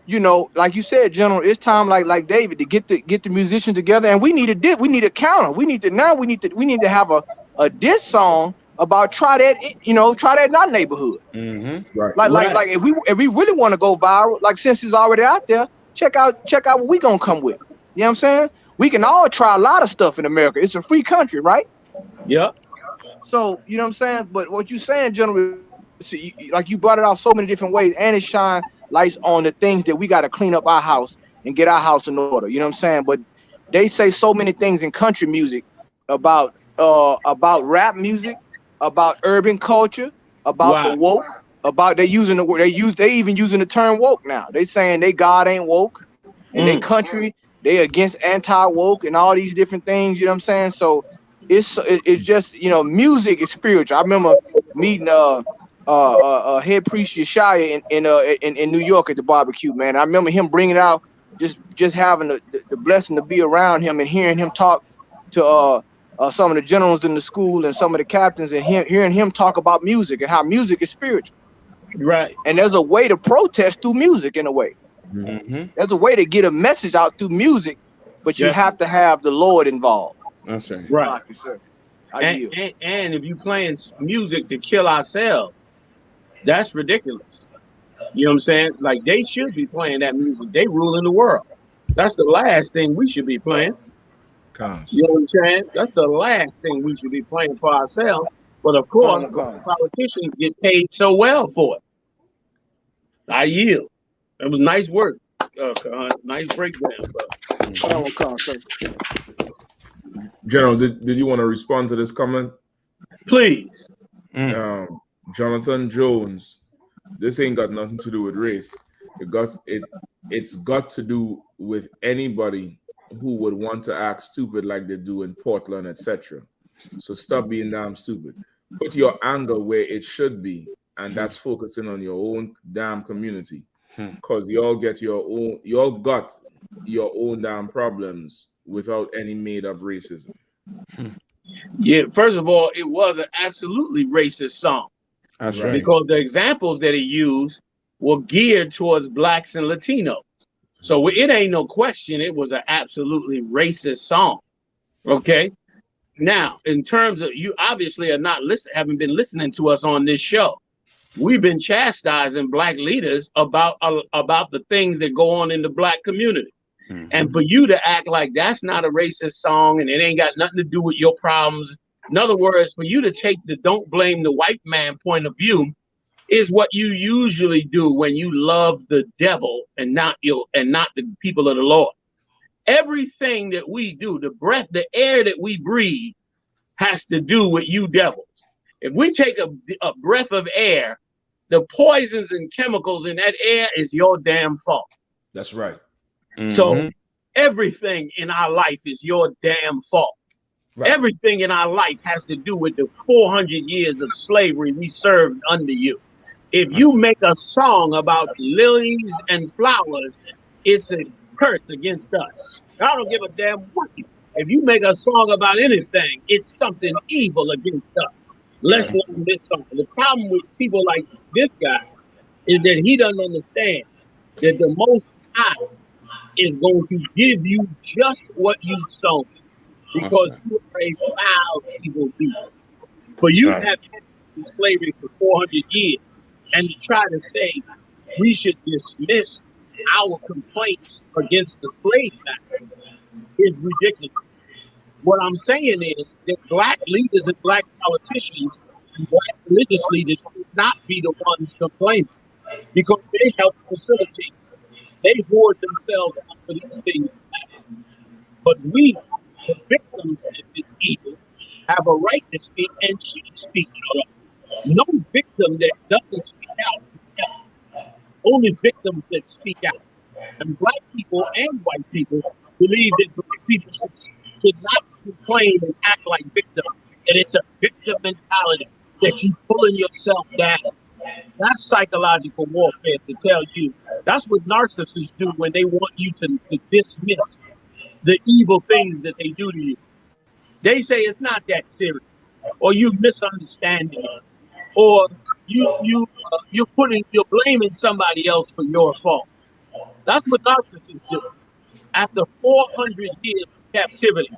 You know, like you said, General, it's time like David to get the musicians together, and we need a counter. We need to have a diss song about try that not neighborhood. Right. Like if we really want to go viral, like since it's already out there, check out what we gonna come with. You know what I'm saying? We can all try a lot of stuff in America. It's a free country, right? Yeah. So you know what I'm saying? But what you're saying, General, like you brought it out so many different ways, and it shine lights on the things that we got to clean up our house and get our house in order. You know what I'm saying? But they say so many things in country music about rap music, about urban culture, about the woke, about they even using the term woke now. They saying they God ain't woke, and they country, they against anti-woke and all these different things. You know what I'm saying? So it's just, music is spiritual. I remember meeting head priest Yeshaya in New York at the barbecue, man. I remember him bringing out just having the blessing to be around him and hearing him talk to some of the generals in the school and some of the captains, and hearing him talk about music and how music is spiritual. Right. And there's a way to protest through music in a way. There's a way to get a message out through music, but you have to have the Lord involved. That's right. Right. Like you said. And if you playing music to kill ourselves, that's ridiculous. You know what I'm saying? Like, they should be playing that music. They ruling the world. That's the last thing we should be playing. You know what I'm saying? That's the last thing we should be playing for ourselves. But of course, politicians get paid so well for it. I yield. It was nice work. Nice breakdown. General, did you want to respond to this comment? Please. Jonathan Jones, this ain't got nothing to do with race. It's got to do with anybody who would want to act stupid like they do in Portland, etc. So stop being damn stupid. Put your anger where it should be, and that's focusing on your own damn community. Because y'all got your own damn problems without any made up racism. Yeah, first of all, it was an absolutely racist song. That's right. Because the examples that he used were geared towards blacks and Latinos. So it ain't no question it was an absolutely racist song. Okay? Now, in terms of you, obviously are not haven't been listening to us on this show. We've been chastising black leaders about the things that go on in the black community. And for you to act like that's not a racist song and it ain't got nothing to do with your problems. In other words, for you to take the don't blame the white man point of view is what you usually do when you love the devil and not the people of the Lord. Everything that we do, the air that we breathe has to do with you devils. If we take a breath of air, the poisons and chemicals in that air is your damn fault. That's right. So everything in our life is your damn fault. Right. Everything in our life has to do with the 400 years of slavery we served under you. If you make a song about lilies and flowers, it's a curse against us. I don't give a damn what. If you make a song about anything, it's something evil against us. Let's learn this song. The problem with people like this guy is that he doesn't understand that the Most High is going to give you just what you sown, because you are a foul evil beast. For you have had in slavery for 400 years, and to try to say we should dismiss our complaints against the slave master is ridiculous. What I'm saying is that black leaders and black politicians and black religious leaders should not be the ones complaining, because they help facilitate. They hoard themselves out for these things. But we, the victims of this evil, have a right to speak and should speak out. No victim that doesn't speak out. Only victims that speak out. And black people and white people believe that black people should not complain and act like victims. And it's a victim mentality that you're pulling yourself down. That's psychological warfare to tell you. That's what narcissists do when they want you to dismiss the evil things that they do to you. They say it's not that serious, or you misunderstanding it, or you're blaming somebody else for your fault. That's what narcissists do. After 400 years of captivity,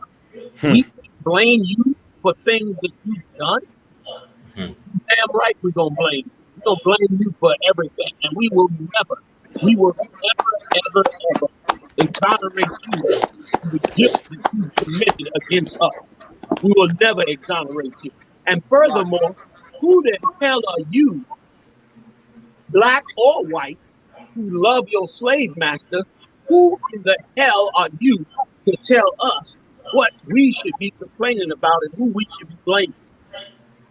we blame you for things that you've done. Damn right we're gonna blame you. We're gonna blame you for everything, and we will never, ever exonerate you for the guilt that you committed against us. We will never exonerate you. And furthermore, who the hell are you, black or white, who love your slave master? Who in the hell are you to tell us what we should be complaining about and who we should be blaming?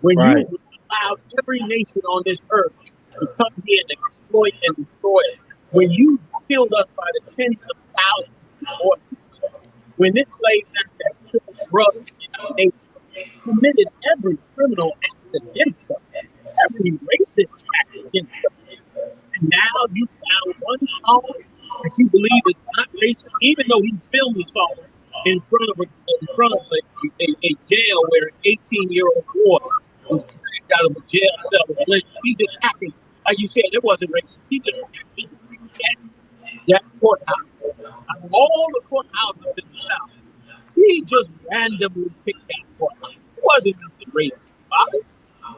When you allowed every nation on this earth to come here and exploit and destroy it, when you killed us by the tens of thousands, when this slave master killed brothers and committed every criminal act against us, every racist act against us, and now you found one song that you believe is not racist, even though he filmed the song in front of a jail where an 18-year-old boy was dragged out of a jail cell with lynched. He just happened, like you said, it wasn't racist. He just happened to that courthouse. Out of all the courthouses in the South, he just randomly picked that courthouse. It wasn't nothing racist about it.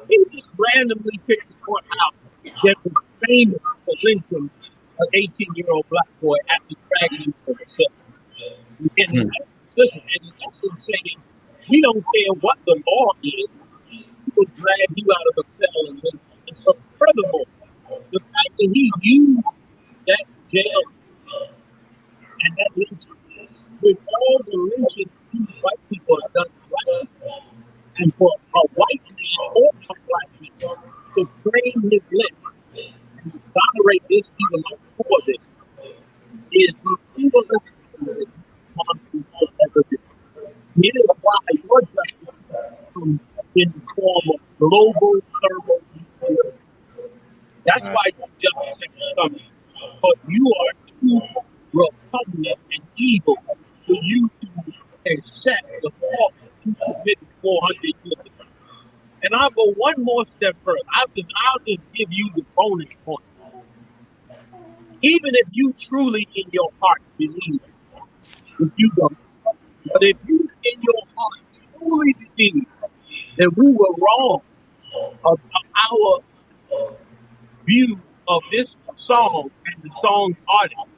He just randomly picked the courthouse that was famous for lynching an 18-year-old black boy after dragging him to the cell. And listen, in essence, saying, we don't care what the law is, we will drag you out of a cell and lynch you. But furthermore, the fact that he used that jail cell and that lynching, with all the lynching that white people have done to white people, and for a white man or a black people to frame his lips and exonerate this even before this is the evil that monsters will ever do. It is why your justice comes in the form of global thermonuclear. That's why your justice is coming. But you are too repugnant and evil for you to accept the fault that you committed 400 years ago. And I'll go one more step further. I'll just give you the bonus point. Even if you truly in your heart believe it, if you don't, but if you in your heart truly believe believe that we were wrong of our view of this song and the song's artist.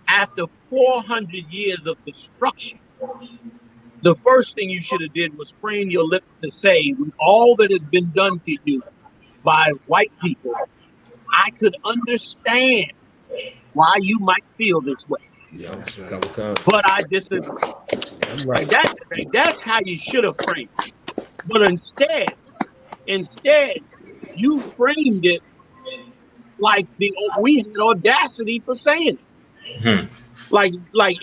After 400 years of destruction, the first thing you should have did was frame your lips to say, with all that has been done to you by white people, I could understand why you might feel this way. Yeah, but I disagree. Right. That's how you should have framed it. But instead, you framed it like we had audacity for saying it. Like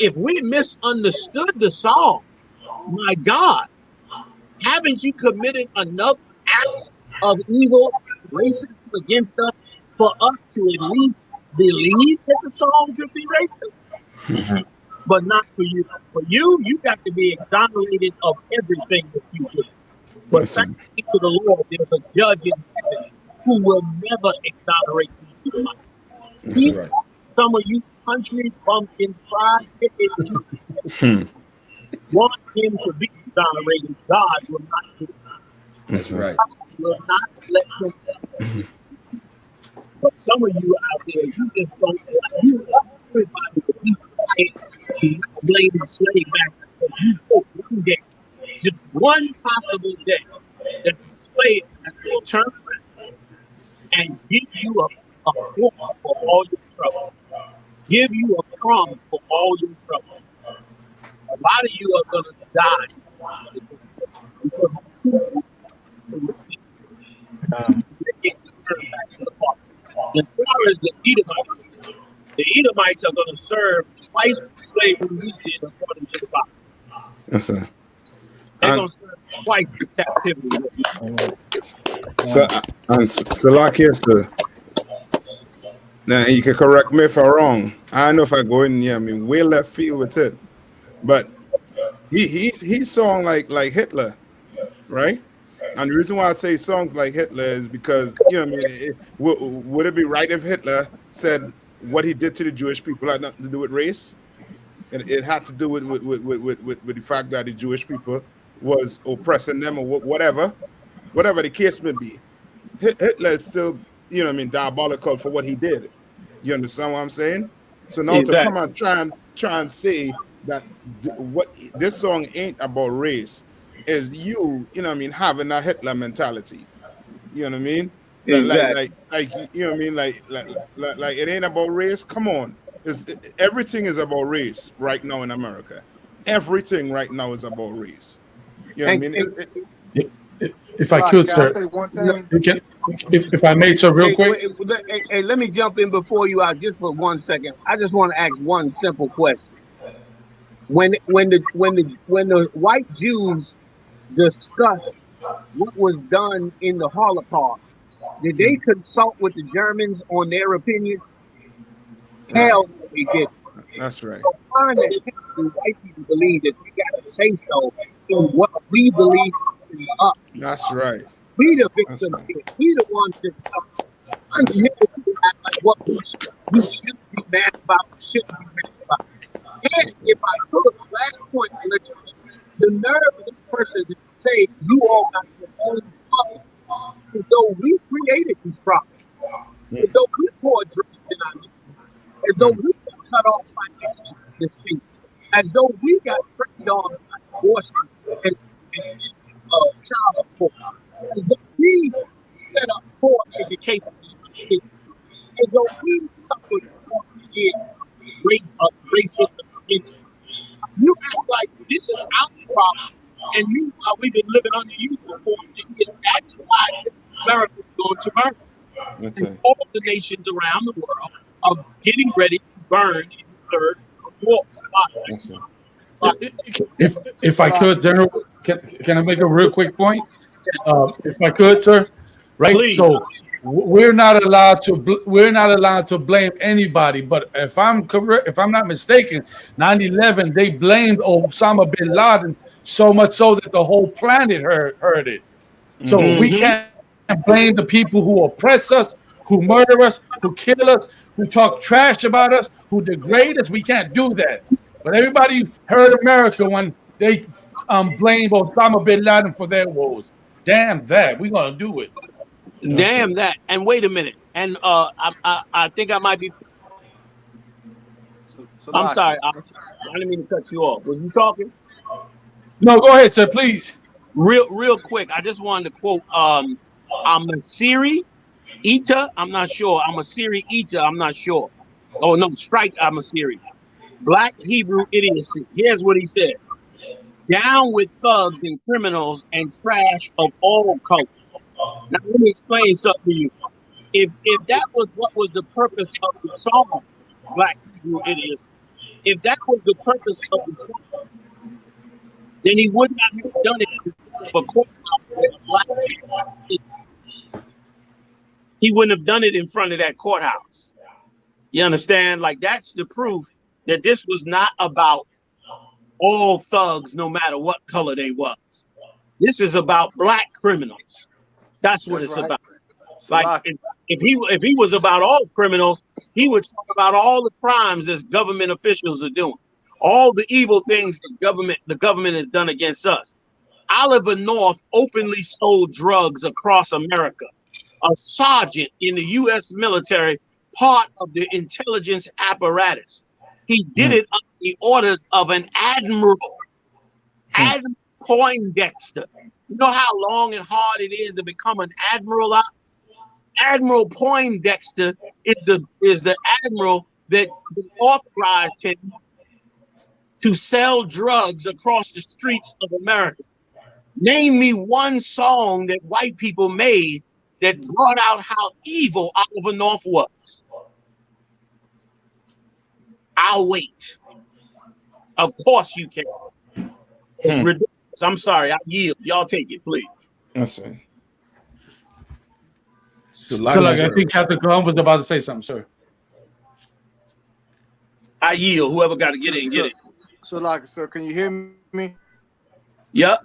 if we misunderstood the song, my God, haven't you committed enough acts of evil, racism against us for us to at least believe that the song could be racist? But not for you. For you, you got to be exonerated of everything that you do. But thanks be to the Lord, there's a judge in heaven who will never exonerate you. Even right. some of you country bumpkin fried chicken want him to be exonerated. God will not do it. That's right. God will not let him. But some of you out there, you just don't like you want everybody to be quiet and not blame the slave master. But you hope one day, just one possible day, that the slave master will turn around and give you a form for all your trouble. Give you a crumb for all your trouble. A lot of you are going to die because to repeat. Turn back to the Father. As far as the Edomites are going to serve twice the slavery we did according to the Bible. They're going to serve twice the captivity. So, and Salakia, sir. Now you can correct me if I'm wrong. I don't know if I go in here. I mean, way left field with it, but he song like Hitler, right? And the reason why I say songs like Hitler is because, you know, what I mean, would it be right if Hitler said what he did to the Jewish people had nothing to do with race? And it had to do with the fact that the Jewish people was oppressing them or whatever the case may be. Hitler is still, you know what I mean, diabolical for what he did. You understand what I'm saying? So now to come and try and say that what this song ain't about race is you know what I mean, having that Hitler mentality. You know what I mean? Like you know what I mean? Like it ain't about race. Come on. Everything is about race right now in America. Everything right now is about race. You know what I mean? If I could, sir. If I may, sir, real quick. Hey, let me jump in before you out just for 1 second. I just want to ask one simple question. When the white Jews discussed what was done in the Holocaust, did they consult with the Germans on their opinion? Hell no, they didn't. That's right. So find that white people believe that we got to say so in what we believe in us. That's right. We the victims here. We the ones that suffer. I'm here to act like what we should be mad about, we shouldn't be mad about. And if I could, last point, the nerve of this person to say you all got your own problems, as though we created these problems, as though we poured drugs in our nation, as though we got cut off financially from this thing, as though we got trained on by abortion and child support, as though we set up poor education in the as though we suffered 40 years of racism against us. You act like this is our problem, and meanwhile we've been living under you for 40 years. That's why America is going to burn. And all the nations around the world are getting ready to burn in the third world. If I could, General, can I make a real quick point? If I could, sir. Right. Please. So we're not allowed to blame anybody. But if I'm correct, if I'm not mistaken, 9/11 they blamed Osama bin Laden so much so that the whole planet heard it. So we can't blame the people who oppress us, who murder us, who kill us, who talk trash about us, who degrade us. We can't do that. But everybody heard America when they blame Osama bin Laden for their woes. Damn that. We're going to do it. Damn that. And wait a minute. And I think I might be. I'm sorry. I didn't mean to cut you off. Was you talking? No, go ahead, sir, please. Real quick. I just wanted to quote Amasiri Ita. I'm not sure. Amasiri Ita. I'm not sure. Oh no, strike Amasiri. Black Hebrew idiocy. Here's what he said. Down with thugs and criminals and trash of all colors. Now let me explain something to you. If that was what was the purpose of the song, Black Hebrew idiocy, if that was the purpose of the song, then he would not have done it for courthouse where black people. He wouldn't have done it in front of that courthouse. You understand? Like that's the proof that this was not about all thugs, no matter what color they was. This is about black criminals. That's what it's about. Like if he was about all criminals, he would talk about all the crimes that government officials are doing, all the evil things the government has done against us. Oliver North openly sold drugs across America. A sergeant in the U.S. military, part of the intelligence apparatus. He did it under the orders of an admiral, Admiral Poindexter. You know how long and hard it is to become an admiral? Admiral Poindexter is the admiral that authorized him to sell drugs across the streets of America. Name me one song that white people made that brought out how evil Oliver North was. I'll wait. Of course you can. It's ridiculous. I'm sorry. I yield. Y'all take it, please. That's right. So like, I think Captain Colum was about to say something, sir. I yield. Whoever got to get in, get it. So, like, sir, can you hear me? Yep.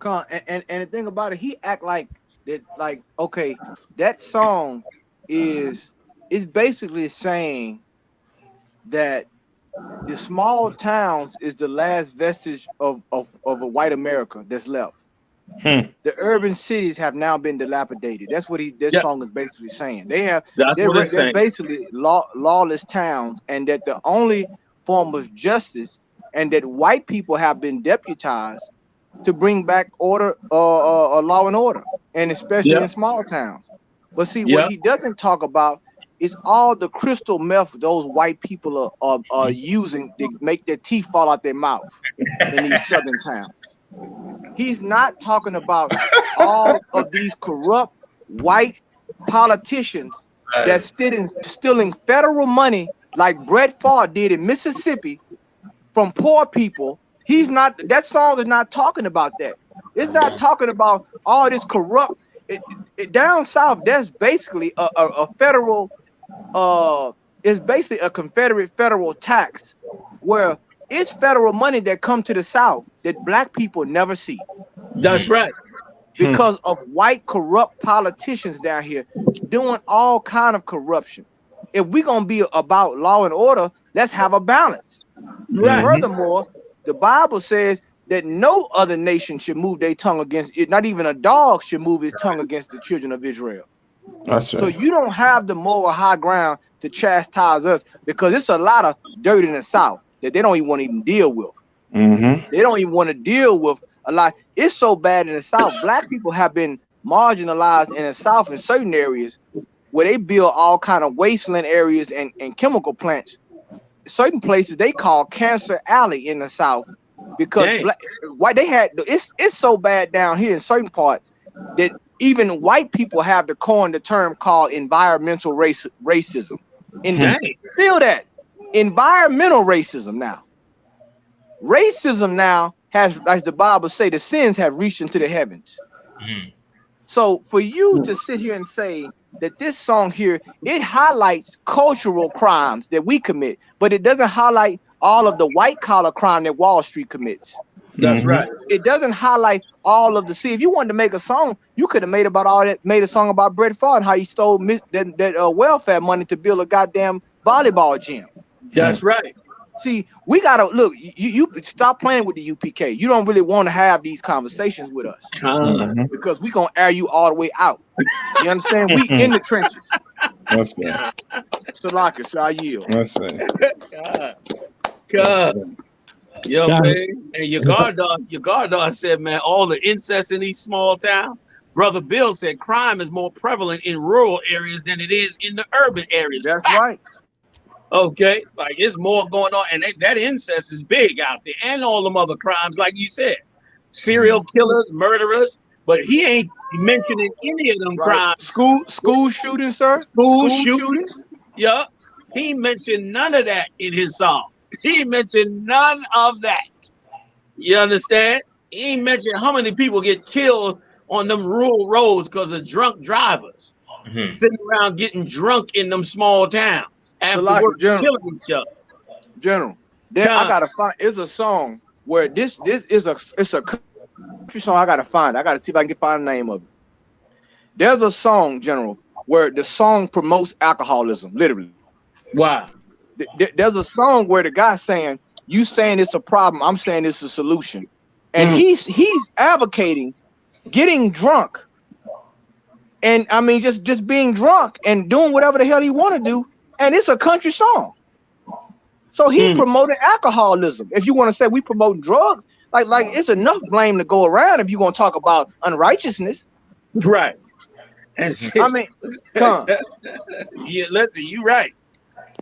And the thing about it, he act like that. Like, okay, that song is basically saying that the small towns is the last vestige of a white America that's left. The urban cities have now been dilapidated. That's what this song is basically saying. They're basically lawless towns, and that the only form of justice, and that white people have been deputized to bring back order, law and order, and especially in small towns. But see, what he doesn't talk about is all the crystal meth those white people are using to make their teeth fall out their mouth in these southern towns. He's not talking about all of these corrupt white politicians that's stealing federal money like Brett Favre did in Mississippi from poor people. That song is not talking about that. It's not talking about all this corrupt. Down south, there's basically a federal, it's basically a Confederate federal tax where it's federal money that come to the South that black people never see. That's right. Because of white corrupt politicians down here doing all kind of corruption. If we're going to be about law and order, let's have a balance. Right. Furthermore, the Bible says that no other nation should move their tongue against it. Not even a dog should move his tongue against the children of Israel. That's right. So you don't have the moral high ground to chastise us, because it's a lot of dirt in the South that they don't even want to deal with. They don't even want to deal with a lot. It's so bad in the South. Black people have been marginalized in the South in certain areas where they build all kind of wasteland areas and chemical plants. Certain places they call Cancer Alley in the South, because it's so bad down here in certain parts that even white people have coined the term called environmental racism. Feel that. Environmental racism now. Racism now has, as the Bible say, the sins have reached into the heavens. So for you to sit here and say that this song here, it highlights cultural crimes that we commit, but it doesn't highlight all of the white collar crime that Wall Street commits. That's right. It doesn't highlight all of the. See, if you wanted to make a song, you could have made a song about Brett Favre and how he stole that welfare money to build a goddamn volleyball gym. That's right. See, we gotta look. You stop playing with the UPK. You don't really want to have these conversations with us because we gonna air you all the way out. You understand? We in the trenches. That's right. Salaka, so I yield. That's right. God. You know what I'm saying? And your guard said, man, all the incest in these small towns. Brother Bill said crime is more prevalent in rural areas than it is in the urban areas. That's right. Okay, like it's more going on, and that incest is big out there, and all them other crimes, like you said, serial killers, murderers. But he ain't mentioning any of them crimes. School shootings, sir. School shootings. Yeah, he mentioned none of that in his song. He mentioned none of that. You understand? He ain't mentioned how many people get killed on them rural roads because of drunk drivers sitting around getting drunk in them small towns after work, killing each other. General, I gotta find. It's a song where this is a country song. I gotta find. I gotta see if I can find the name of it. There's a song, General, where the song promotes alcoholism. Literally. Wow. There's a song where the guy's saying, "You saying it's a problem. I'm saying it's a solution," and he's advocating getting drunk, and I mean just being drunk and doing whatever the hell he want to do, and it's a country song. So he promoted alcoholism. If you want to say we promote drugs, like it's enough blame to go around if you're gonna talk about unrighteousness, right? And I mean, come. Yeah, listen, you right.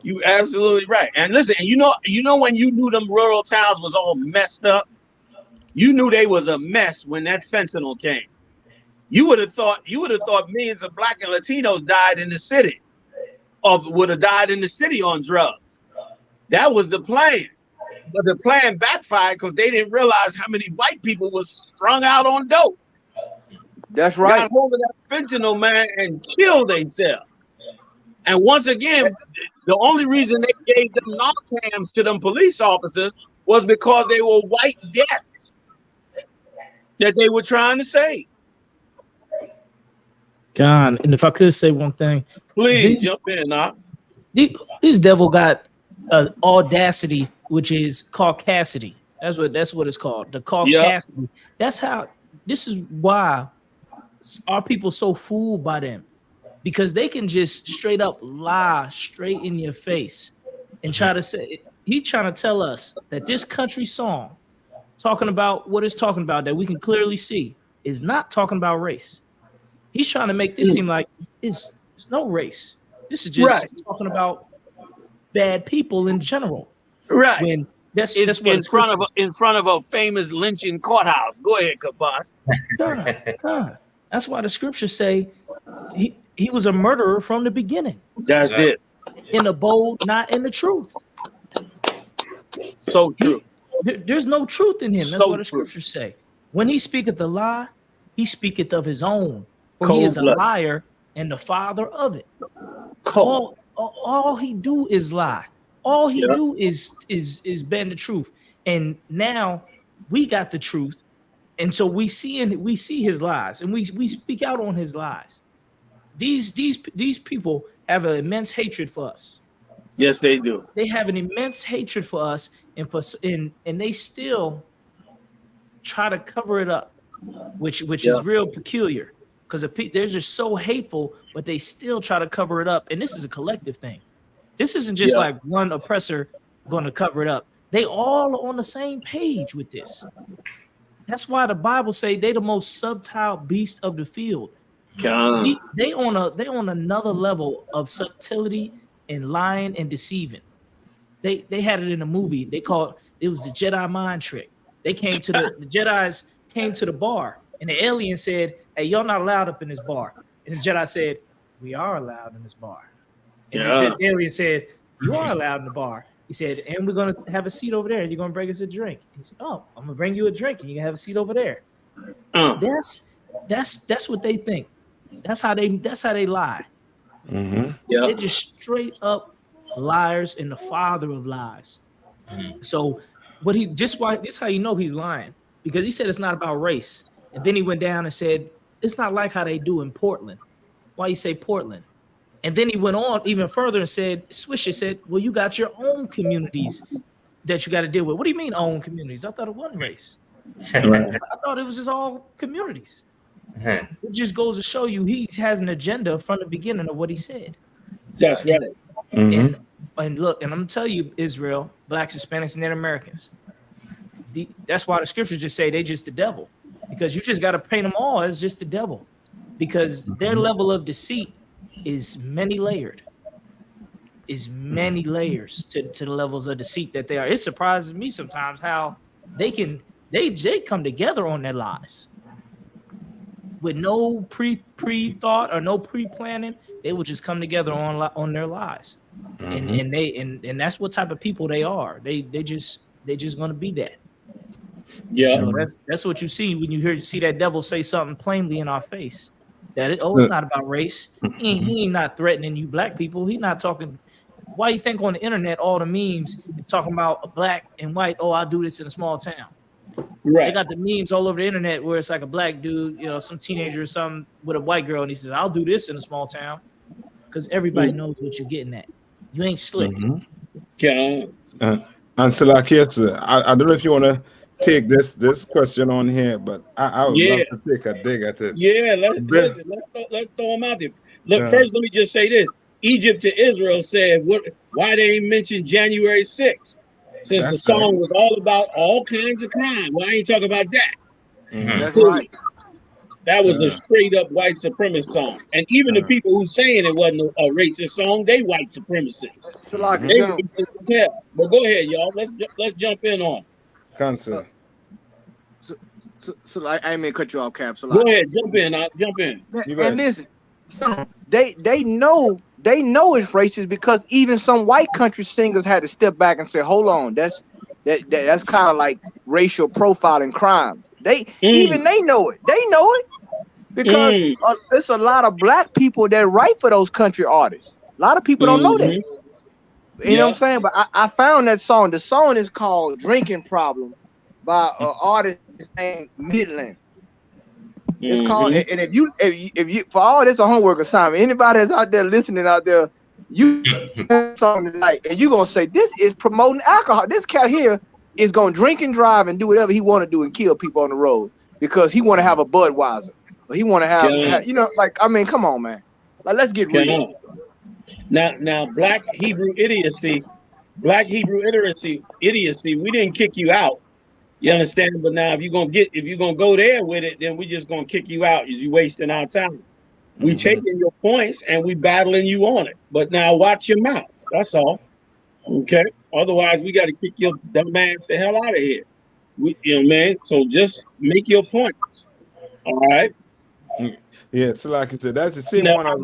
You absolutely right. And listen, and you know when you knew them rural towns was all messed up, you knew they was a mess when that fentanyl came. You would have thought millions of Black and Latinos died in the city, or would have died in the city on drugs. That was the plan. But the plan backfired because they didn't realize how many white people was strung out on dope. That's right. Got hold of that fentanyl, man, and killed themselves. And once again, the only reason they gave them Narcans to them police officers was because they were white deaths that they were trying to save. God, and if I could say one thing, please jump in, now. This devil got audacity, which is caucasity. That's what it's called. The caucasity. Yep. This is why our people so fooled by them. Because they can just straight up lie straight in your face and try to say, he's trying to tell us that this country song talking about what it's talking about that we can clearly see is not talking about race. He's trying to make this seem like it's no race. This is just talking about bad people in general. Right. When that's what in front of a famous lynching courthouse. Go ahead, Kabash. God. That's why the scriptures say he was a murderer from the beginning. That's it. In the bold, not in the truth. So true. There's no truth in him. That's what the scriptures say. When he speaketh a lie, he speaketh of his own. For he is a liar and the father of it. All he do is lie. All he do is bend the truth. And now we got the truth. And so we see his lies, and we speak out on his lies. These people have an immense hatred for us. Yes, they do. They have an immense hatred for us, and they still try to cover it up, which is real peculiar, because they're just so hateful, but they still try to cover it up. And this is a collective thing. This isn't just like one oppressor going to cover it up. They all are on the same page with this. That's why the Bible say they the most subtle beast of the field. They on another level of subtlety and lying and deceiving. They had it in a movie. It was the Jedi mind trick. They came to the Jedis came to the bar, and the alien said, "Hey, y'all not allowed up in this bar." And the Jedi said, "We are allowed in this bar." And the alien said, "You are allowed in the bar." He said, "And we're gonna have a seat over there, and you're gonna bring us a drink." He said, "Oh, I'm gonna bring you a drink, and you can have a seat over there." That's what they think. That's how they lie. They're just straight up liars and the father of lies. So this is how you know he's lying, because he said it's not about race, and then he went down and said it's not like how they do in Portland. Why you say Portland? And then he went on even further and said, Swisher said, well, you got your own communities that you got to deal with. What do you mean own communities? I thought it wasn't race. Right. I thought it was just all communities. It just goes to show you he has an agenda from the beginning of what he said. That's right. And look, and I'm gonna tell you, Israel, blacks, Hispanics, and Native Americans. That's why the scriptures just say they just the devil, because you just got to paint them all as just the devil, because their level of deceit is many layered. Is many layers to the levels of deceit that they are. It surprises me sometimes how they come together on their lies with no pre-thought or no pre-planning. They will just come together on their lies, and that's what type of people they are. They just gonna be that. Yeah. So that's what you see when you see that devil say something plainly in our face. That it's not about race. He ain't not threatening you black people. He's not talking. Why you think on the internet all the memes is talking about black and white? Oh, I'll do this in a small town. Right. They got the memes all over the internet where it's like a black dude, some teenager or something with a white girl, and he says, "I'll do this in a small town," because everybody knows what you're getting at. You ain't slick. And so, like, yes, I don't know if you want to take this question on here, but I would love to take a dig at it. Yeah, let's throw them out there. Look, first, let me just say this. Egypt to Israel said, why they ain't mention January 6th? Since the song was all about all kinds of crime. Why ain't talk about that? That's right. That was a straight up white supremacist song. And even the people who saying it wasn't a racist song, they white supremacists. But go ahead, y'all. Let's jump in on. Concert. So I ain't mean to cut you off, Cap. So go ahead, jump in. I'll jump in. And listen, they know it's racist because even some white country singers had to step back and say, "Hold on, that's kind of like racial profiling crime." Even they know it. They know it because it's a lot of black people that write for those country artists. A lot of people don't know that. You know what I'm saying? But I found that song. The song is called "Drinking Problem" by an artist named Midland. It's called, and if you for all this a homework assignment, anybody that's out there listening out there, you song tonight, and you gonna say this is promoting alcohol. This cat here is gonna drink and drive and do whatever he want to do and kill people on the road because he want to have a Budweiser or he want to have, like, I mean, come on, man, like, let's get real. Now, black Hebrew idiocy, we didn't kick you out. You understand? But now if you're gonna go there with it, then we just gonna kick you out because you're wasting our time. We taking your points and we battling you on it. But now watch your mouth. That's all. Okay. Otherwise, we got to kick your dumb ass the hell out of here. Man. So just make your points. All right. Yeah. So like I said, that's the same one. I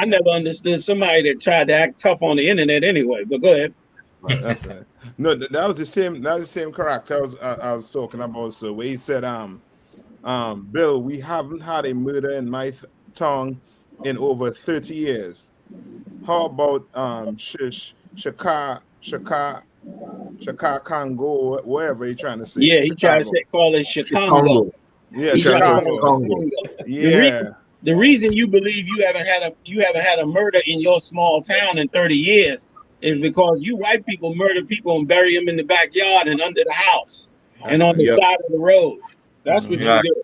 never understood somebody that tried to act tough on the internet anyway. But go ahead. Right, that's right. No, that was the same. That was the same character I was talking about. So where he said, Bill, we haven't had a murder in my tongue in over 30 years. How about Shaka Congo, whatever he's trying to say. Yeah, he tried to call it Chicago. Yeah, Chicago. Yeah. The reason you believe you haven't had a murder in your small town in 30 years is because you white people murder people and bury them in the backyard and under the house and on the side of the road. That's what you do.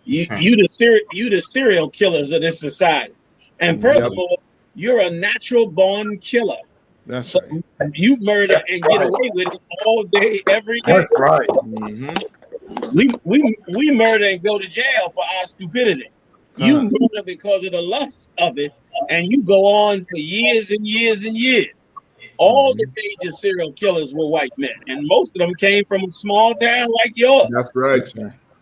You the serial killers of this society. And furthermore, you're a natural born killer. That's right. You murder and get away with it all day, every day. That's right. We murder and go to jail for our stupidity. You murder because of the lust of it, and you go on for years and years and years. All the major serial killers were white men, and most of them came from a small town like yours. That's right.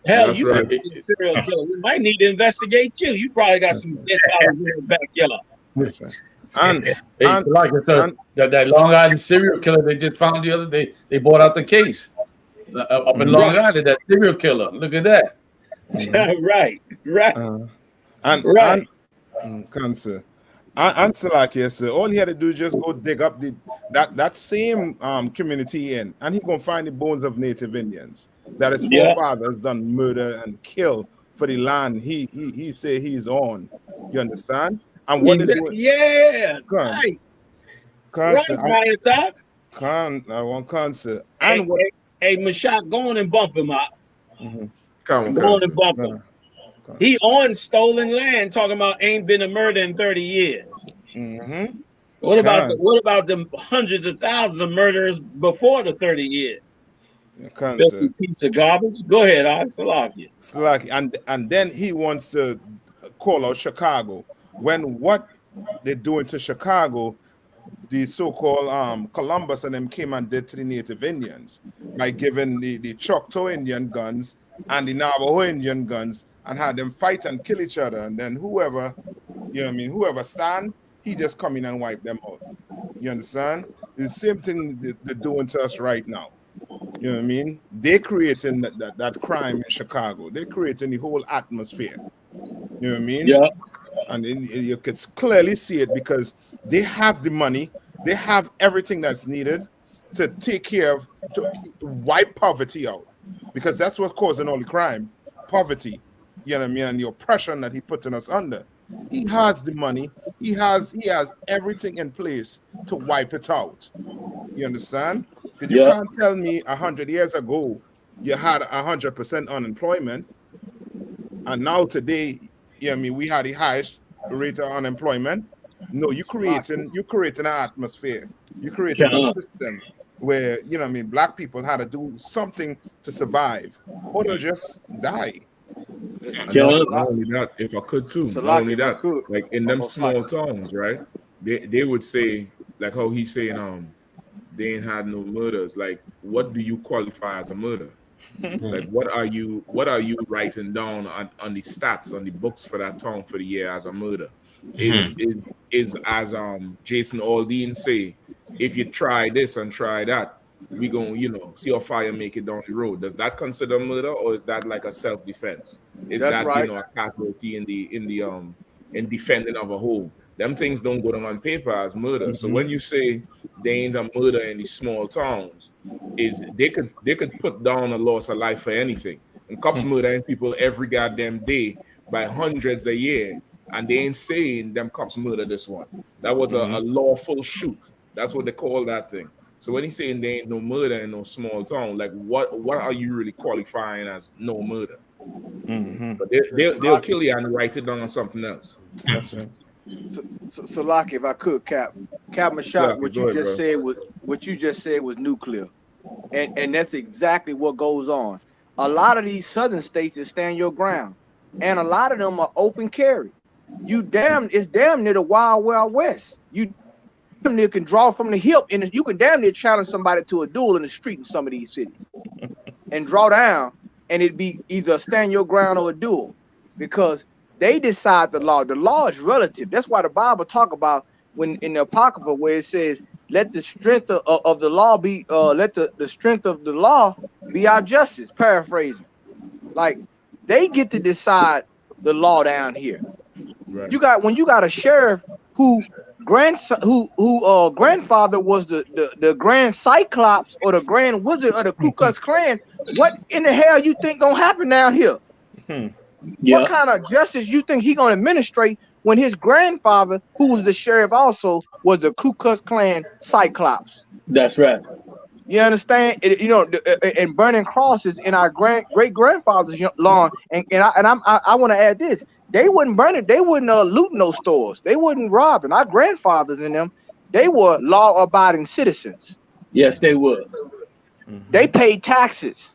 Hell, That's you right. a serial killer. We might need to investigate you. You probably got some dead bodies in your backyard. Like I said, that Long Island serial killer they just found the other day, they bought out the case up in Long Island. That serial killer. Look at that. Right. Cancer. Answer like yes, all he had to do is just go dig up that same community and he gonna find the bones of Native Indians that his forefathers done murder and kill for the land he say he's on. You understand? And what is right. Cancer. I want cancer. And what? Hey, Mashak, go on and bump him out. Come on, Go on and bump him. He on stolen land talking about ain't been a murder in 30 years. What about the hundreds of thousands of murderers before the 30 years? Filthy piece of garbage. Go ahead, Salaki. And then he wants to call out Chicago when what they're doing to Chicago, the so-called Columbus and them came and did to the Native Indians by giving the Choctaw Indian guns and the Navajo Indian guns and had them fight and kill each other. And then whoever, you know what I mean, whoever stand, he just come in and wipe them out. You understand? The same thing they're doing to us right now. You know what I mean? They're creating that crime in Chicago. They're creating the whole atmosphere. You know what I mean? Yeah. And you can clearly see it because they have the money. They have everything that's needed to take care of, to wipe poverty out. Because that's what's causing all the crime. Poverty. You know what I mean? And the oppression that he's putting us under. He has the money. He has everything in place to wipe it out. You understand? Because you can't tell me 100 years ago you had 100% unemployment, and now today, you know what I mean, we had the highest rate of unemployment. No, you're creating an atmosphere. You're creating a system where, you know what I mean, black people had to do something to survive, or they'll just die. Not only that, if I could too, not only that, like in them small towns, right? They would say, like how he's saying, they ain't had no murders. Like, what do you qualify as a murder? Like, what are you writing down on the stats, on the books for that town for the year as a murder? Is as Jason Aldean say, if you try this and try that, we gonna, you know, see how far you make it down the road. Does that consider murder, or is that like a self-defense? Is that you know, a casualty in defending of a whole? Them things don't go down on paper as murder. So when you say they ain't a murder in these small towns, is they could put down a loss of life for anything. And cops murdering people every goddamn day by hundreds a year, and they ain't saying them cops murder this one. That was a lawful shoot. That's what they call that thing. So when he's saying there ain't no murder in no small town, like what are you really qualifying as no murder? But they'll kill you and write it down on something else. That's right. So Lockie, if I could, Captain Mashak, what you just said was nuclear, and that's exactly what goes on. A lot of these southern states is stand your ground, and a lot of them are open carry. It's damn near the wild west. You damn near can draw from the hip, and you can damn near challenge somebody to a duel in the street in some of these cities, and draw down, and it'd be either stand your ground or a duel, because they decide the law. The law is relative. That's why the Bible talk about when in the Apocrypha where it says, "Let the strength of the law be, let the strength of the law be our justice." Paraphrasing, like they get to decide the law down here. Right. When you got a sheriff who grandfather was the grand Cyclops or the grand wizard of the Ku Klux Klan. What in the hell you think gonna happen down here? What kind of justice you think he gonna administrate when his grandfather, who was the sheriff also, was the Ku Klux Klan Cyclops? That's right. You understand? And burning crosses in our great grandfather's lawn. And I want to add this: they wouldn't burn it. They wouldn't loot no stores. They wouldn't rob. And our grandfathers in them, they were law-abiding citizens. Yes, they would. They paid taxes.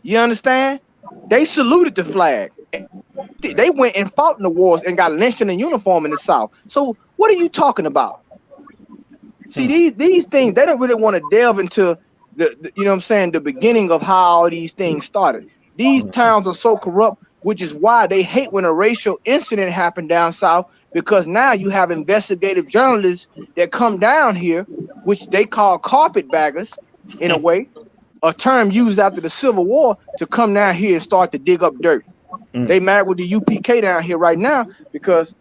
You understand? They saluted the flag. They went and fought in the wars and got lynched in a uniform in the South. So what are you talking about? See, these things, they don't really want to delve into the you know what I'm saying, the beginning of how all these things started. These towns are so corrupt, which is why they hate when a racial incident happened down South, because now you have investigative journalists that come down here, which they call carpetbaggers in a way, a term used after the Civil War, to come down here and start to dig up dirt. They mad with the U.P.K. down here right now because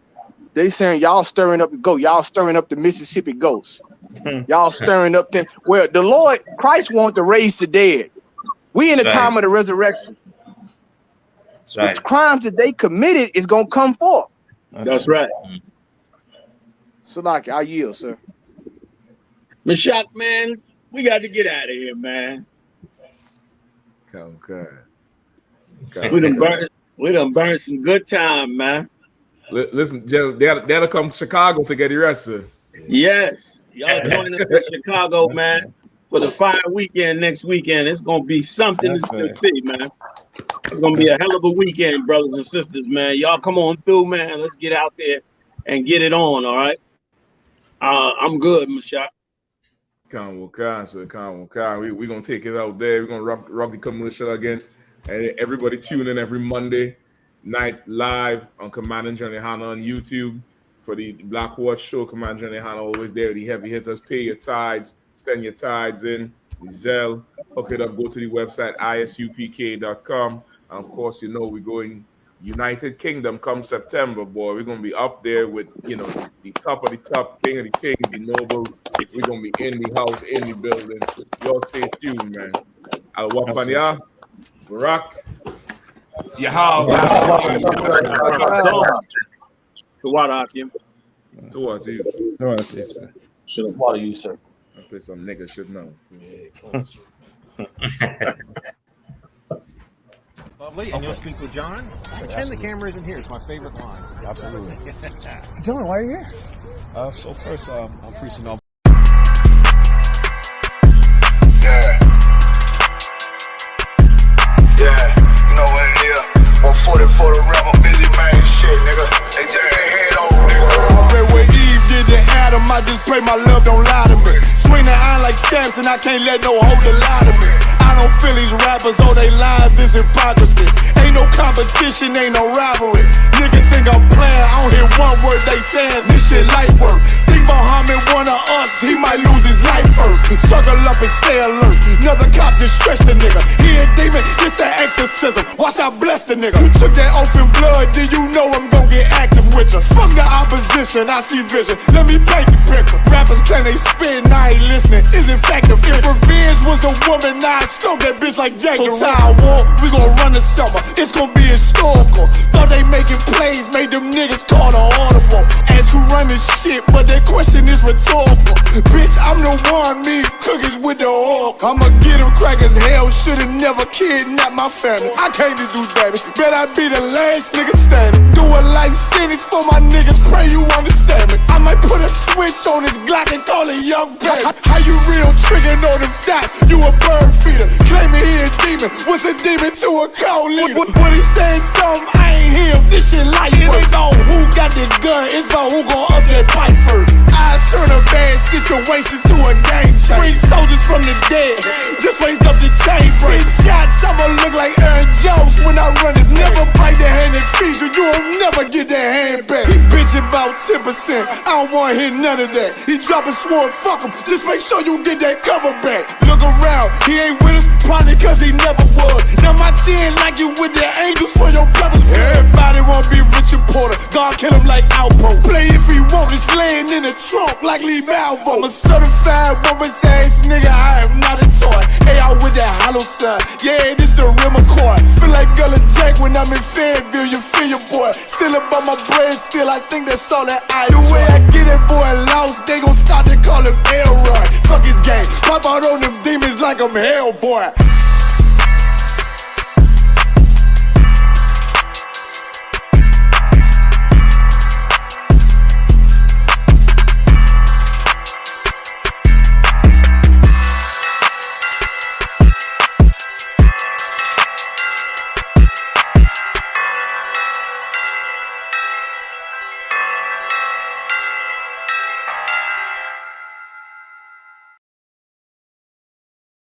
they saying y'all stirring up the goat, y'all stirring up the Mississippi ghosts. Y'all stirring up them. Well, the Lord Christ wanted to raise the dead. We in the time of the resurrection. That's right. The crimes that they committed is gonna come forth. That's right. So, like, I yield, sir. Mashak, man, we got to get out of here, man. Okay. We done burned some good time, man. Listen, they'll come to Chicago to get arrested. Yes. Y'all join us in Chicago, man, for the fire weekend next weekend. It's going to be something to see, man. It's going to be a hell of a weekend, brothers and sisters, man. Y'all come on through, man. Let's get out there and get it on, all right? I'm good, Mashak. We're going to take it out there. We're going to rock the commercial again. And everybody tune in every Monday night live on Command Johnny Yahanna on YouTube for the Black Watch Show. Command Johnny Yahanna always there. The heavy hitters. Pay your tithes. Send your tithes in. Zelle. Hook it up. Go to the website I.S.U.P.K.com. And of course, you know we're going United Kingdom come September, boy. We're going to be up there with, you know, the top of the top, king of the king, the nobles. We're going to be in the house, in the building. Y'all stay tuned, man. I'll walk on ya. Barack. Yahanna. To what, Akim? To what, you? To what, sir? Should have water you, sir. I play some nigga should know. Lovely, and you'll speak with John. Pretend the camera isn't here. It's my favorite line. Absolutely. So, John, why are you here? So first, I'm preaching on. Yeah, you know what it is. 140 for the rebel, busy man, shit, nigga. They take their head over, nigga. I read what Eve did to Adam. I just pray my love don't lie to me. Swing the iron like stamps, and I can't let no holder lie to me. I don't feel these rappers, all they lies is hypocrisy. Ain't no competition, ain't no rivalry. Niggas think I'm playing, I don't hear one word they saying. This shit light work. Think Muhammad one of us, he might lose his life first. Circle up and stay alert. Another cop just stretch the nigga. He a demon, this an exorcism. Watch I bless the nigga. You took that oath in blood, then you know I'm gon' get active with you. Fuck the opposition, I see vision. Let me paint the picture. Rappers claim they spit and I ain't listening. Is effective. If revenge was a woman, now I stroke that bitch like Jackie. So time war, we gon' run the summer. It's gon' be historical. Thought they making plays, made them niggas call the audible. Ask who run this shit, but that question is rhetorical. Bitch, I'm the one, me cookies with the oil. I'ma get them crackers, hell, should've never kidnapped my family. I can't do baby, bet I be the last nigga standing. Do a life sentence for my niggas, pray you understand me. I might put a switch on this Glock and call it young baby. How you real triggering on them dots? You a bird feeder, claiming he a demon. What's a demon to a cold leader? What he saying something, I ain't hear him. This shit light work. It ain't on who got the gun, it's on who gon' up that pipe first. I turn a bad situation to a game change. Bring soldiers from the dead, just raised up the chain frame. Shots, I'ma look like Aaron Jones when I run it. Never bite the hand and feed you, you'll never get that hand back. He bitching about 10%, I don't wanna hear none of that. He dropping sword, fuck him, just make sure you get that cover back. Look around, he ain't with us, probably cause he never was. Now my chin like you with the angels for your brothers. Everybody wanna be Richard Porter, God kill him like Alpo. Play if he want, it's laying in the trunk like Lee Malvo. I'm a certified woman's ass nigga, I am not a toy. Hey, I with that hollow side, yeah, this the real McCoy. Feel like Gullah Jack when I'm in Fayetteville, you feel your boy. Still up on my brain, still I think that's all that I do. The way I get that boy lost, they gon' start to call him Elroy. Fuck his game, pop out on them demons like I'm Hellboy.